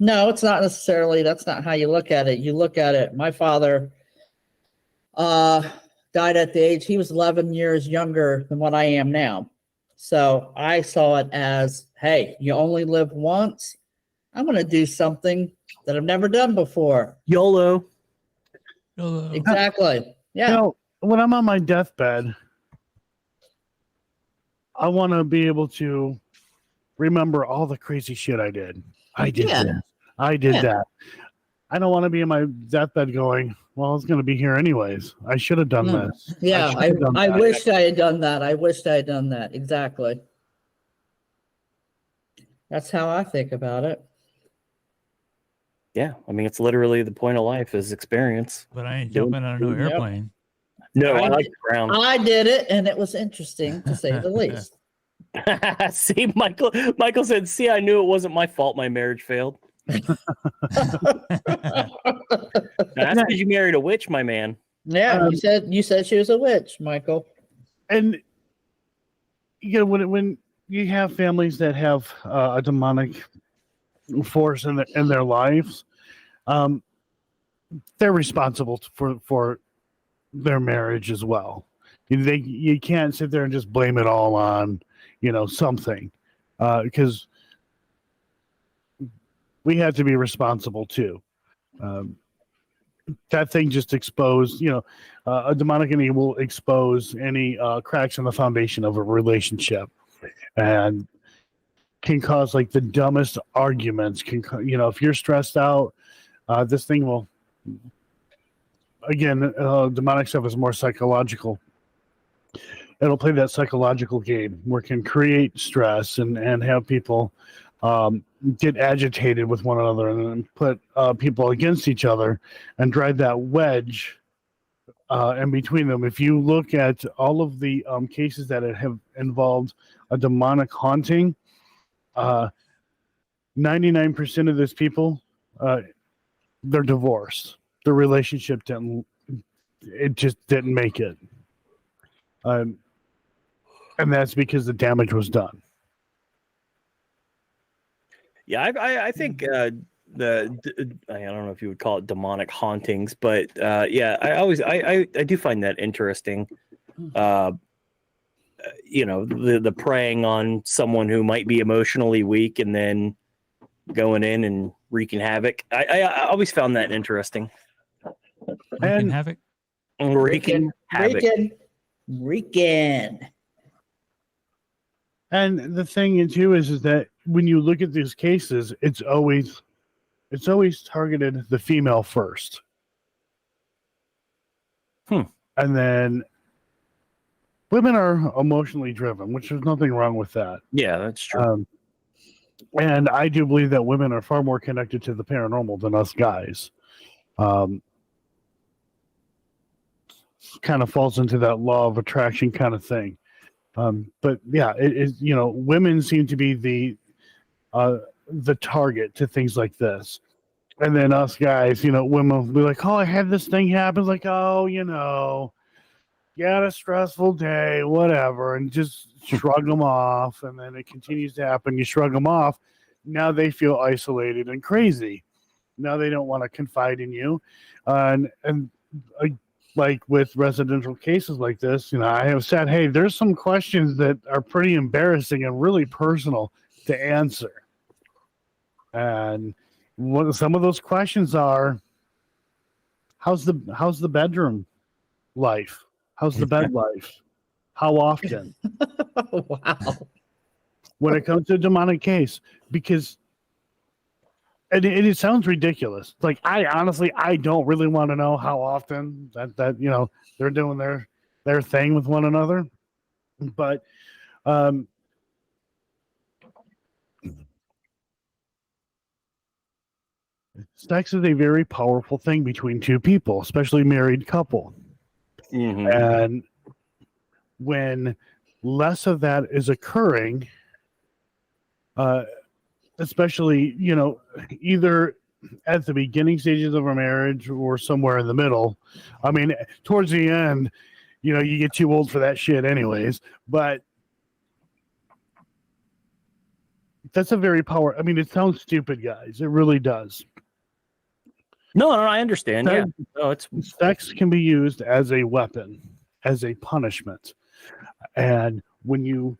D: No, it's not necessarily. That's not how you look at it. You look at it. My father died at the age, he was 11 years younger than what I am now. So I saw it as, hey, you only live once. I'm going to do something that I've never done before.
C: YOLO.
D: Exactly. Yeah.
E: When I'm on my deathbed, I want to be able to remember all the crazy shit I did. I did this. I did that. I don't want to be in my deathbed going, well, it's going to be here anyways. I should have done this.
D: Yeah, I wished I had done that. I wished I had done that. Exactly. That's how I think about it.
C: Yeah, I mean, it's literally the point of life is experience.
B: But I ain't jumping on a new airplane.
C: No, I like the ground.
D: I did it, and it was interesting, to say the least.
C: See, Michael said, see, I knew it wasn't my fault my marriage failed. That's because you married a witch, my man.
D: Yeah, you said she was a witch, Michael.
E: And when you have families that have a demonic force in their lives, they're responsible for their marriage as well. You can't sit there and just blame it all on something, because we have to be responsible too. that thing just exposed, a demonic entity will expose any cracks in the foundation of a relationship, and can cause like the dumbest arguments. If you're stressed out, this thing will, again, demonic stuff is more psychological. It'll play that psychological game where it can create stress and have people get agitated with one another, and then put people against each other and drive that wedge in between them. If you look at all of the cases that have involved a demonic haunting, 99% of those people, they're divorced. Their relationship just didn't make it. And that's because the damage was done.
C: Yeah, I think I don't know if you would call it demonic hauntings, but yeah, I do find that interesting. The preying on someone who might be emotionally weak and then going in and wreaking havoc. I always found that interesting.
B: Wreaking havoc.
C: Wreaking havoc.
D: Wreaking.
E: And the thing too is that when you look at these cases, it's always targeted the female first. And then women are emotionally driven, which there's nothing wrong with that.
C: Yeah, that's true.
E: And I do believe that women are far more connected to the paranormal than us guys. Kind of falls into that law of attraction kind of thing. But yeah, it is, women seem to be the target to things like this. And then us guys, women will be like, oh, I had this thing happen. Like, oh, you had a stressful day, whatever, and just shrug them off. And then it continues to happen. You shrug them off. Now they feel isolated and crazy. Now they don't want to confide in you. Like with residential cases like this, I have said, hey, there's some questions that are pretty embarrassing and really personal to answer. And some of those questions are, how's the bedroom life? How's the bed life? How often?
D: Wow.
E: When it comes to a demonic case, because it sounds ridiculous. Like, I don't really want to know how often that they're doing their thing with one another. But sex is a very powerful thing between two people, especially married couple.
C: Mm-hmm.
E: And when less of that is occurring, especially, either at the beginning stages of a marriage or somewhere in the middle. I mean, towards the end, you get too old for that shit anyways. But that's a very it sounds stupid, guys. It really does.
C: No, I understand. Yeah. No,
E: sex can be used as a weapon, as a punishment. And when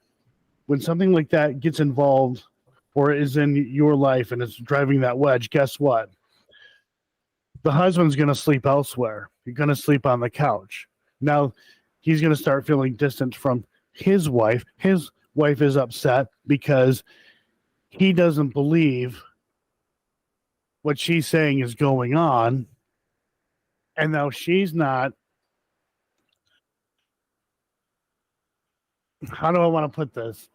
E: something like that gets involved or is in your life and it's driving that wedge, guess what? The husband's going to sleep elsewhere. You're going to sleep on the couch. Now he's going to start feeling distant from his wife. His wife is upset because he doesn't believe what she's saying is going on. And now she's not. How do I want to put this?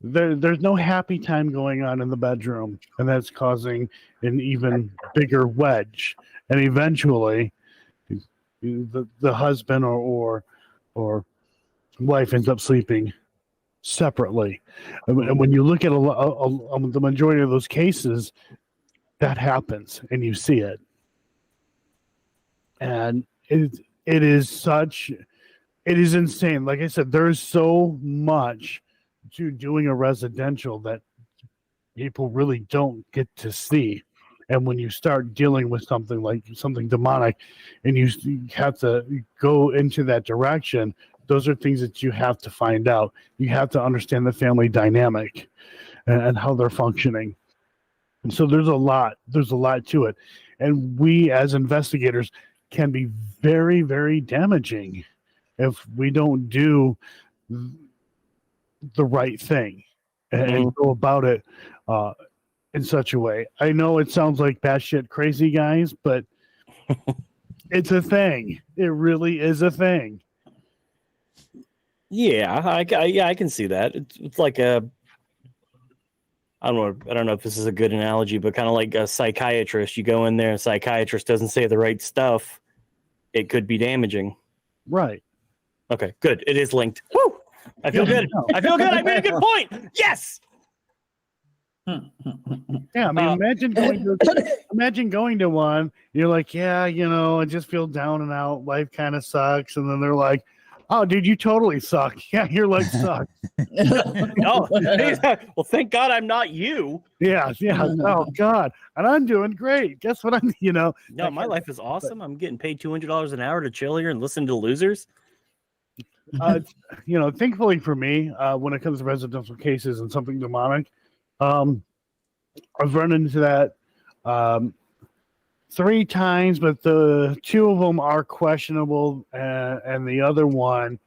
E: There's no happy time going on in the bedroom, and that's causing an even bigger wedge. And eventually, the husband or wife ends up sleeping separately. And when you look at the majority of those cases, that happens, and you see it. And it is insane. Like I said, there's so much to doing a residential that people really don't get to see. And when you start dealing with something demonic and you have to go into that direction, those are things that you have to find out. You have to understand the family dynamic and how they're functioning. And so there's a lot to it. And we as investigators can be very, very damaging if we don't do the right thing and go about it in such a way. I know it sounds like batshit crazy, guys, but it's a thing. It really is a thing.
C: Yeah, I can see that. It's like a, I don't know if this is a good analogy, but kind of like a psychiatrist. You go in there, and a psychiatrist doesn't say the right stuff. It could be damaging.
E: Right.
C: Okay, good. It is linked. Woo! I feel good. I feel good. I made a good point. Yes.
E: Yeah, I mean, imagine going to one. You're like, yeah, I just feel down and out. Life kind of sucks, and then they're like, "Oh, dude, you totally suck. Yeah, your life sucks."
C: Oh, well, thank God I'm not you.
E: Yeah. Oh God, and I'm doing great. Guess what?
C: No, my life is awesome. I'm getting paid $200 an hour to chill here and listen to losers.
E: Thankfully for me, when it comes to residential cases and something demonic, I've run into that 3 times, but the 2 of them are questionable, and the other one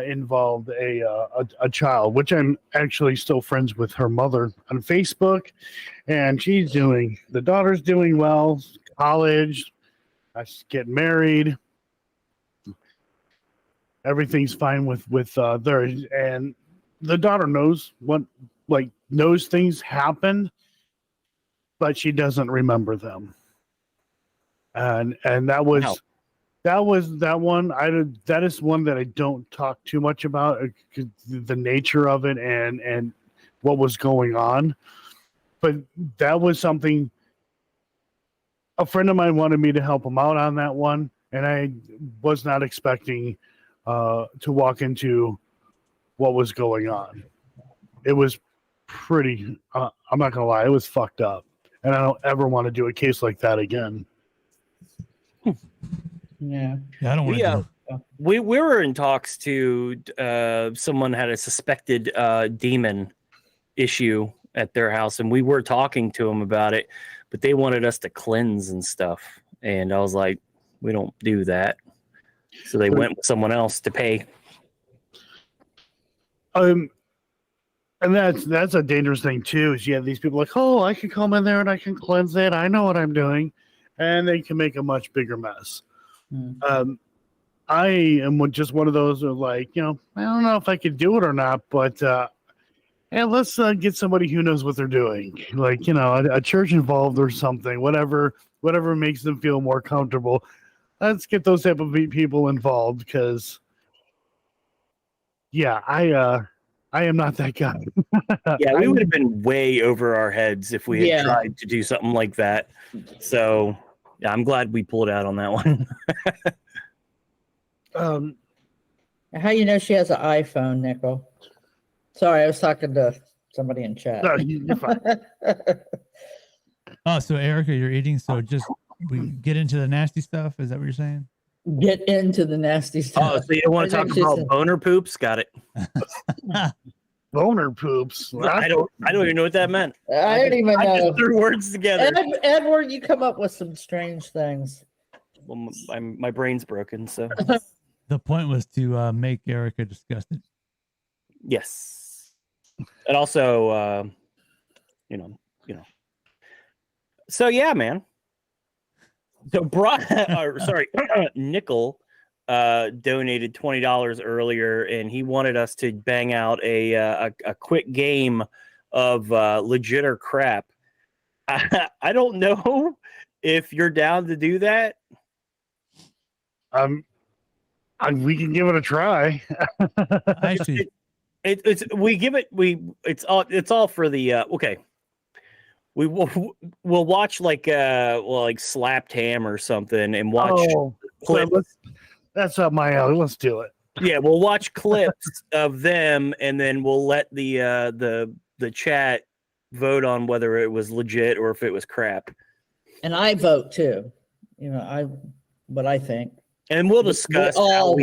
E: involved a child, which I'm actually still friends with her mother on Facebook, and the daughter's doing well, college, getting married. Everything's fine with theirs, and the daughter knows knows things happened, but she doesn't remember them. And that was that one. That is one that I don't talk too much about, the nature of it and what was going on. But that was something a friend of mine wanted me to help him out on that one, and I was not expecting to walk into what was going on. It was pretty, I'm not gonna lie, it was fucked up, and I don't ever want to do a case like that again.
D: Yeah,
B: I don't want to.
C: We were in talks to someone had a suspected demon issue at their house, and we were talking to them about it, but they wanted us to cleanse and stuff, and I was like, we don't do that. So they went with someone else to pay.
E: And that's a dangerous thing too. Is you have these people like, oh, I can come in there and I can cleanse it. I know what I'm doing, and they can make a much bigger mess. I am just one of those who are like, I don't know if I could do it or not, but let's get somebody who knows what they're doing, like a church involved or something, whatever makes them feel more comfortable. Let's get those type of people involved, because I am not that guy.
C: Yeah, we would have been way over our heads if we had tried to do something like that. So, yeah, I'm glad we pulled out on that one.
D: How she has an iPhone, Nickel? Sorry, I was talking to somebody in chat.
E: No, you're fine.
B: Oh, so Erica, you're eating. So we get into the nasty stuff. Is that what you're saying?
D: Get into the nasty stuff.
C: Oh, so you don't want to talk about boner poops? Got it.
E: Boner poops.
C: I don't even know what that meant.
D: I don't even know.
C: I just threw words together.
D: Edward, you come up with some strange things.
C: Well, my brain's broken, so.
B: The point was to make Erica disgusted.
C: Yes, and also, So yeah, man. So Nickel donated $20 earlier, and he wanted us to bang out a quick game of legit or crap. I don't know if you're down to do that.
E: We can give it a try.
B: Actually,
C: it's all for the okay. We'll watch like Slapped Ham or something and watch clips.
E: That's up my alley. Let's do it.
C: Yeah, we'll watch clips of them, and then we'll let the chat vote on whether it was legit or if it was crap.
D: And I vote too. What I think.
C: And we'll discuss how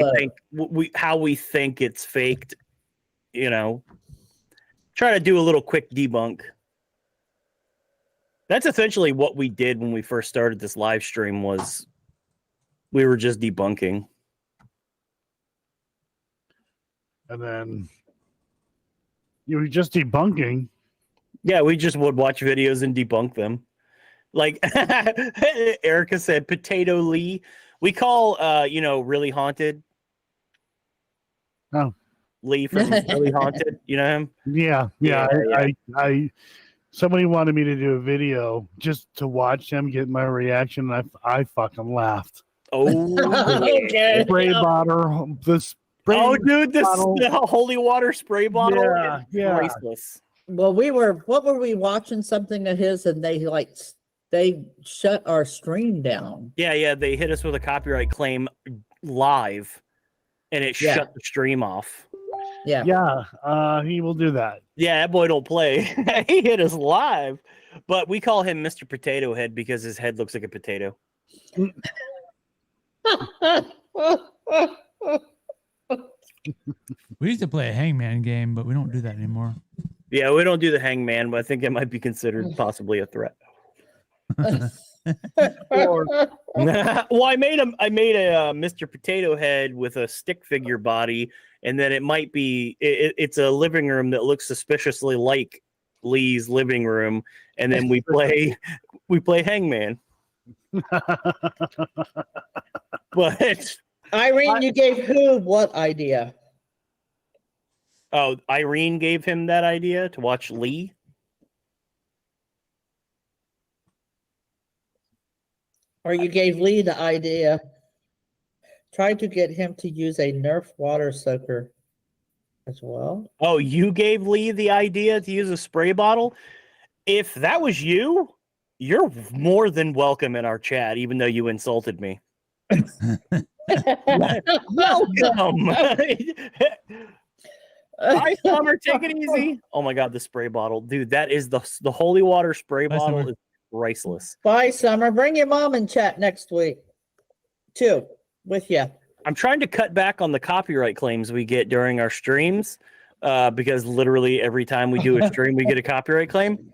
C: we think it's faked. Try to do a little quick debunk. That's essentially what we did when we first started this live stream. Was we were just debunking.
E: And then you were just debunking.
C: Yeah, we just would watch videos and debunk them. Like Erica said, Potato Lee. We call really haunted.
E: Oh.
C: Lee from Really Haunted. You know him?
E: Yeah. I somebody wanted me to do a video just to watch them get my reaction, and I fucking laughed.
C: Oh,
D: Okay.
E: Spray bottle, the spray.
C: oh, dude,
E: bottle.
C: the holy water spray bottle.
E: Yeah,
C: is
E: yeah.
C: priceless.
D: Well, what were we watching something of his and they shut our stream down.
C: Yeah. They hit us with a copyright claim live, and it
D: Yeah.
C: shut the stream off.
D: Yeah.
E: Yeah, he will do that.
C: Yeah, that boy don't play. He hit us live, but we call him Mr. Potato Head because his head looks like a potato.
B: We used to play a hangman game, but we don't do that anymore.
C: Yeah, we don't do the hangman, but I think it might be considered possibly a threat.
E: Or
C: Well, I made a Mr. Potato Head with a stick figure body, and then it might be it's a living room that looks suspiciously like Lee's living room, and then we play hangman. But
D: Irene, you gave who what idea?
C: oh, Irene gave him that idea to watch Lee.
D: Or you gave Lee the idea. Try to get him to use a Nerf water soaker as well.
C: Oh, you gave Lee the idea to use a spray bottle? If that was you, you're more than welcome in our chat, even though you insulted me. Welcome. Hi, Summer. Take it easy. Oh my God, the spray bottle, dude. That is the holy water spray
B: Bye,
C: bottle
B: Summer.
C: is priceless.
D: Bye, Summer. Bring your mom in chat next week, too, with you.
C: I'm trying to cut back on the copyright claims we get during our streams, because literally every time we do a stream, we get a copyright claim.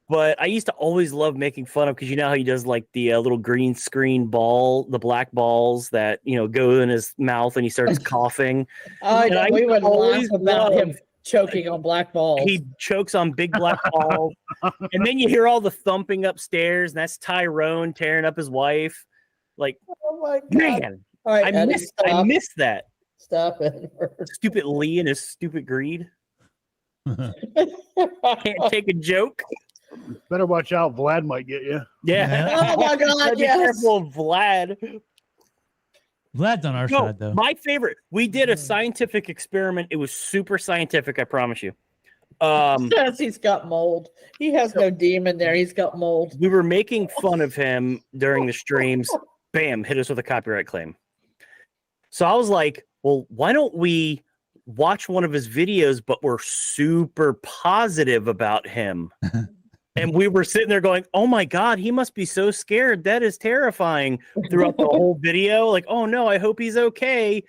C: But I used to always love making fun of, because you know how he does like the little green screen ball, the black balls that go in his mouth and he starts coughing.
D: I know,
C: I
D: we would laugh
C: always
D: about him
C: loved-
D: choking on black balls.
C: He chokes on big black balls, and then you hear all the thumping upstairs, and that's Tyrone tearing up his wife. Like,
D: Oh my God.
C: man,
D: All right,
C: I
D: Eddie,
C: miss that.
D: Stop it.
C: Stupid Lee and his stupid greed. Can't take a joke.
E: better watch out, Vlad might get you.
C: Yeah.
D: Oh my
C: Gotta
D: God,
C: be
D: yes.
C: careful of Vlad.
B: Vlad's on our
C: No,
B: side, though.
C: my favorite. We did a scientific experiment. It was super scientific, I promise you.
D: Says he's got mold. He has no demon there. He's got mold.
C: We were making fun of him during the streams. Bam, hit us with a copyright claim. So I was like, well, why don't we watch one of his videos, but we're super positive about him? And we were sitting there going, oh my God, he must be so scared. That is terrifying throughout the whole video. Like, oh no, I hope he's okay.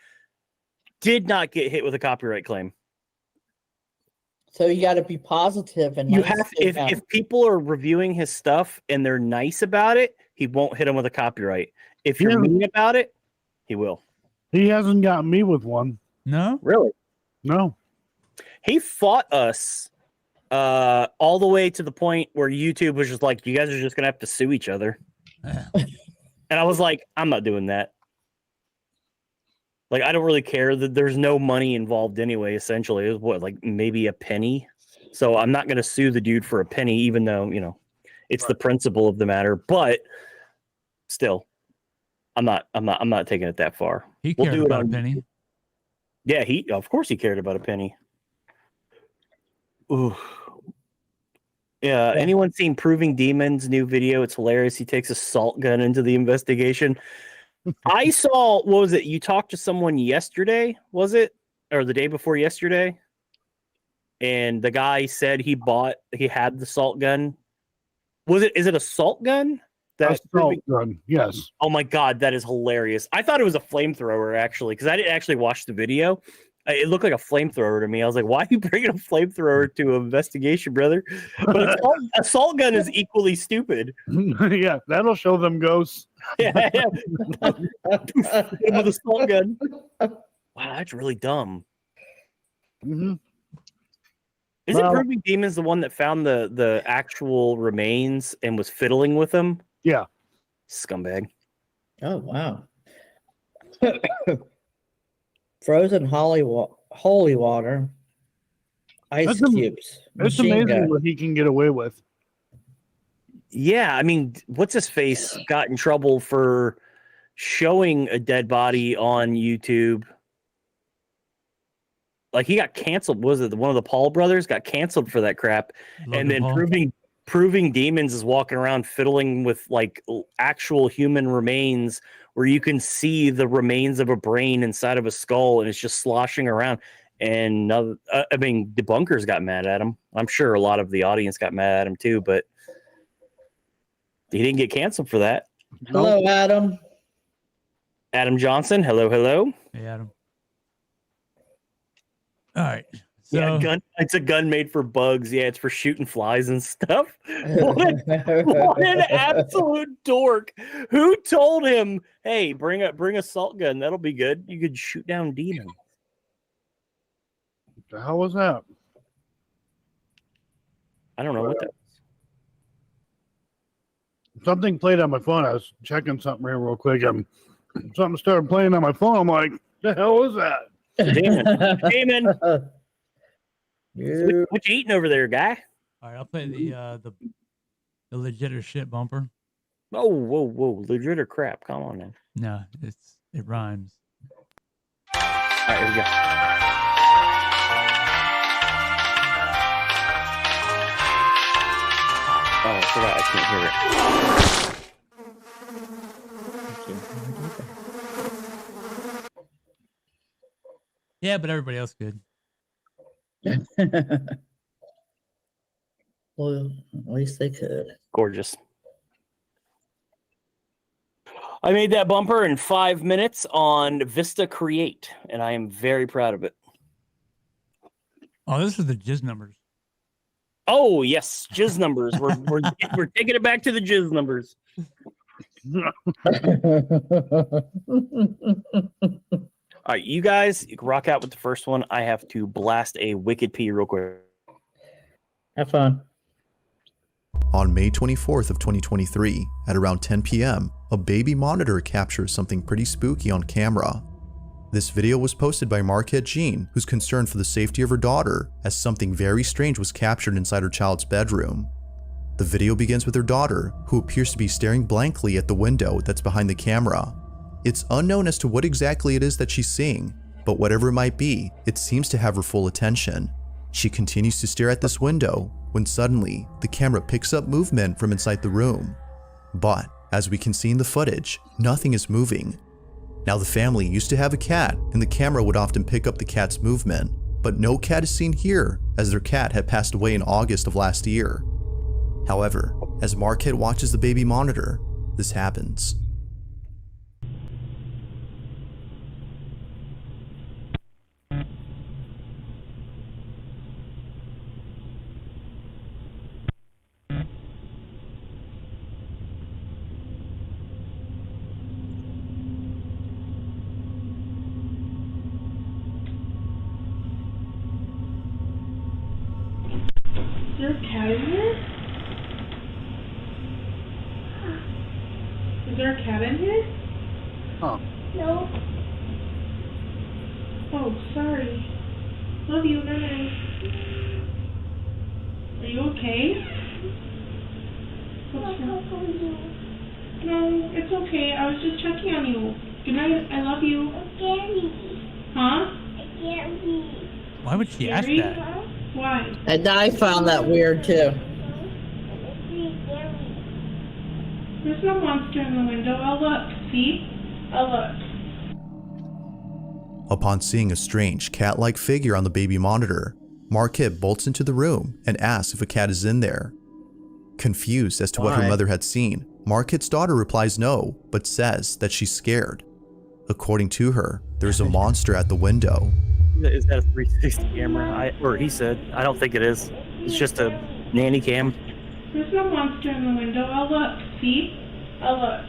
C: Did not get hit with a copyright claim.
D: So you got to be positive and
C: You
D: nice
C: have
D: to him.
C: if people are reviewing his stuff and they're nice about it, he won't hit them with a copyright. If you're
E: Yeah.
C: mean about it, he will.
E: He hasn't got me with one.
B: No?
C: Really?
E: No.
C: He fought us all the way to the point where YouTube was just like, you guys are just gonna have to sue each other. And I was like, I'm not doing that. Like, I don't really care that there's no money involved anyway. Essentially, it was what, like maybe a penny. So I'm not gonna sue the dude for a penny, even though it's the principle of the matter. But still, I'm not taking it that far.
B: He
C: We'll
B: cared
C: do it
B: about a
C: on-
B: penny.
C: Yeah, of course he cared about a penny. Ooh. Yeah, anyone seen Proving Demons new video? It's hilarious. He takes a salt gun into the investigation. I saw, what was it? You talked to someone yesterday, was it? Or the day before yesterday? And the guy said he had the salt gun. Is it a salt gun? That's
E: Assault gun. Yes.
C: Oh my God, that is hilarious. I thought it was a flamethrower, actually, because I didn't actually watch the video. It looked like a flamethrower to me. I was like, why are you bringing a flamethrower to an investigation, brother? But a salt gun is equally stupid.
E: Yeah, that'll show them ghosts.
C: Yeah. With a salt gun. Wow, that's really dumb.
E: Mm-hmm.
C: Isn't Proving Demons the one that found the actual remains and was fiddling with them?
E: Yeah.
C: Scumbag.
D: Oh, wow. Frozen holy water, ice cubes.
E: It's
D: machine
E: amazing
D: gun.
E: what he can get away with.
C: Yeah, I mean, what's his face got in trouble for showing a dead body on YouTube? Like he got canceled. Was it one of the Paul brothers got canceled for that crap?
B: Logan
C: and then
B: Paul.
C: Proving Demons is walking around fiddling with like actual human remains where you can see the remains of a brain inside of a skull and it's just sloshing around. And I mean, debunkers got mad at him. I'm sure a lot of the audience got mad at him too, but he didn't get canceled for that.
D: Hello, Adam.
C: Adam Johnson. Hello, hello.
B: Hey, Adam. All right. So,
C: Yeah, gun. It's a gun made for bugs. Yeah, it's for shooting flies and stuff. What an absolute dork! Who told him, "Hey, bring a salt gun. That'll be good. You could shoot down demons."
E: The hell was that?
C: I don't know what that.
E: Something played on my phone. I was checking something here real quick, and something started playing on my phone. I'm like, the hell was that?
C: Demon.
D: You-
C: What you eating over there, guy?
B: all right, I'll play the legit or shit bumper.
C: Oh, whoa, legit or crap? Come on now.
B: No, it rhymes.
C: All right, here we go. Oh, so that I can't hear it.
B: Yeah, but everybody else could.
D: Well, at least they could.
C: Gorgeous. I made that bumper in 5 minutes on Vista Create, and I am very proud of it.
B: Oh, this is the jizz numbers.
C: Oh yes, jizz numbers. We're taking it back to the jizz numbers. All right, you guys, you can rock out with the first one. I have to blast a wicked pee real quick.
D: Have fun.
F: On May 24th of 2023, at around 10 p.m., a baby monitor captures something pretty spooky on camera. This video was posted by Marquette Jean, who's concerned for the safety of her daughter, as something very strange was captured inside her child's bedroom. The video begins with her daughter, who appears to be staring blankly at the window that's behind the camera. It's unknown as to what exactly it is that she's seeing, but whatever it might be, it seems to have her full attention. She continues to stare at this window when suddenly the camera picks up movement from inside the room. But as we can see in the footage, nothing is moving. Now the family used to have a cat and the camera would often pick up the cat's movement, but no cat is seen here as their cat had passed away in August of last year. However, as Marquette watches the baby monitor, this happens.
G: Is there a cat in here? Is there a cat in here?
E: Huh.
G: No. Oh, sorry. Love you, night. Are you okay? What's wrong? No, it's okay. I was just checking on you. Good night. I love you. Huh?
B: Why would she ask
G: Scary?
B: that?
G: Why?
D: And I found that weird too.
G: There's no monster in the window. I'll look. See? I'll look.
F: Upon seeing a strange cat-like figure on the baby monitor, Marquette bolts into the room and asks if a cat is in there. Confused as to what her
D: Why?
F: mother had seen, Marquette's daughter replies no, but says that she's scared. According to her, there's a monster at the window.
C: Is that a 360 camera? Or he said. I don't think it is. It's just a nanny cam.
G: There's no monster in the window. I'll look. See? I'll look.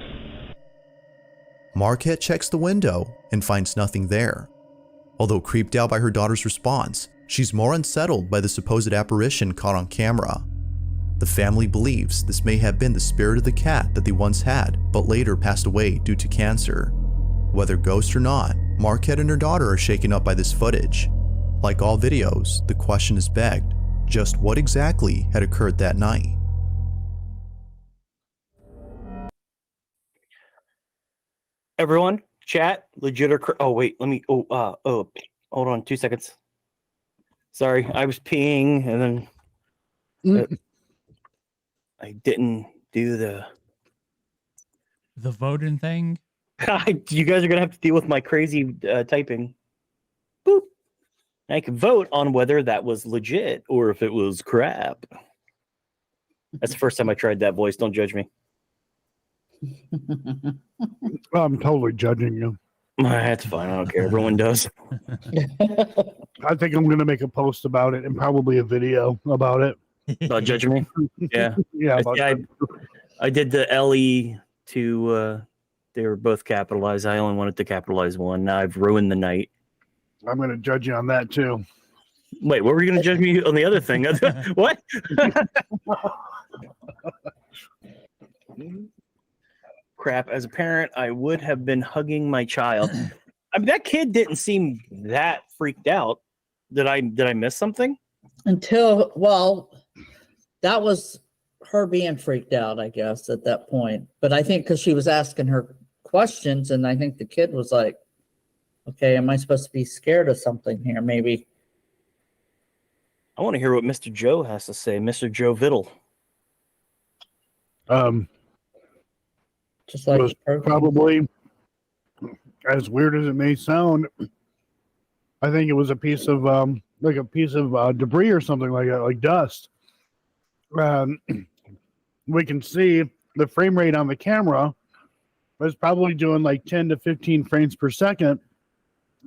F: Marquette checks the window and finds nothing there. Although creeped out by her daughter's response, she's more unsettled by the supposed apparition caught on camera. The family believes this may have been the spirit of the cat that they once had, but later passed away due to cancer. Whether ghost or not, Marquette and her daughter are shaken up by this footage. Like all videos, the question is begged, just what exactly had occurred that night?
C: Everyone, chat, legit or oh wait, let me hold on 2 seconds. Sorry, I was peeing and then I didn't do the
B: voting thing.
C: You guys are gonna have to deal with my crazy typing. Boop. I can vote on whether that was legit or if it was crap. That's the first time I tried that voice. Don't judge me.
E: I'm totally judging you.
C: That's fine. I don't care. Everyone does.
E: I think I'm going to make a post about it and probably a video about it.
C: About judging me? Yeah.
E: Yeah.
C: I did the LE to. They were both capitalized. I only wanted to capitalize one. Now I've ruined the night.
E: I'm going to judge you on that too.
C: Wait, what were you going to judge me on the other thing? What? Crap. As a parent, I would have been hugging my child. I mean, that kid didn't seem that freaked out. Did I miss something?
D: Until, well, that was her being freaked out, I guess, at that point. But I think because she was asking her questions, and I think the kid was like, okay, am I supposed to be scared of something here? Maybe.
C: I want to hear what Mr. Joe has to say. Mr. Joe Vitale.
D: Just like
E: it was probably, as weird as it may sound, I think it was a piece of debris or something like that, like dust. We can see the frame rate on the camera was probably doing like 10 to 15 frames per second.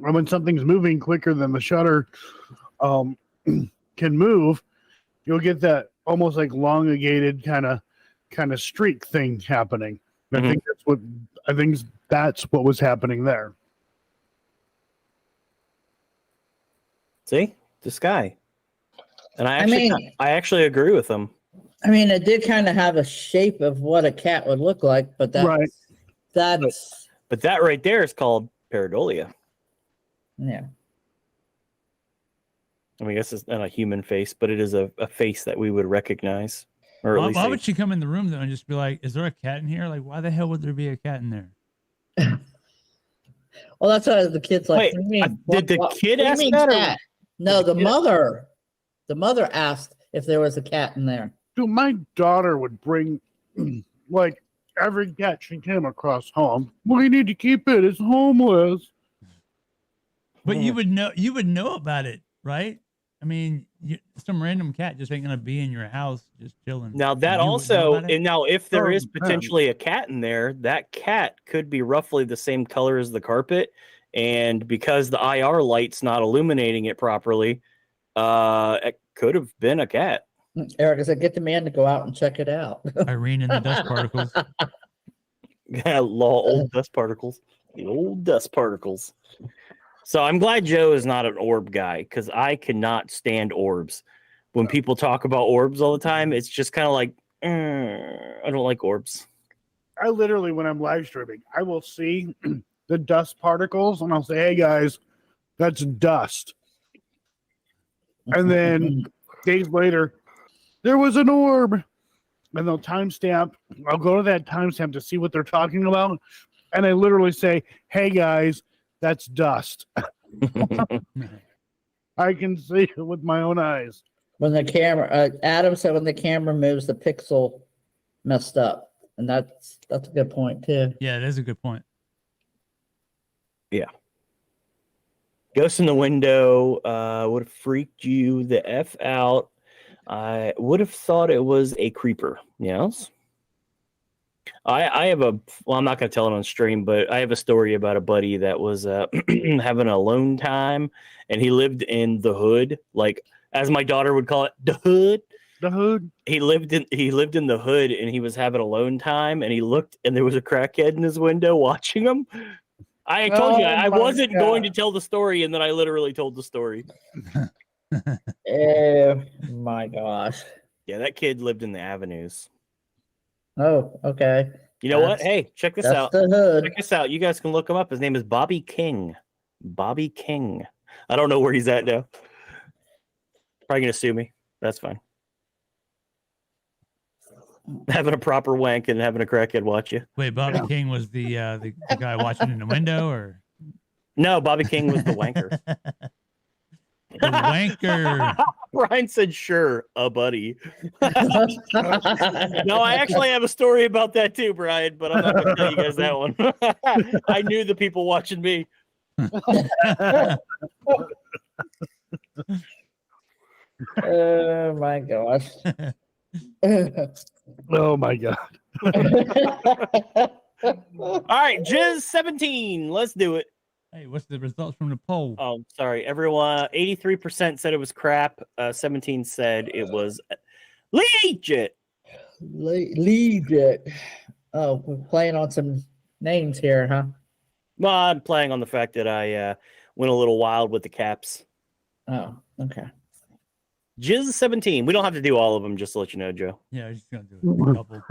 E: And when something's moving quicker than the shutter can move, you'll get that almost like elongated kind of streak thing happening.
C: Mm-hmm.
E: I think that's what was happening there.
C: See, this guy, and I actually agree with him.
D: I mean, it did kind of have a shape of what a cat would look like, but that's
E: Right.
C: But that right there is called pareidolia.
D: Yeah.
C: I mean, I guess it's not a human face, but it is a face that we would recognize. Or at least
B: Why would she come in the room though and just be like, "Is there a cat in here?" Like, why the hell would there be a cat in there?
D: Well, that's why the kid's like,
C: Wait,
D: what do you mean?
C: did the kid
D: what do you
C: ask
D: mean
C: that?
D: cat? No, the mother asked if there was a cat in there.
E: Dude, my daughter would bring like every cat she came across home. We need to keep it. It's homeless.
B: But you would know about it, right? I mean, some random cat just ain't gonna be in your house just chilling.
C: Now that
B: You would know
C: also,
B: about it?
C: and now if there
E: Oh,
C: is potentially a cat in there, that cat could be roughly the same color as the carpet, and because the IR light's not illuminating it properly, it could have been a cat.
D: Eric, I said, get the man to go out and check it out.
B: Irene and the dust particles.
C: Yeah, old dust particles. The old dust particles. So I'm glad Joe is not an orb guy because I cannot stand orbs. When people talk about orbs all the time, it's just kind of like, I don't like orbs.
E: I literally, when I'm live streaming, I will see the dust particles and I'll say, hey guys, that's dust. And then days later, there was an orb. And they'll timestamp. I'll go to that timestamp to see what they're talking about. And I literally say, hey guys, that's dust. I can see it with my own eyes.
D: When the camera, Adam said, when the camera moves, the pixel messed up, and that's a good point too.
B: Yeah, that is a good point.
C: Yeah. Ghost in the window would have freaked you the F out. I would have thought it was a creeper. Yes. I have a, well, I'm not going to tell it on stream, but I have a story about a buddy that was having a alone time, and he lived in the hood, like as my daughter would call it, the hood.
E: The hood.
C: He lived in the hood, and he was having alone time, and he looked, and there was a crackhead in his window watching him. I told you I wasn't going to tell the story, and then I literally told the story.
D: Oh my gosh.
C: Yeah, that kid lived in the avenues.
D: Oh, okay.
C: You know what? Hey, check this
D: That's
C: out.
D: the hood.
C: Check this out. You guys can look him up. His name is Bobby King. Bobby King. I don't know where he's at now. Probably gonna sue me. That's fine. Having a proper wank and having a crackhead watch you.
B: Wait, Bobby King was the guy watching in the window, or
C: No, Bobby King was the wanker.
B: the wanker?
C: Brian said, "Sure, a buddy." No, I actually have a story about that too, Brian, but I'm not going to tell you guys that one. I knew the people watching me.
D: Oh my gosh.
E: Oh my god.
C: All right, Jizz 17. Let's do it.
B: Hey, what's the results from the poll?
C: Oh, sorry. Everyone, 83% said it was crap. 17 said it was legit.
D: Legit. Oh, we're playing on some names here, huh?
C: Well, I'm playing on the fact that I went a little wild with the caps.
D: Oh, okay.
C: Jizz 17. We don't have to do all of them, just to let you know, Joe.
B: Yeah, I'm just gonna do a couple.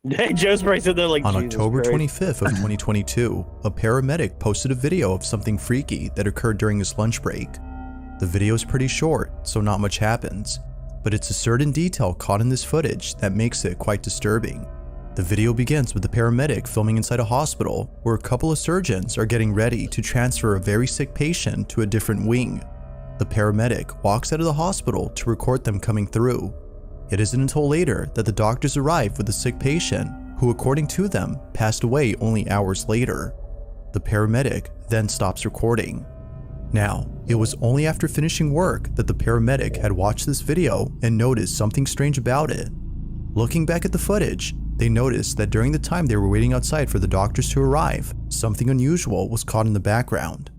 C: Hey, Joe's probably sitting there like,
F: On
C: Jesus
F: October
C: Christ.
F: 25th of 2022, a paramedic posted a video of something freaky that occurred during his lunch break. The video is pretty short, so not much happens, but it's a certain detail caught in this footage that makes it quite disturbing. The video begins with the paramedic filming inside a hospital where a couple of surgeons are getting ready to transfer a very sick patient to a different wing. The paramedic walks out of the hospital to record them coming through. It isn't until later that the doctors arrive with the sick patient, who according to them, passed away only hours later. The paramedic then stops recording. Now, it was only after finishing work that the paramedic had watched this video and noticed something strange about it. Looking back at the footage, they noticed that during the time they were waiting outside for the doctors to arrive, something unusual was caught in the background.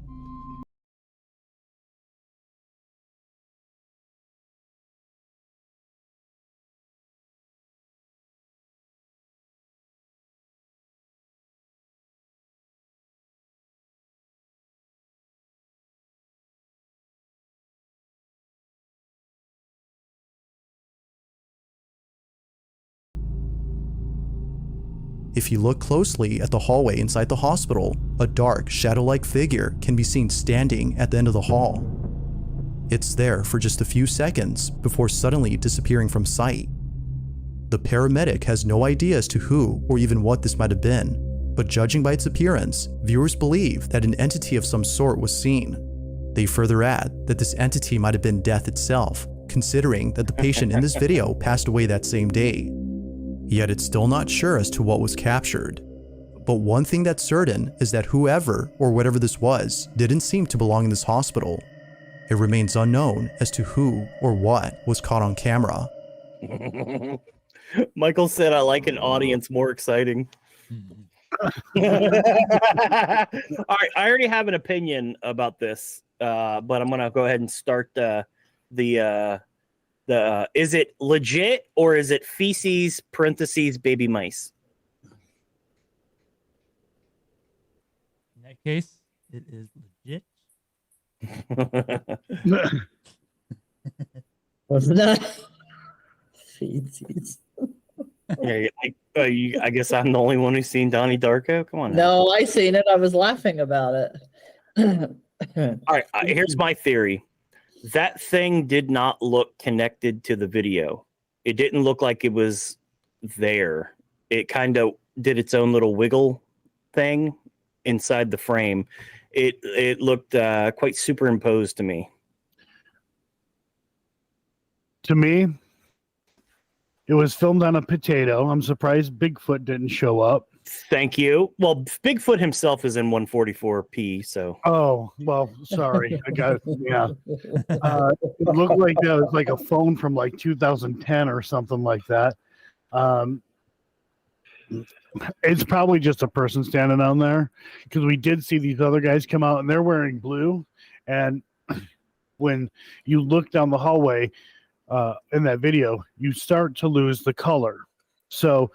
F: If you look closely at the hallway inside the hospital, a dark, shadow-like figure can be seen standing at the end of the hall. It's there for just a few seconds before suddenly disappearing from sight. The paramedic has no idea as to who or even what this might have been, but judging by its appearance, viewers believe that an entity of some sort was seen. They further add that this entity might have been death itself, considering that the patient in this video passed away that same day. Yet it's still not sure as to what was captured. But one thing that's certain is that whoever or whatever this was didn't seem to belong in this hospital. It remains unknown as to who or what was caught on camera.
C: Michael said, I like an audience more exciting. All right, I already have an opinion about this, but I'm going to go ahead and start the is it legit or is it feces parentheses baby mice?
B: In that case, it is legit.
D: Wasn't that? Feces.
C: Yeah, I guess I'm the only one who's seen Donnie Darko. Come on.
D: No, I seen it. I was laughing about it.
C: All right, here's my theory. That thing did not look connected to the video. It didn't look like it was there. It kind of did its own little wiggle thing inside the frame. It looked quite superimposed to me.
E: To me, it was filmed on a potato. I'm surprised Bigfoot didn't show up.
C: Thank you. Well, Bigfoot himself is in 144p, so.
E: Oh, well, sorry. I got it. Yeah. It looked like that was like a phone from like 2010 or something like that. it's probably just a person standing down there, because we did see these other guys come out and they're wearing blue. And when you look down the hallway in that video, you start to lose the color. So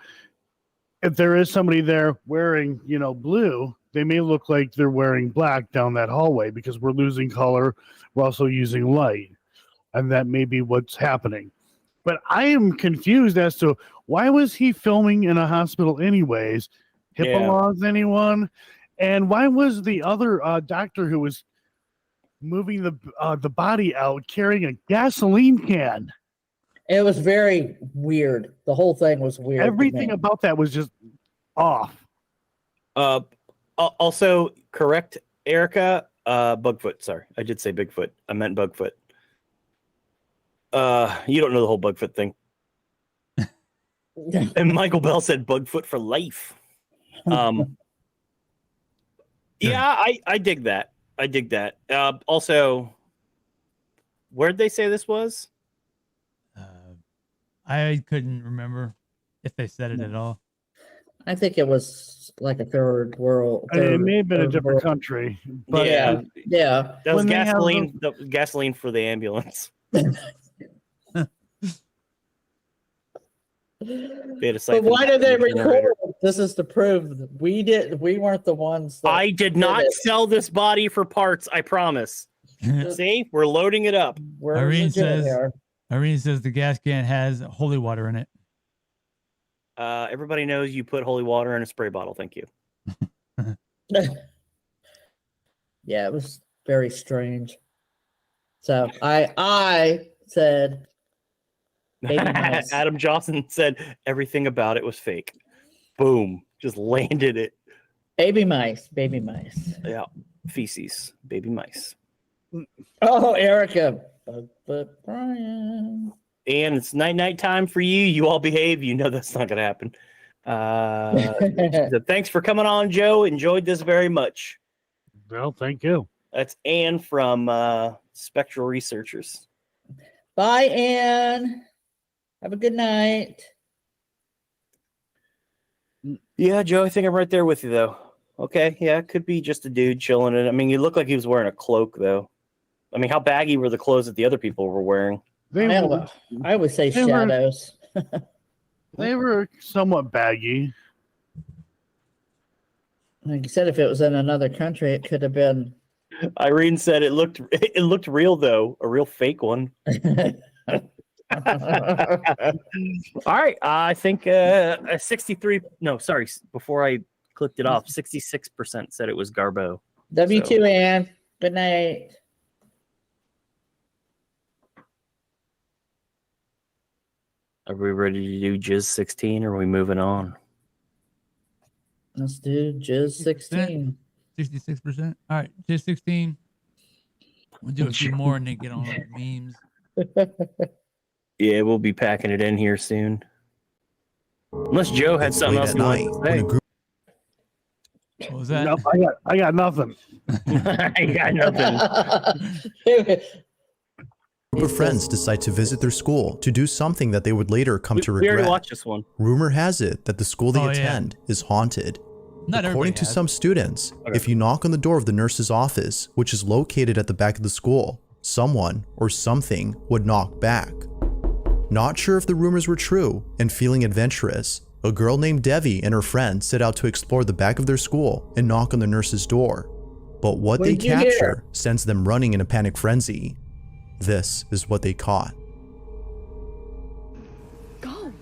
E: if there is somebody there wearing, blue, they may look like they're wearing black down that hallway, because we're losing color. We're also using light. And that may be what's happening. But I am confused as to why was he filming in a hospital anyways? HIPAA laws, anyone? And why was the other doctor who was moving the body out carrying a gasoline can?
D: It was very weird. The whole thing was weird.
E: Everything about that was just off.
C: Also, correct, Erica. Bugfoot. Sorry, I did say Bigfoot. I meant Bugfoot. You don't know the whole Bugfoot thing. And Michael Bell said Bugfoot for life. Yeah, I dig that. I dig that. Also, where'd they say this was?
B: I couldn't remember if they said it at all.
D: I think it was like a third world.
E: It may have been a different country. But
D: yeah.
C: That was
E: When they have
C: gasoline. Gasoline for the ambulance.
D: But why did they record? This is to prove that we weren't the ones. That
C: I did not sell this body for parts. I promise. See, we're loading it up.
B: Irene says the gas can has holy water in it.
C: Everybody knows you put holy water in a spray bottle. Thank you.
D: Yeah, it was very strange. So I said, baby mice.
C: Adam Johnson said everything about it was fake. Boom, just landed it.
D: Baby mice.
C: Yeah, feces, baby mice.
D: Oh, Erica. But Brian.
C: And it's night time for you. You all behave. You know that's not going to happen. So thanks for coming on, Joe. Enjoyed this very much.
E: Well, thank you.
C: That's Ann from Spectral Researchers.
D: Bye, Ann. Have a good night.
C: Yeah, Joe, I think I'm right there with you, though. Okay, yeah, it could be just a dude chilling in it. I mean, he looked like he was wearing a cloak, though. I mean, how baggy were the clothes that the other people were wearing?
D: I would say shadows.
E: They were somewhat baggy.
D: Like you said, if it was in another country, it could have been.
C: Irene said it looked real, though, a real fake one. All right, I think 63. No, sorry, before I clicked it off, 66% said it was Garbo.
D: W2, Ann. Good night.
C: Are we ready to do Jizz 16 or are we moving on?
D: Let's do Jizz 16.
B: 66%. All right, Jizz 16. We'll do a few more and then get on with the memes.
C: Yeah, we'll be packing it in here soon. Unless Joe had something else he wanted to say.
B: What was that?
E: No, I got nothing.
C: I got nothing.
F: A group of friends decide to visit their school to do something that they would later come to
C: We already
F: regret.
C: watched this one.
F: Rumor has it that the school they attend is haunted.
B: Not
F: According to
B: everybody has.
F: some students, if you knock on the door of the nurse's office, which is located at the back of the school, someone or something would knock back. Not sure if the rumors were true, and feeling adventurous, a girl named Devi and her friend set out to explore the back of their school and knock on the nurse's door. But what they capture sends them running in a panic frenzy. This is what they caught.
H: Go.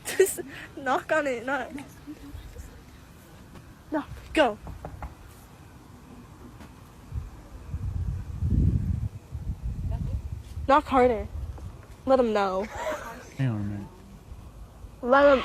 H: Just knock on it. Knock. No, go. Knock harder. Let him know.
B: Hang on a minute.
H: Let him.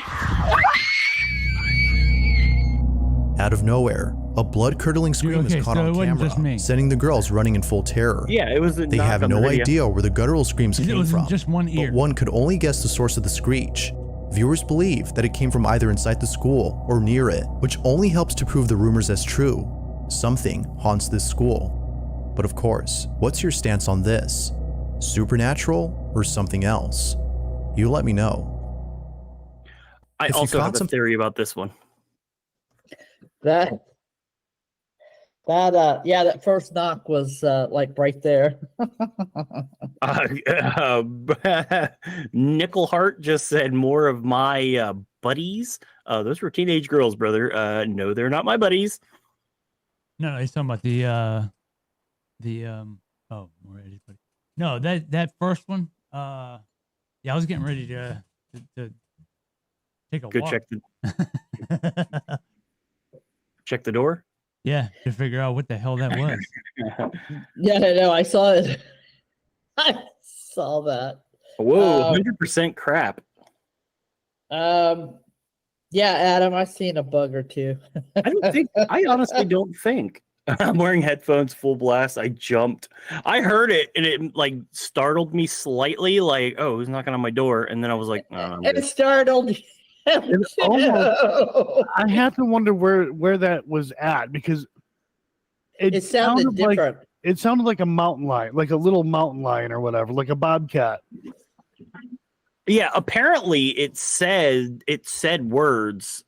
F: Out of nowhere, a blood-curdling scream is caught on camera, sending the girls running in full terror.
C: Yeah, it was.
F: They have no idea where the guttural screams came from.
B: Just one ear.
F: But one could only guess the source of the screech. Viewers believe that it came from either inside the school or near it, which only helps to prove the rumors as true. Something haunts this school. But of course, what's your stance on this? Supernatural or something else? You let me know.
C: I
F: If you
C: also
F: caught
C: have a
F: some-
C: theory about this one.
D: That first knock was like right there.
C: Nickel Heart just said more of my buddies. Those were teenage girls, brother. No, they're not my buddies.
B: No, he's talking about oh, more Eddie's buddy. No, that first one. Yeah, I was getting ready to take a
C: Go
B: walk.
C: check the door.
B: Yeah, to figure out what the hell that was.
D: Yeah, I know. I saw it. I saw that.
C: Whoa, 100% crap.
D: Yeah, Adam, I've seen a bug or two.
C: I honestly don't think. I'm wearing headphones full blast. I jumped. I heard it and it like startled me slightly, like, oh, who's knocking on my door? And then I was like, oh, I'm
D: It
C: good.
D: startled you.
E: I have to wonder where that was at because
D: It sounded different.
E: It sounded like a mountain lion, like a little mountain lion or whatever, like a bobcat.
C: Yeah, apparently it said words.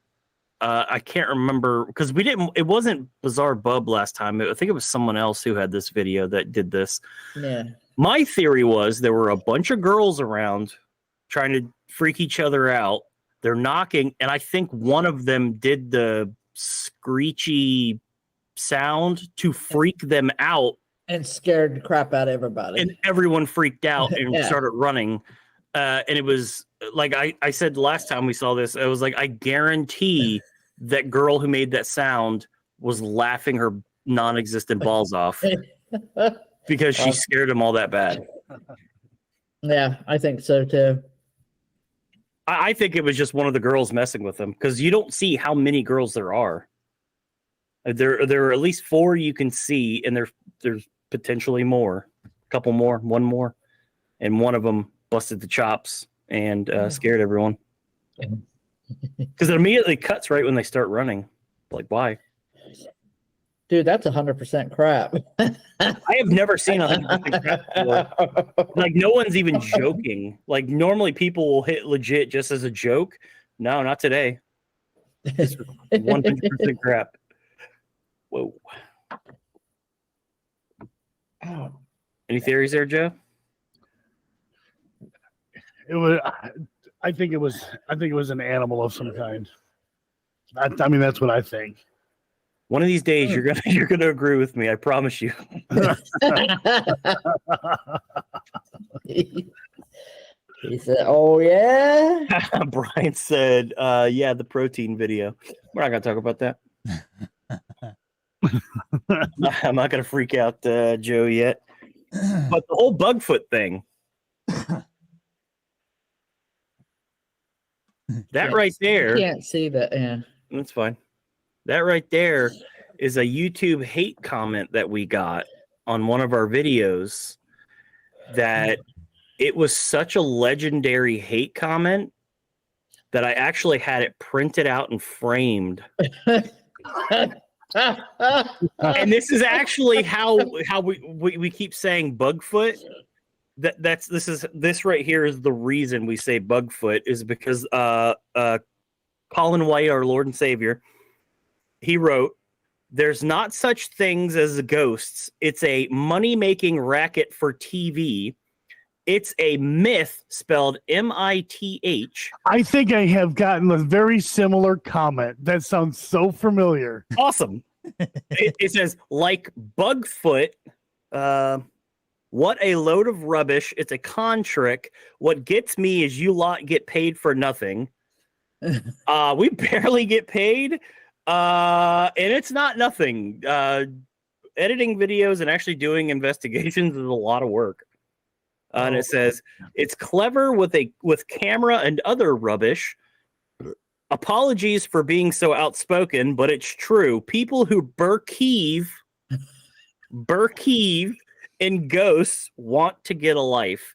C: I can't remember because it wasn't Bizarre Bub last time. I think it was someone else who had this video that did this.
D: Yeah.
C: My theory was there were a bunch of girls around trying to freak each other out. They're knocking, and I think one of them did the screechy sound to freak them out.
D: And scared the crap out of everybody.
C: And everyone freaked out and
D: Yeah.
C: started running. And it was like I said last time we saw this, I was like, I guarantee that girl who made that sound was laughing her non-existent balls off because she scared them all that bad.
D: Yeah, I think so too.
C: I think it was just one of the girls messing with them because you don't see how many girls there are. There are at least 4 you can see, and there's potentially more, a couple more, one more, and one of them busted the chops and scared everyone because it immediately cuts right when they start running. Like, why?
D: Dude, that's 100% crap.
C: I have never seen 100% crap before. Like, no one's even joking. Like, normally people will hit legit just as a joke. No, not today. 100% crap. Whoa.
D: Oh.
C: Any theories there, Joe?
E: It was. I think it was an animal of some kind. I mean, that's what I think.
C: One of these days, you're gonna agree with me. I promise you.
D: He said, "Oh yeah."
C: Brian said, "Yeah, the protein video. We're not gonna talk about that. I'm not gonna freak out Joe yet. But the whole Bugfoot thing, that right there,
D: Can't see that. Yeah.
C: that's fine. That right there is a YouTube hate comment that we got on one of our videos. That it was such a legendary hate comment that I actually had it printed out and framed." And this is actually how we keep saying Bugfoot. This right here is the reason we say Bugfoot is because Colin White, our Lord and Savior, he wrote, "There's not such things as ghosts. It's a money-making racket for TV. It's a myth spelled MITH.
E: I think I have gotten a very similar comment. That sounds so familiar.
C: Awesome. It says, like Bugfoot, what a load of rubbish. It's a con trick. What gets me is you lot get paid for nothing. We barely get paid. And it's not nothing. Editing videos and actually doing investigations is a lot of work." And it says, "It's clever with camera and other rubbish. Apologies for being so outspoken, but it's true. People who Burkeeve in ghosts want to get a life."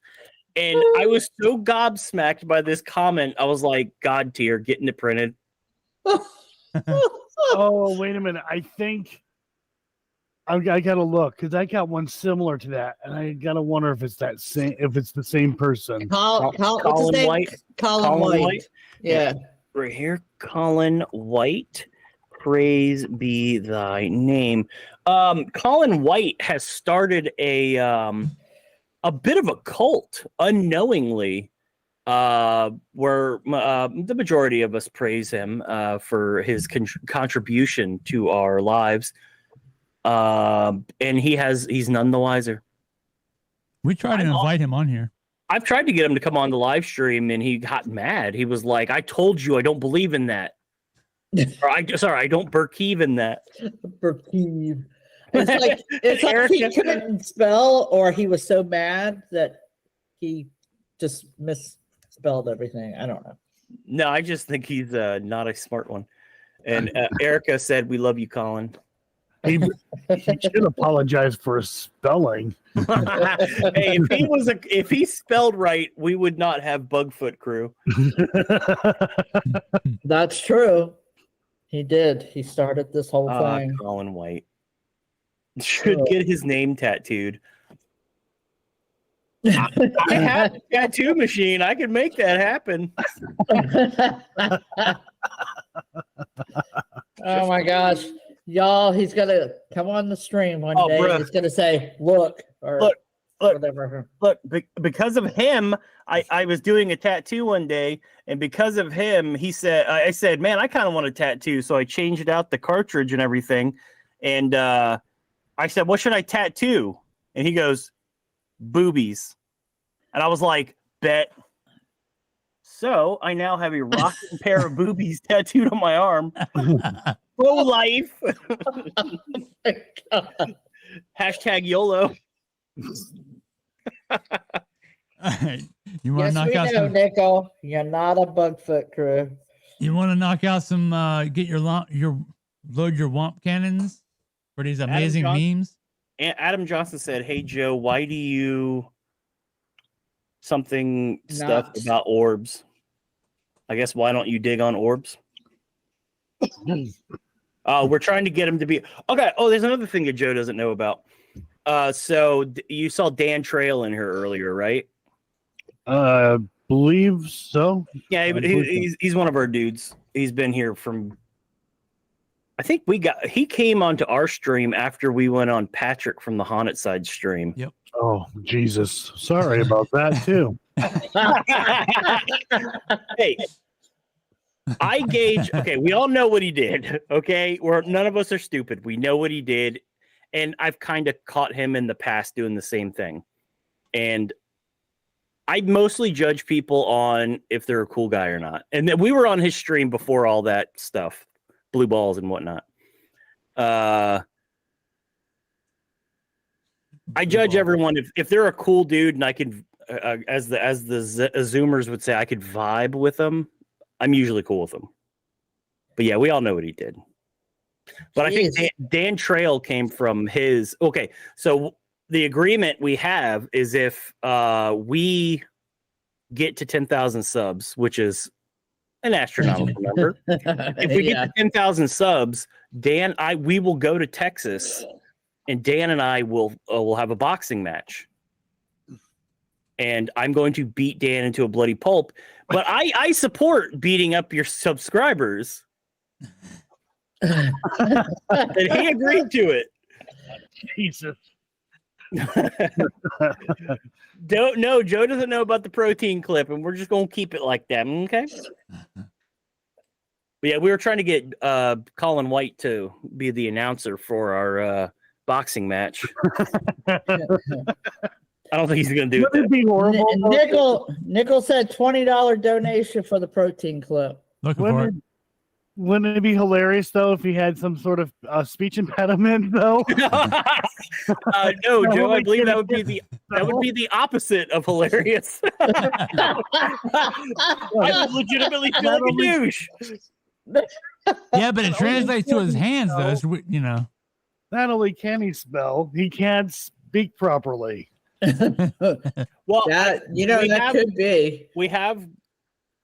C: And I was so gobsmacked by this comment. I was like, God tier, getting it printed.
E: Oh, wait a minute. I think I gotta look because I got one similar to that, and I gotta wonder if it's the same person.
D: What's his
C: Colin
D: name?
C: White?
D: Colin White. Yeah.
C: right here. Colin White, praise be thy name. Colin White has started a bit of a cult unknowingly, where the majority of us praise him for his contribution to our lives. And he's none the wiser.
B: We tried to invite him on here.
C: I've tried to get him to come on the live stream, and he got mad. He was like, "I told you I don't believe in that." I don't Burkeeve in that.
D: Burkeeve. It's like he couldn't spell, or he was so mad that he just misspelled everything. I don't know.
C: No, I just think he's not a smart one. And Erica said, "We love you, Colin."
E: He should apologize for his spelling.
C: Hey, if he spelled right, we would not have Bugfoot Crew.
D: That's true. He did. He started this whole thing.
C: Colin White should get his name tattooed. I have a tattoo machine. I can make that happen.
D: Oh my gosh. Y'all, he's gonna come on the stream one day.
C: Bruh.
D: And he's gonna say, look, or
C: Look.
D: whatever.
C: Look, because of him, I was doing a tattoo one day, and because of him, I said, man, I kind of want a tattoo. So I changed out the cartridge and everything. And I said, what should I tattoo? And he goes, boobies. And I was like, bet. So I now have a rocking pair of boobies tattooed on my arm. Pro life. Hashtag YOLO.
B: All right. You want
D: Yes,
B: to knock
D: we
B: out
D: know,
B: some?
D: Nickel. You're not a Bugfoot Crew.
B: You want to knock out some? Get your load your womp cannons for these amazing memes.
C: Adam Johnson said, "Hey Joe, why do you stuff about orbs? I guess why don't you dig on orbs?" We're trying to get him to be okay. Oh, there's another thing that Joe doesn't know about. So you saw Dan Trail in here earlier, right?
E: Believe so.
C: Yeah, he's one of our dudes. He's been here from. I think he came onto our stream after we went on Patrick from the Haunted Side stream.
B: Yep.
E: Oh, Jesus. Sorry about that, too.
C: Hey, I gauge. Okay, we all know what he did. Okay, none of us are stupid. We know what he did, and I've kind of caught him in the past doing the same thing. And I mostly judge people on if they're a cool guy or not. And then we were on his stream before all that stuff, blue balls and whatnot. I judge everyone if they're a cool dude, and I could, as the Zoomers would say, I could vibe with them. I'm usually cool with him. But yeah, we all know what he did. But I think Dan Trail came from his. Okay, so the agreement we have is if we get to 10,000 subs, which is an astronomical number. If we get to 10,000 subs, we will go to Texas, and Dan and I will have a boxing match. And I'm going to beat Dan into a bloody pulp. But I support beating up your subscribers. And he agreed to it.
E: Jesus.
C: Don't know. Joe doesn't know about the protein clip, and we're just going to keep it like that. Okay. But yeah, we were trying to get Colin White to be the announcer for our boxing match. I don't think he's going to do it.
E: Would it be horrible?
D: Nickel said $20 donation for the protein clip.
B: Looking for it.
E: Wouldn't it be hilarious though if he had some sort of speech impediment though?
C: No, Joe. I believe that would be the opposite of hilarious. I would legitimately feel like a douche.
B: Yeah, but it translates to his hands though. It's, you know.
E: Not only can he spell, he can't speak properly.
C: Well,
D: that could be.
C: We have.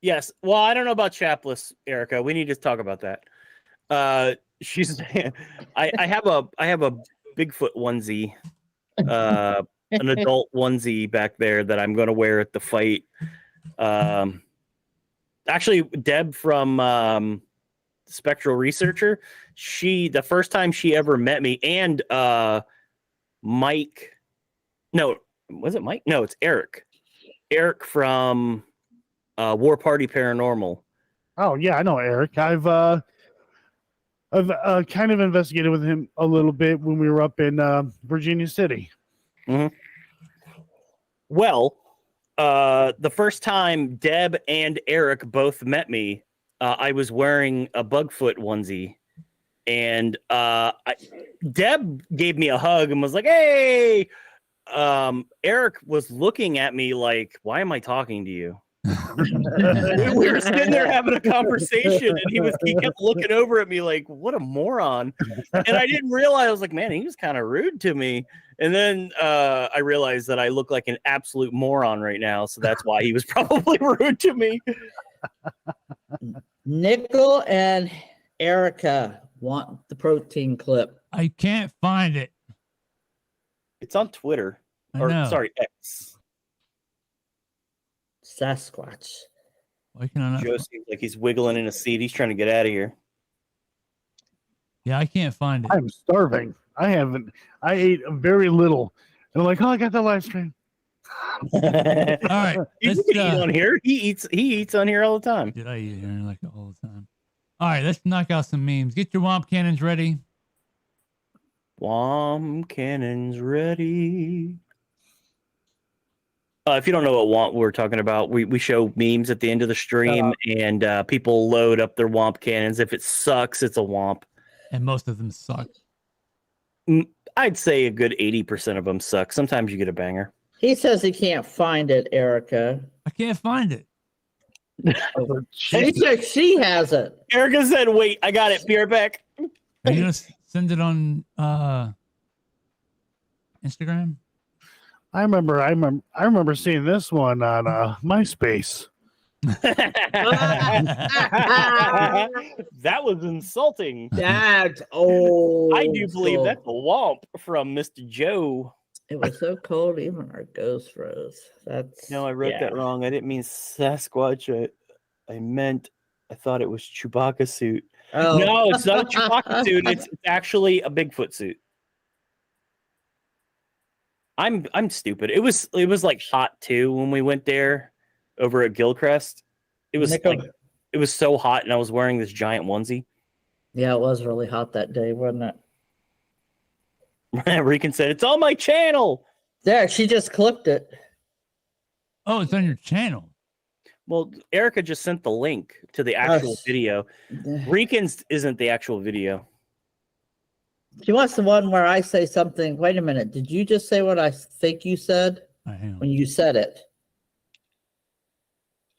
C: Yes. Well, I don't know about Chapless, Erica. We need to talk about that. She's. I have a Bigfoot onesie, an adult onesie back there that I'm going to wear at the fight. I actually Deb from Spectral Researcher. The first time she ever met me, and Mike. No, was it Mike? No, it's Eric. Eric from War Party Paranormal.
E: Oh yeah, I know Eric. I've kind of investigated with him a little bit when we were up in Virginia City.
C: Mm-hmm. Well, the first time Deb and Eric both met me, I was wearing a Bugfoot onesie, and Deb gave me a hug and was like, "Hey." Eric was looking at me like, "Why am I talking to you?" We were sitting there having a conversation, and he kept looking over at me like, "What a moron!" And I didn't realize, I was like, "Man, he was kind of rude to me." And then I realized that I look like an absolute moron right now, so that's why he was probably rude to me.
D: Nickel and Erica want the protein clip.
B: I can't find it.
C: It's on Twitter.
B: I know.
C: Sorry, X.
D: Sasquatch.
B: Why can I not?
C: Joe seems like he's wiggling in a seat. He's trying to get out of here.
B: Yeah, I can't find it.
E: I'm starving. I ate very little. And I'm like, oh, I got the live stream.
B: All right.
C: You
B: Let's,
C: can eat on here. He eats on here all the time.
B: Did I eat here like all the time? All right, let's knock out some memes. Get your womp cannons ready.
C: Womp cannons ready. If you don't know what we're talking about, we show memes at the end of the stream, and people load up their womp cannons. If it sucks, it's a womp.
B: And most of them suck.
C: I'd say a good 80% of them suck. Sometimes you get a banger.
D: He says he can't find it, Erica.
B: I can't find it.
D: He said she has it.
C: Erica said, "Wait, I got it. Be right back."
B: Are you gonna send it on Instagram?
E: I remember seeing this one on MySpace.
C: That was insulting.
D: That's old.
C: I do believe that's a womp from Mr. Joe.
D: It was so cold, even our ghost froze. That's
C: No, I wrote that wrong. I didn't mean Sasquatch. I thought it was Chewbacca suit.
D: Oh.
C: No, it's not a Chewbacca suit. It's actually a Bigfoot suit. I'm stupid. It was like hot too when we went there over at Gilcrest. It was it was so hot, and I was wearing this giant onesie.
D: Yeah, it was really hot that day, wasn't it?
C: Rican said, "It's on my channel."
D: There, she just clipped it.
B: Oh, it's on your channel.
C: Well, Erica just sent the link to the actual video. Rican's isn't the actual video.
D: She wants the one where I say something. Wait a minute. Did you just say what I think you said when you said it?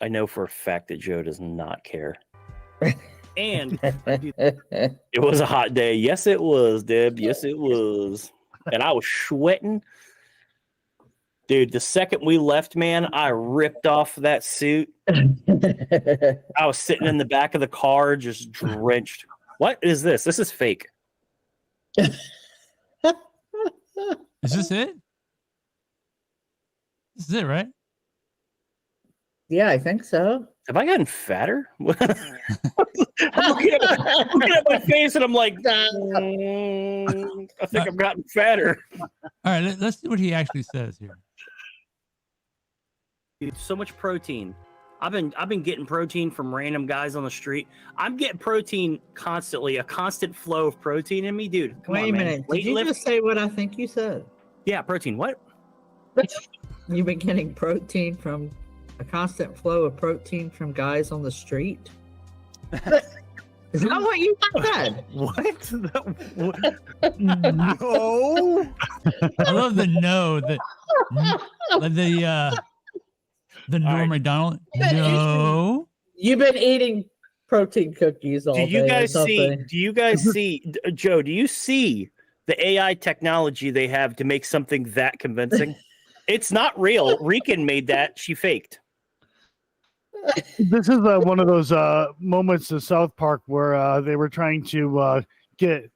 C: I know for a fact that Joe does not care. And
D: It
C: it was a hot day. Yes, it was, Deb. Yes, it was. And I was sweating. Dude, the second we left, man, I ripped off that suit. I was sitting in the back of the car, just drenched. What is this? This is fake.
B: Is this it? This is it, right?
D: Yeah, I think so.
C: Have I gotten fatter? I'm looking at my face and I'm like, I think I've gotten fatter.
B: All right, let's see what he actually says here.
C: Dude, so much protein. I've been getting protein from random guys on the street. I'm getting protein constantly, a constant flow of protein in me, dude. Come
D: Wait
C: on,
D: a
C: man.
D: minute. Did you just say what I think you said?
C: Yeah, protein. What?
D: You've been getting protein from a constant flow of protein from guys on the street? Is that what you said?
C: What?
E: No.
B: I love the no the Norm McDonald. No.
D: You've been eating protein cookies all day.
C: Do you guys see, Joe, do you see the AI technology they have to make something that convincing? It's not real. Rican made that. She faked.
E: This is one of those moments of South Park where they were trying to get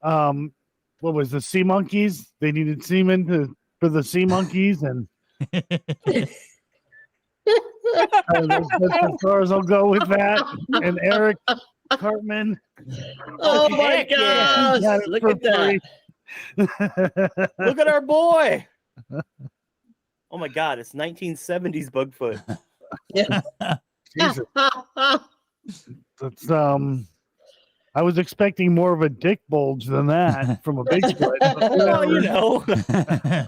E: what was the sea monkeys? They needed semen for the sea monkeys, and That's as far as I'll go with that. And Eric Cartman.
D: Oh my
A: Heck yeah.
D: gosh! Look at that.
A: Look at our boy. Oh my God, it's 1970s Bugfoot.
D: Yeah.
E: Jesus. That's I was expecting more of a dick bulge than that from a Bigfoot.
A: Well, you know,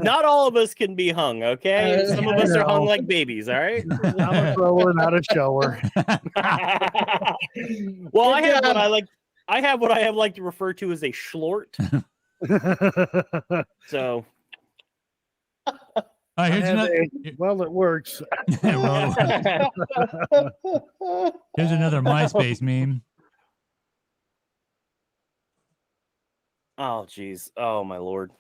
A: not all of us can be hung, okay? Some of
E: I
A: us are hung
E: know.
A: like babies, all right?
E: I'm a thrower, not a shower.
A: Well, I have what I have like to refer to as a schlort. So
B: Here's another.
E: Well, it works.
B: Well, here's another MySpace meme.
A: oh geez. Oh my lord.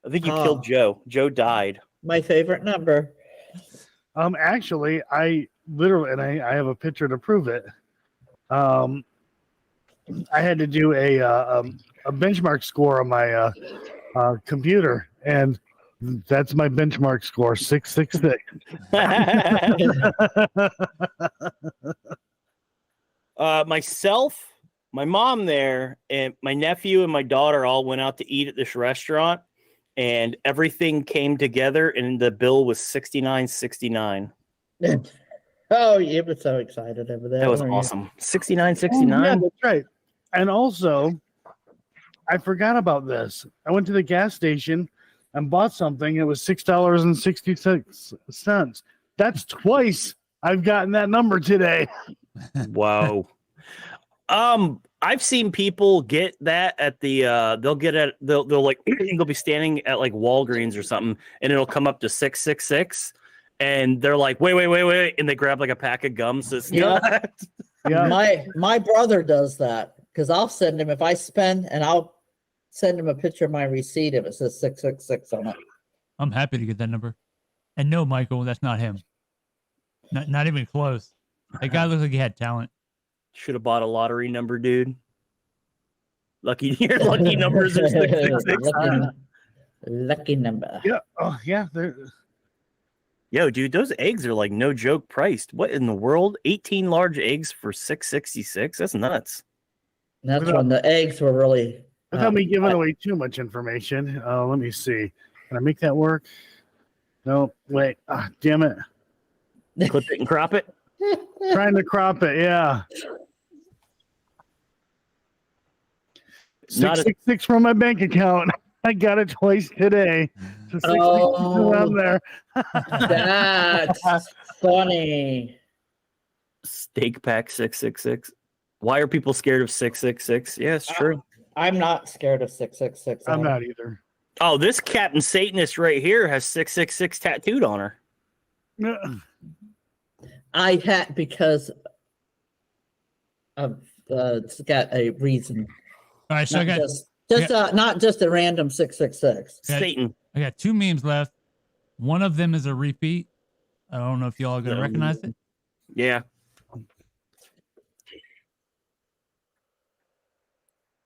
A: I think you killed Joe. Joe died.
D: My favorite number.
E: Actually, I literally, and I have a picture to prove it. I had to do a benchmark score on my computer, and that's my benchmark score, 666.
A: Myself, my mom there, and my nephew and my daughter all went out to eat at this restaurant, and everything came together, and the bill was $69.69.
D: Oh, you were so excited over that.
A: That was
D: weren't you?
A: awesome. $69.69.
E: Yeah, that's right. And also, I forgot about this. I went to the gas station and bought something. It was $6.66. That's twice I've gotten that number today.
A: Wow. I've seen people get that at the they'll like they'll be standing at like Walgreens or something, and it'll come up to 666, and they're like, wait, and they grab like a pack of gum. So it's
D: Yeah.
E: Yeah.
D: My brother does that because I'll send him if I spend, and I'll send him a picture of my receipt if it says 666 on it.
B: I'm happy to get that number. And no, Michael, that's not him. Not even close. That guy looks like he had talent.
A: should have bought a lottery number, dude. Your lucky numbers are 666.
D: Lucky number.
E: Yeah. Oh, yeah. They're...
A: Yo, dude, those eggs are like no joke priced. What in the world? 18 large eggs for $6.66? That's nuts.
D: That's when the eggs were really.
E: Without me giving away too much information, let me see. Can I make that work? No, wait. Damn it.
A: Clip it and crop it.
E: Trying to crop it, yeah.
A: Not a-
E: 666 from my bank account. I got it twice today. So 666
D: Oh.
E: around there.
D: That's funny.
A: Steak pack 666. Why are people scared of 666? Yeah, it's true.
D: I'm not scared of 666.
E: I'm not either.
A: Oh, this Captain Satanist right here has 666 tattooed on her.
D: I had because of it's got a reason.
B: All right, so
D: Not just a random 666.
B: Okay.
A: Satan.
B: I got two memes left. One of them is a repeat. I don't know if y'all are gonna recognize it.
A: Yeah.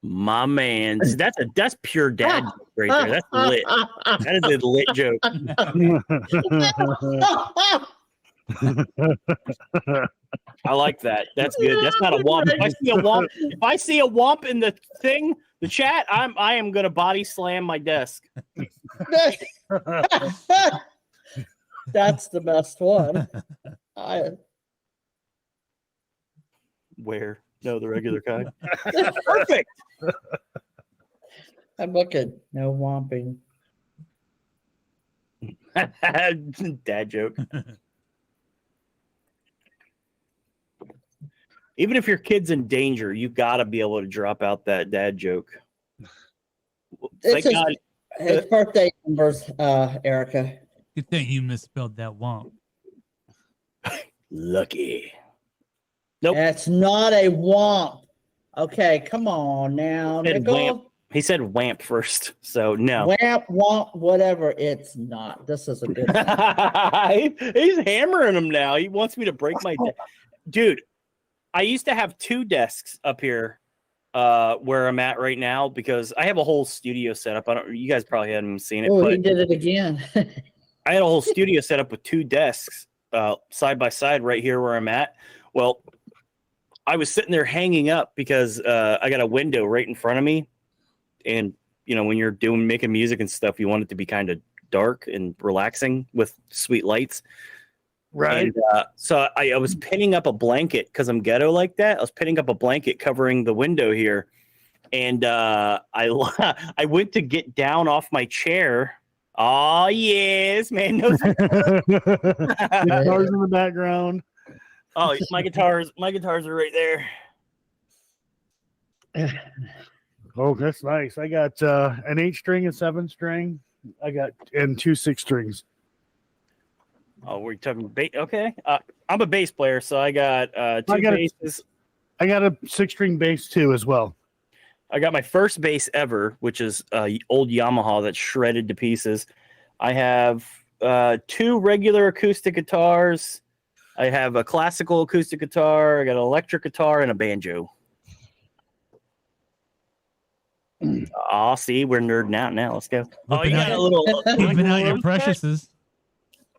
A: My man. See, that's pure dad joke right there. That's lit. That is a lit joke. I like that. That's good. That's not a womp. If I see a womp in the thing, the chat, I am gonna body slam my desk.
D: That's the best one.
A: Where? No, the regular kind. Perfect.
D: I'm looking. No womping.
A: Dad joke. Even if your kid's in danger, you got to be able to drop out that dad joke. Thank God.
D: It's birthday numbers, Erica.
B: Good thing you misspelled that womp.
A: Lucky. Nope.
D: It's not a womp. Okay, come on now.
A: Said wamp. He said wamp first, so no.
D: Wamp, womp, whatever. It's not. This is a good one.
A: He's hammering him now. He wants me to break my dude. I used to have two desks up here where I'm at right now because I have a whole studio set up. You guys probably haven't seen it.
D: Oh,
A: but
D: he did it again.
A: I had a whole studio set up with 2 desks side by side right here where I'm at. Well, I was sitting there hanging up because I got a window right in front of me. And, you know, when you're making music and stuff, you want it to be kind of dark and relaxing with sweet lights.
E: Right.
A: And, so I was pinning up a blanket because I'm ghetto like that. I was pinning up a blanket covering the window here. And I went to get down off my chair. Oh, yes, man. No,
E: Guitars in the background.
A: oh, my guitars are right there.
E: Oh, that's nice. I got an 8-string, a 7-string. I got and 2 6-strings.
A: Oh, we're talking bass. Okay. I'm a bass player, so I got 2 basses.
E: I got a 6-string bass too as well.
A: I got my first bass ever, which is old Yamaha that's shredded to pieces. I have 2 regular acoustic guitars. I have a classical acoustic guitar. I got an electric guitar and a banjo. Oh, see, we're nerding out now. Let's go. Oh, you got a little
B: Whipping out your preciouses.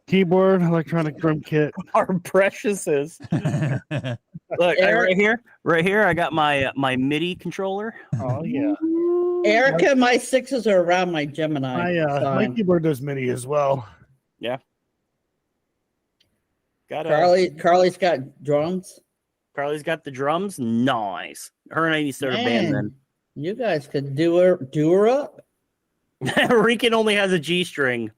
E: Keyboard, electronic drum kit.
A: our preciouses. Look, right here, I got my MIDI controller.
E: Oh yeah.
D: Erica, my 6s are around my Gemini.
E: My keyboard does MIDI as well.
A: Yeah.
D: Carly's got drums.
A: Carly's got the drums. Nice. Her and I need to start a band then.
D: You guys could do her up.
A: Rican only has a G string.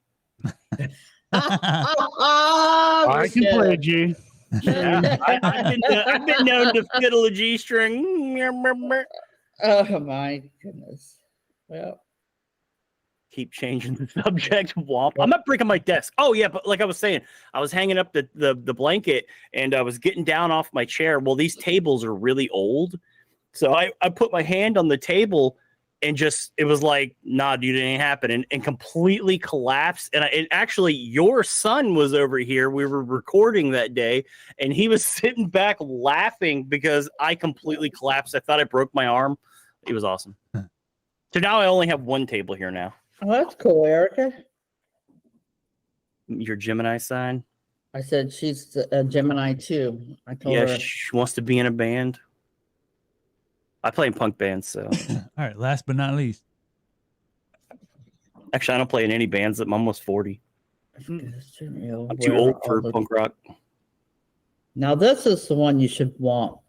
E: I can play a G.
A: Yeah, I've been known to fiddle a G string.
D: Oh my goodness. Well,
A: keep changing the subject. Womp. I'm not breaking my desk. Oh yeah, but like I was saying, I was hanging up the blanket and I was getting down off my chair. Well, these tables are really old, so I put my hand on the table and just it was like, nah, dude, it ain't happening, and completely collapsed. And actually, your son was over here. We were recording that day, and he was sitting back laughing because I completely collapsed. I thought I broke my arm. It was awesome. So now I only have 1 table here now.
D: oh, that's cool, Erica.
A: Your Gemini sign?
D: I said she's a Gemini too. I told
A: Yeah,
D: her.
A: she wants to be in a band. I play in punk bands, so
B: All right, last but not least.
A: actually I don't play in any bands. I'm almost 40. I'm too
D: Where
A: old
D: are
A: for
D: all the-
A: punk rock.
D: Now this is the one you should want.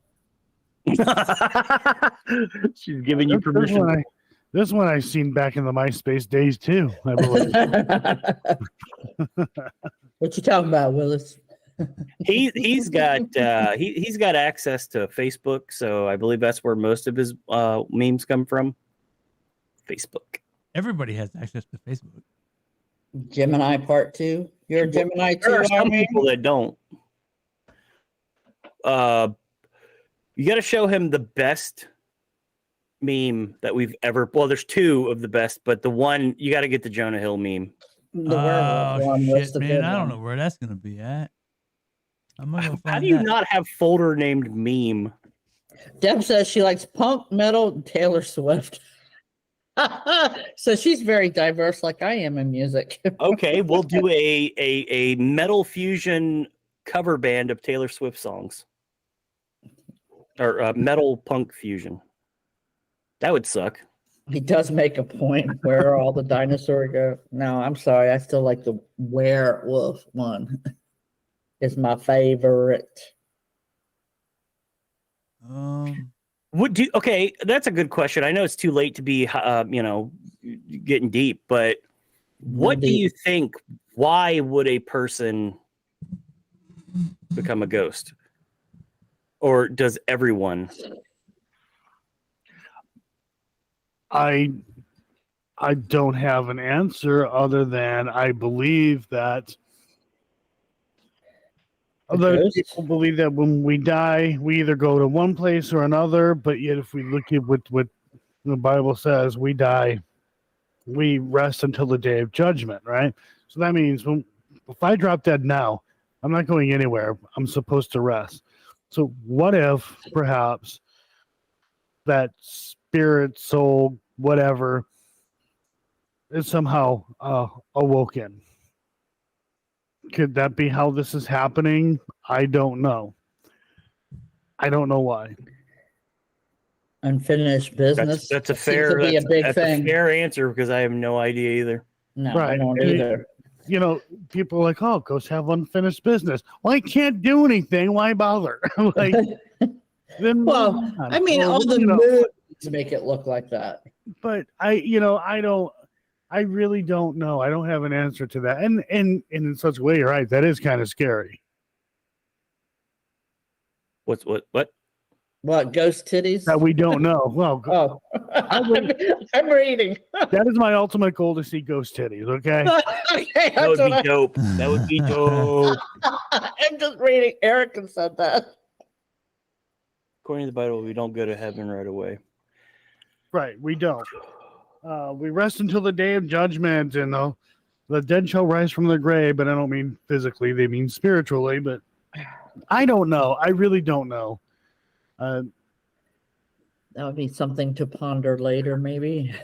A: She's giving you permission.
E: This one I've seen back in the MySpace days too, I believe.
D: What you talking about, Willis?
A: He's got he's got access to Facebook, so I believe that's where most of his memes come from. Facebook.
B: Everybody has access to Facebook.
D: Gemini part 2. You're a Gemini too.
A: There are some
D: Armin?
A: people that don't. You got to show him the best meme that we've ever. Well, there's 2 of the best, but the one you got to get the Jonah Hill meme.
D: The werewolf one was
B: Shit,
D: the
B: man,
D: good
B: I don't
D: one.
B: know where that's gonna be at. I'm gonna go find
A: How do you
B: that.
A: not have folder named meme?
D: Deb says she likes punk, metal, and Taylor Swift. So she's very diverse, like I am in music.
A: Okay, we'll do a metal fusion cover band of Taylor Swift songs, or metal punk fusion. That would suck.
D: He does make a point. Where all the dinosaurs go? No, I'm sorry. I still like the werewolf one. It's my favorite.
A: Would do okay? That's a good question. I know it's too late to be, getting deep, but what do you think? Why would a person become a ghost, or does everyone?
E: I don't have an answer other than I believe that other people believe that when we die, we either go to one place or another. But yet, if we look at what the Bible says, we die, we rest until the day of judgment, right? So that means if I drop dead now, I'm not going anywhere. I'm supposed to rest. So what if perhaps that spirit, soul, whatever, is somehow awoken? Could that be how this is happening? I don't know. I don't know why.
D: Unfinished business.
A: That's a
D: It seems to
A: fair
D: be a big
A: that's
D: thing.
A: a fair answer because I have no idea either.
D: No,
E: Right.
D: I don't
E: And
D: either.
E: You know, people are like, oh, ghosts have unfinished business. Well, I can't do anything. Why bother? Like, then
D: Well,
E: move on.
D: I mean,
E: Or,
D: all the
E: you know,
D: movies make it look like that.
E: but I really don't know. I don't have an answer to that. And in such a way, you're right. That is kind of scary.
A: What?
D: What, ghost titties?
E: That we don't know. Well,
D: Oh, I'm reading.
E: that is my ultimate goal to see ghost titties. Okay.
D: Okay,
A: That would
D: that's
A: be
D: what
A: dope. That would be dope.
D: I'm just reading. Erica said that.
A: According to the Bible, we don't go to heaven right away.
E: Right. We don't. We rest until the day of judgment, and the dead shall rise from their grave. But I don't mean physically; they mean spiritually. But I don't know. I really don't know.
D: That would be something to ponder later, maybe.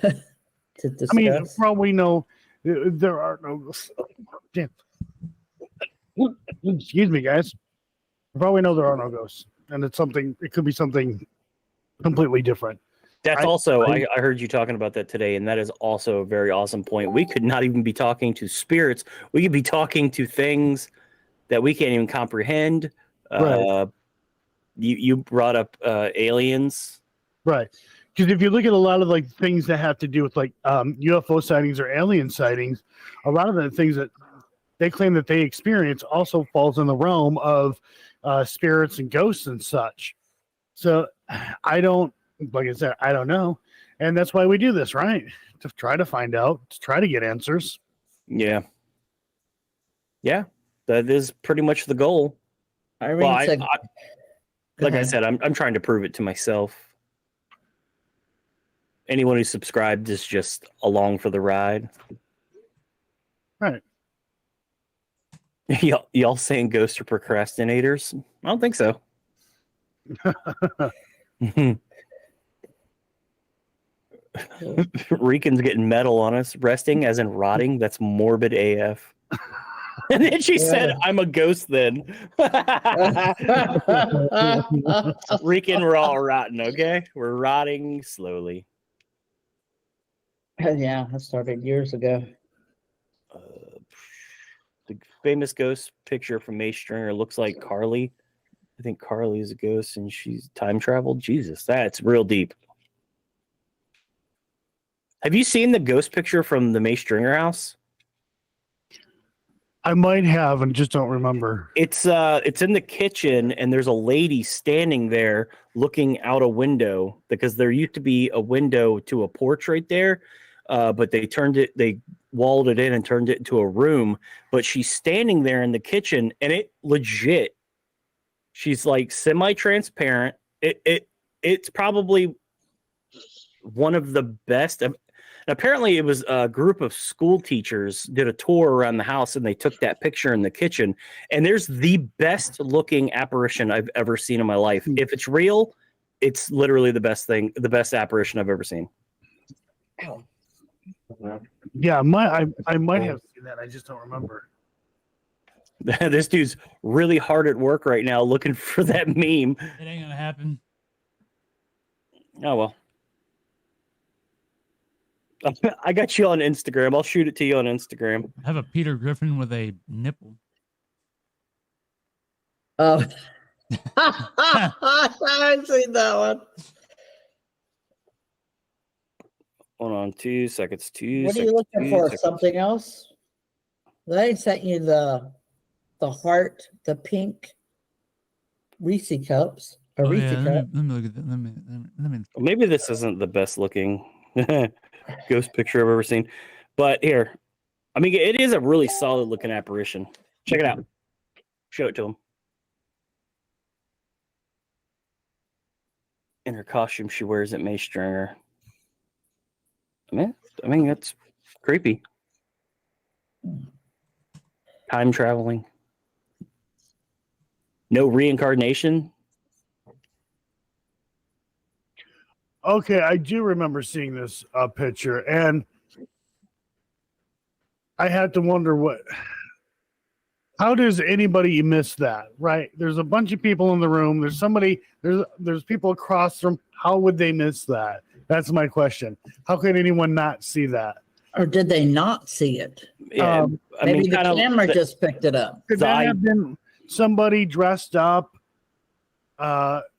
D: To discuss.
E: I mean, for all we know, there are no. Damn. Excuse me, guys. For all we know, there are no ghosts, and it's something. It could be something completely different.
A: That's
E: I-
A: also
E: I-
A: I heard you talking about that today, and that is also a very awesome point. We could not even be talking to spirits. We could be talking to things that we can't even comprehend.
E: Right.
A: You brought up aliens.
E: Right. Because if you look at a lot of like things that have to do with like UFO sightings or alien sightings, a lot of the things that they claim that they experience also falls in the realm of spirits and ghosts and such. So I don't, like I said, I don't know. And that's why we do this, right? To try to find out, to try to get answers.
A: Yeah. Yeah. That is pretty much the goal.
D: Irene
A: Well,
D: said,
A: like I
D: ahead.
A: said, I'm trying to prove it to myself. Anyone who subscribed is just along for the ride.
E: Right.
A: Y'all saying ghosts are procrastinators? I don't think so. Rican's getting metal on us. Resting as in rotting. That's morbid AF. And then she said, I'm a ghost then. Rican, we're all rotten, okay? We're rotting slowly.
D: Yeah, that started years ago.
A: The famous ghost picture from May Stringer looks like Carly. I think Carly is a ghost and she's time traveled. Jesus, that's real deep. Have you seen the ghost picture from the May Stringer house?
E: I might have and just don't remember.
A: It's in the kitchen and there's a lady standing there looking out a window because there used to be a window to a porch right there, but they walled it in and turned it into a room. But she's standing there in the kitchen and it legit. She's like semi-transparent. It's probably one of the best. Apparently, it was a group of school teachers did a tour around the house and they took that picture in the kitchen. And there's the best looking apparition I've ever seen in my life. If it's real, it's literally the best apparition I've ever seen.
E: Yeah, I might have seen that. I just don't remember.
A: This dude's really hard at work right now looking for that meme.
B: It ain't gonna happen.
A: Oh, well. I got you on Instagram. I'll shoot it to you on Instagram.
B: I have a Peter Griffin with a nipple.
D: Oh, I've seen that one.
A: Hold on 2 seconds.
D: What are you looking for? Something else? They sent you the heart, the pink Reese cups. A
B: Oh,
D: Reese
B: yeah,
D: cup.
B: let me look at that. Let me.
A: Maybe this isn't the best looking ghost picture I've ever seen, but here, I mean, it is a really solid looking apparition. Check it out. Show it to him. In her costume she wears at May Stringer. I mean, that's creepy. Time traveling. No reincarnation.
E: Okay, I do remember seeing this picture, and I had to wonder what How does anybody miss that? Right? There's a bunch of people in the room. There's somebody. There's people across from. How would they miss that? That's my question. How could anyone not see that?
D: Or did they not see it?
A: Yeah, I
D: Maybe
A: mean,
D: the
A: kinda
D: camera just picked it up.
E: Could that have been somebody dressed up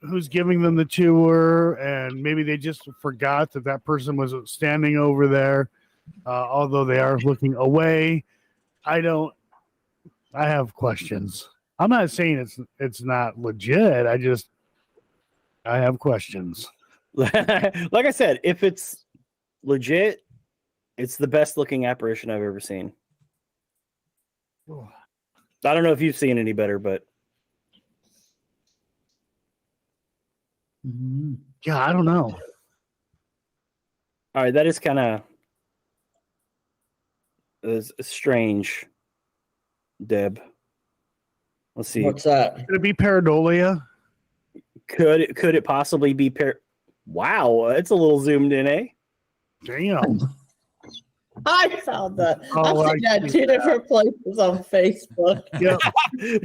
E: who's giving them the tour, and maybe they just forgot that person was standing over there, although they are looking away? I have questions. I'm not saying it's not legit. I have questions.
A: like I said, if it's legit, it's the best looking apparition I've ever seen. I don't know if you've seen any better, but
E: Yeah, I don't know.
A: all right, that is kind of strange, Deb. Let's see.
D: What's that?
E: Could it be pareidolia?
A: Could it possibly be Wow, it's a little zoomed in, eh?
E: Damn.
D: I found that.
E: Oh,
D: I've seen
E: I
D: that
E: see
D: two different places on Facebook.
E: Yeah,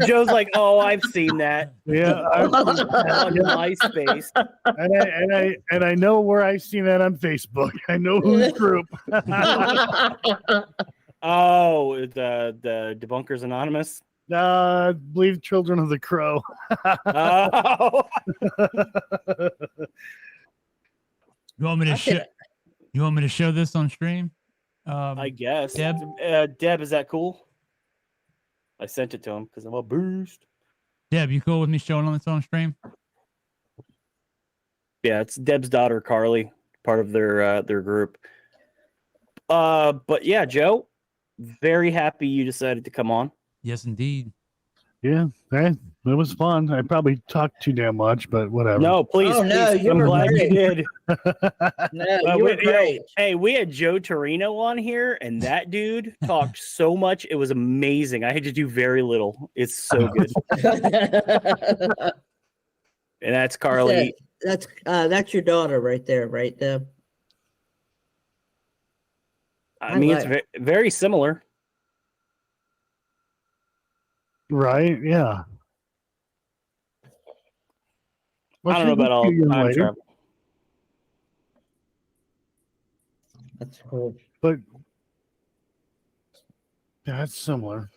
A: Joe's like, oh, I've seen that
E: yeah.
A: on MySpace.
E: And I know where I've seen that on Facebook. I know whose group.
A: Oh, the Debunkers Anonymous.
E: I believe Children of the Crow.
A: Oh.
B: You want me to show? You want me to show this on stream?
A: I guess.
B: Deb?
A: Deb, is that cool? I sent it to him because I'm a boost.
B: Deb, you cool with me showing this on stream?
A: Yeah, it's Deb's daughter, Carly, part of their group. But yeah, Joe, very happy you decided to come on.
B: Yes, indeed.
E: Yeah, it was fun. I probably talked too damn much, but whatever.
A: No, please.
D: Oh, no,
A: please.
D: you
A: I'm
D: were
A: glad
D: great.
A: you did.
D: No, you were great.
A: Hey, we had Joe Torino on here, and that dude talked so much. It was amazing. I had to do very little. It's so good. And that's Carly.
D: That's your daughter right there, right, Deb?
A: I mean, it's very similar.
E: Right? Yeah.
A: I don't know about all time
E: later,
A: travel.
D: That's cool.
E: but that's similar.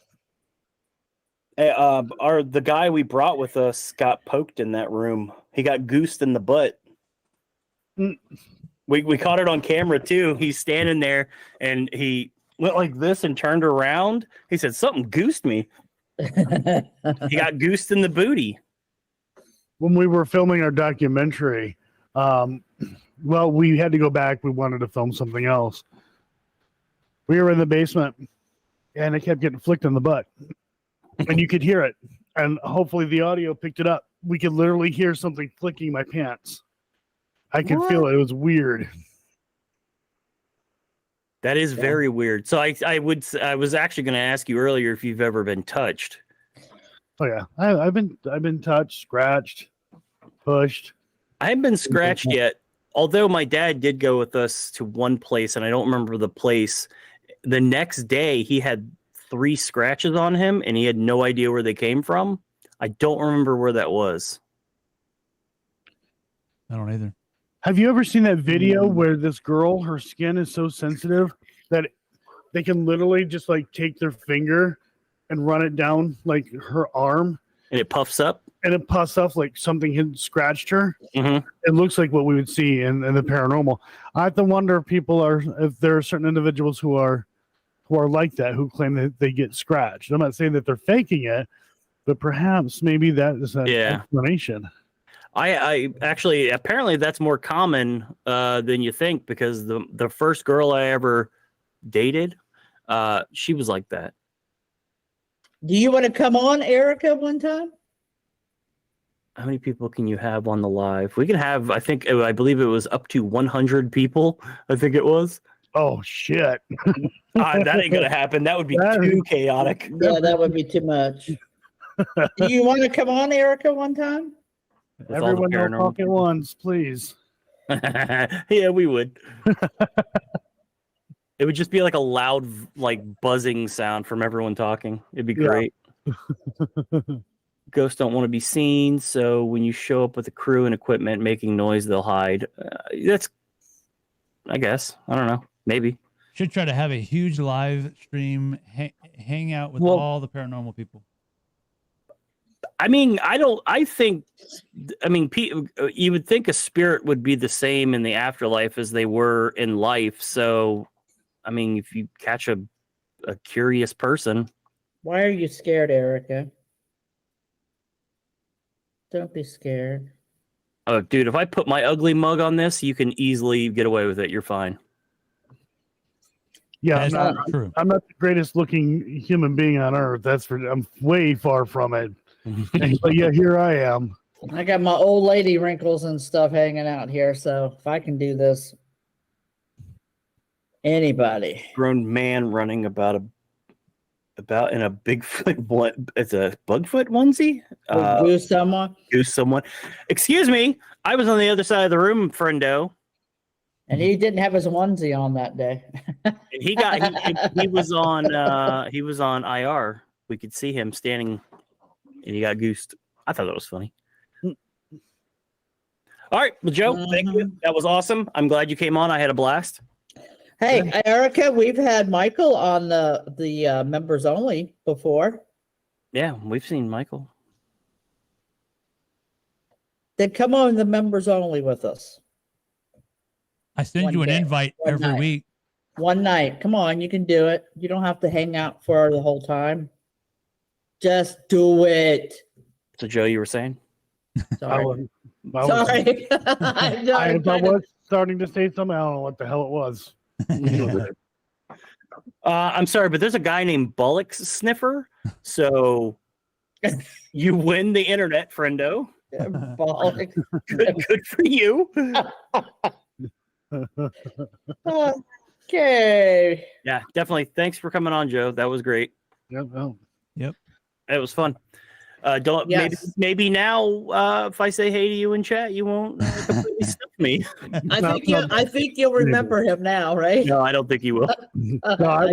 A: Hey, the guy we brought with us got poked in that room. He got goosed in the butt.
E: Mm.
A: We caught it on camera too. He's standing there and he went like this and turned around. He said, "Something goosed me." He got goosed in the booty.
E: When we were filming our documentary, well, we had to go back. We wanted to film something else. We were in the basement, and it kept getting flicked in the butt, and you could hear it. And hopefully, the audio picked it up. We could literally hear something flicking my pants. I could feel it. It was weird.
A: That is very weird. So I was actually going to ask you earlier if you've ever been touched.
E: Oh yeah, I've been touched, scratched, pushed.
A: I haven't been scratched yet. Although my dad did go with us to one place, and I don't remember the place. The next day, he had 3 scratches on him, and he had no idea where they came from. I don't remember where that was.
B: I don't either.
E: Have you ever seen that video where this girl, her skin is so sensitive that they can literally just like take their finger and run it down like her arm,
A: And it puffs up?
E: and it puffs up like something had scratched her?
A: Mm-hmm.
E: It looks like what we would see in the paranormal. I have to wonder if there are certain individuals who are like that, who claim that they get scratched. I'm not saying that they're faking it, but perhaps maybe that is an explanation.
A: I actually, apparently that's more common than you think, because the first girl I ever dated, she was like that.
D: Do you want to come on, Erica, one time?
A: How many people can you have on the live? We can have, I believe it was up to 100 people. I think it was.
E: Oh shit!
A: That ain't gonna happen. That would be too chaotic.
D: Yeah, that would be too much. Do you want to come on, Erica, one time?
A: With all the
E: Everyone don't
A: paranormal
E: talk at once, please.
A: Yeah, we would. It would just be like a loud, like buzzing sound from everyone talking. It'd be
E: Yeah.
A: great. Ghosts don't want to be seen, so when you show up with a crew and equipment making noise, they'll hide. That's, I guess. I don't know. Maybe.
B: Should try to have a huge live stream hang out with all the paranormal people.
A: I mean, you would think a spirit would be the same in the afterlife as they were in life. So, I mean, if you catch a curious person.
D: Why are you scared, Erica? Don't be scared.
A: Oh, dude, if I put my ugly mug on this, you can easily get away with it. You're fine.
E: Yeah,
B: That's not true.
E: I'm not the greatest looking human being on earth. I'm way far from it. But yeah, here I am.
D: I got my old lady wrinkles and stuff hanging out here, so if I can do this, anybody.
A: Grown man running about in a Bigfoot. It's a Bugfoot onesie.
D: Goose someone.
A: Goose someone. Excuse me. I was on the other side of the room, friendo.
D: And he didn't have his onesie on that day.
A: And he was on IR. We could see him standing, and he got goosed. I thought that was funny. All right, well, Joe, thank you. That was awesome. I'm glad you came on. I had a blast.
D: Hey, Erica, we've had Michael on the members only before.
A: Yeah, we've seen Michael.
D: Then come on the members only with us.
B: I send
D: One
B: you an
D: day,
B: invite
D: one
B: every
D: night.
B: week.
D: One night. Come on, you can do it. You don't have to hang out for the whole time. Just do it.
A: So, Joe, you were saying?
D: Sorry.
E: I
D: Sorry.
E: I was starting to say something. I don't know what the hell it was.
A: I'm sorry, but there's a guy named Bullock Sniffer. So you win the internet, friendo. Good for you.
D: Okay.
A: Yeah, definitely. Thanks for coming on, Joe. That was great.
E: Yep. Well,
B: Yep.
A: It was fun.
D: Yes.
A: Maybe now if I say hey to you in chat, you won't completely stuff me.
D: I think you'll remember him now, right?
A: No, I don't think you will.
E: no, I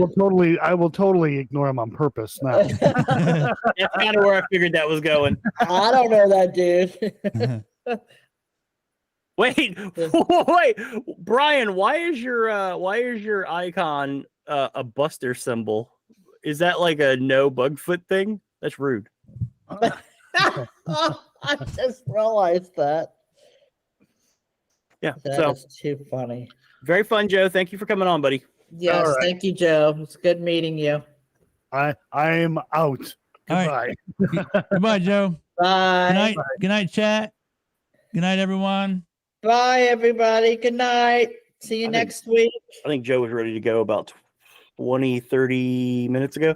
E: will totally ignore him on purpose now.
A: That's kind of where I figured that was going.
D: I don't know that dude.
A: Wait, Brian, why is your icon a Buster symbol? Is that like a no Bugfoot thing? That's rude.
D: I just realized that.
A: Yeah,
D: That is too funny.
A: very fun, Joe. Thank you for coming on, buddy.
D: Yes,
E: All right.
D: thank you, Joe. It's good meeting you.
E: I am out.
B: All right.
E: Goodbye.
B: Goodbye, Joe.
D: Bye.
B: Good night. Good night, chat. Good night, everyone.
D: Bye, everybody. Good night. See you next week.
A: I think Joe was ready to go about 20, 30 minutes ago.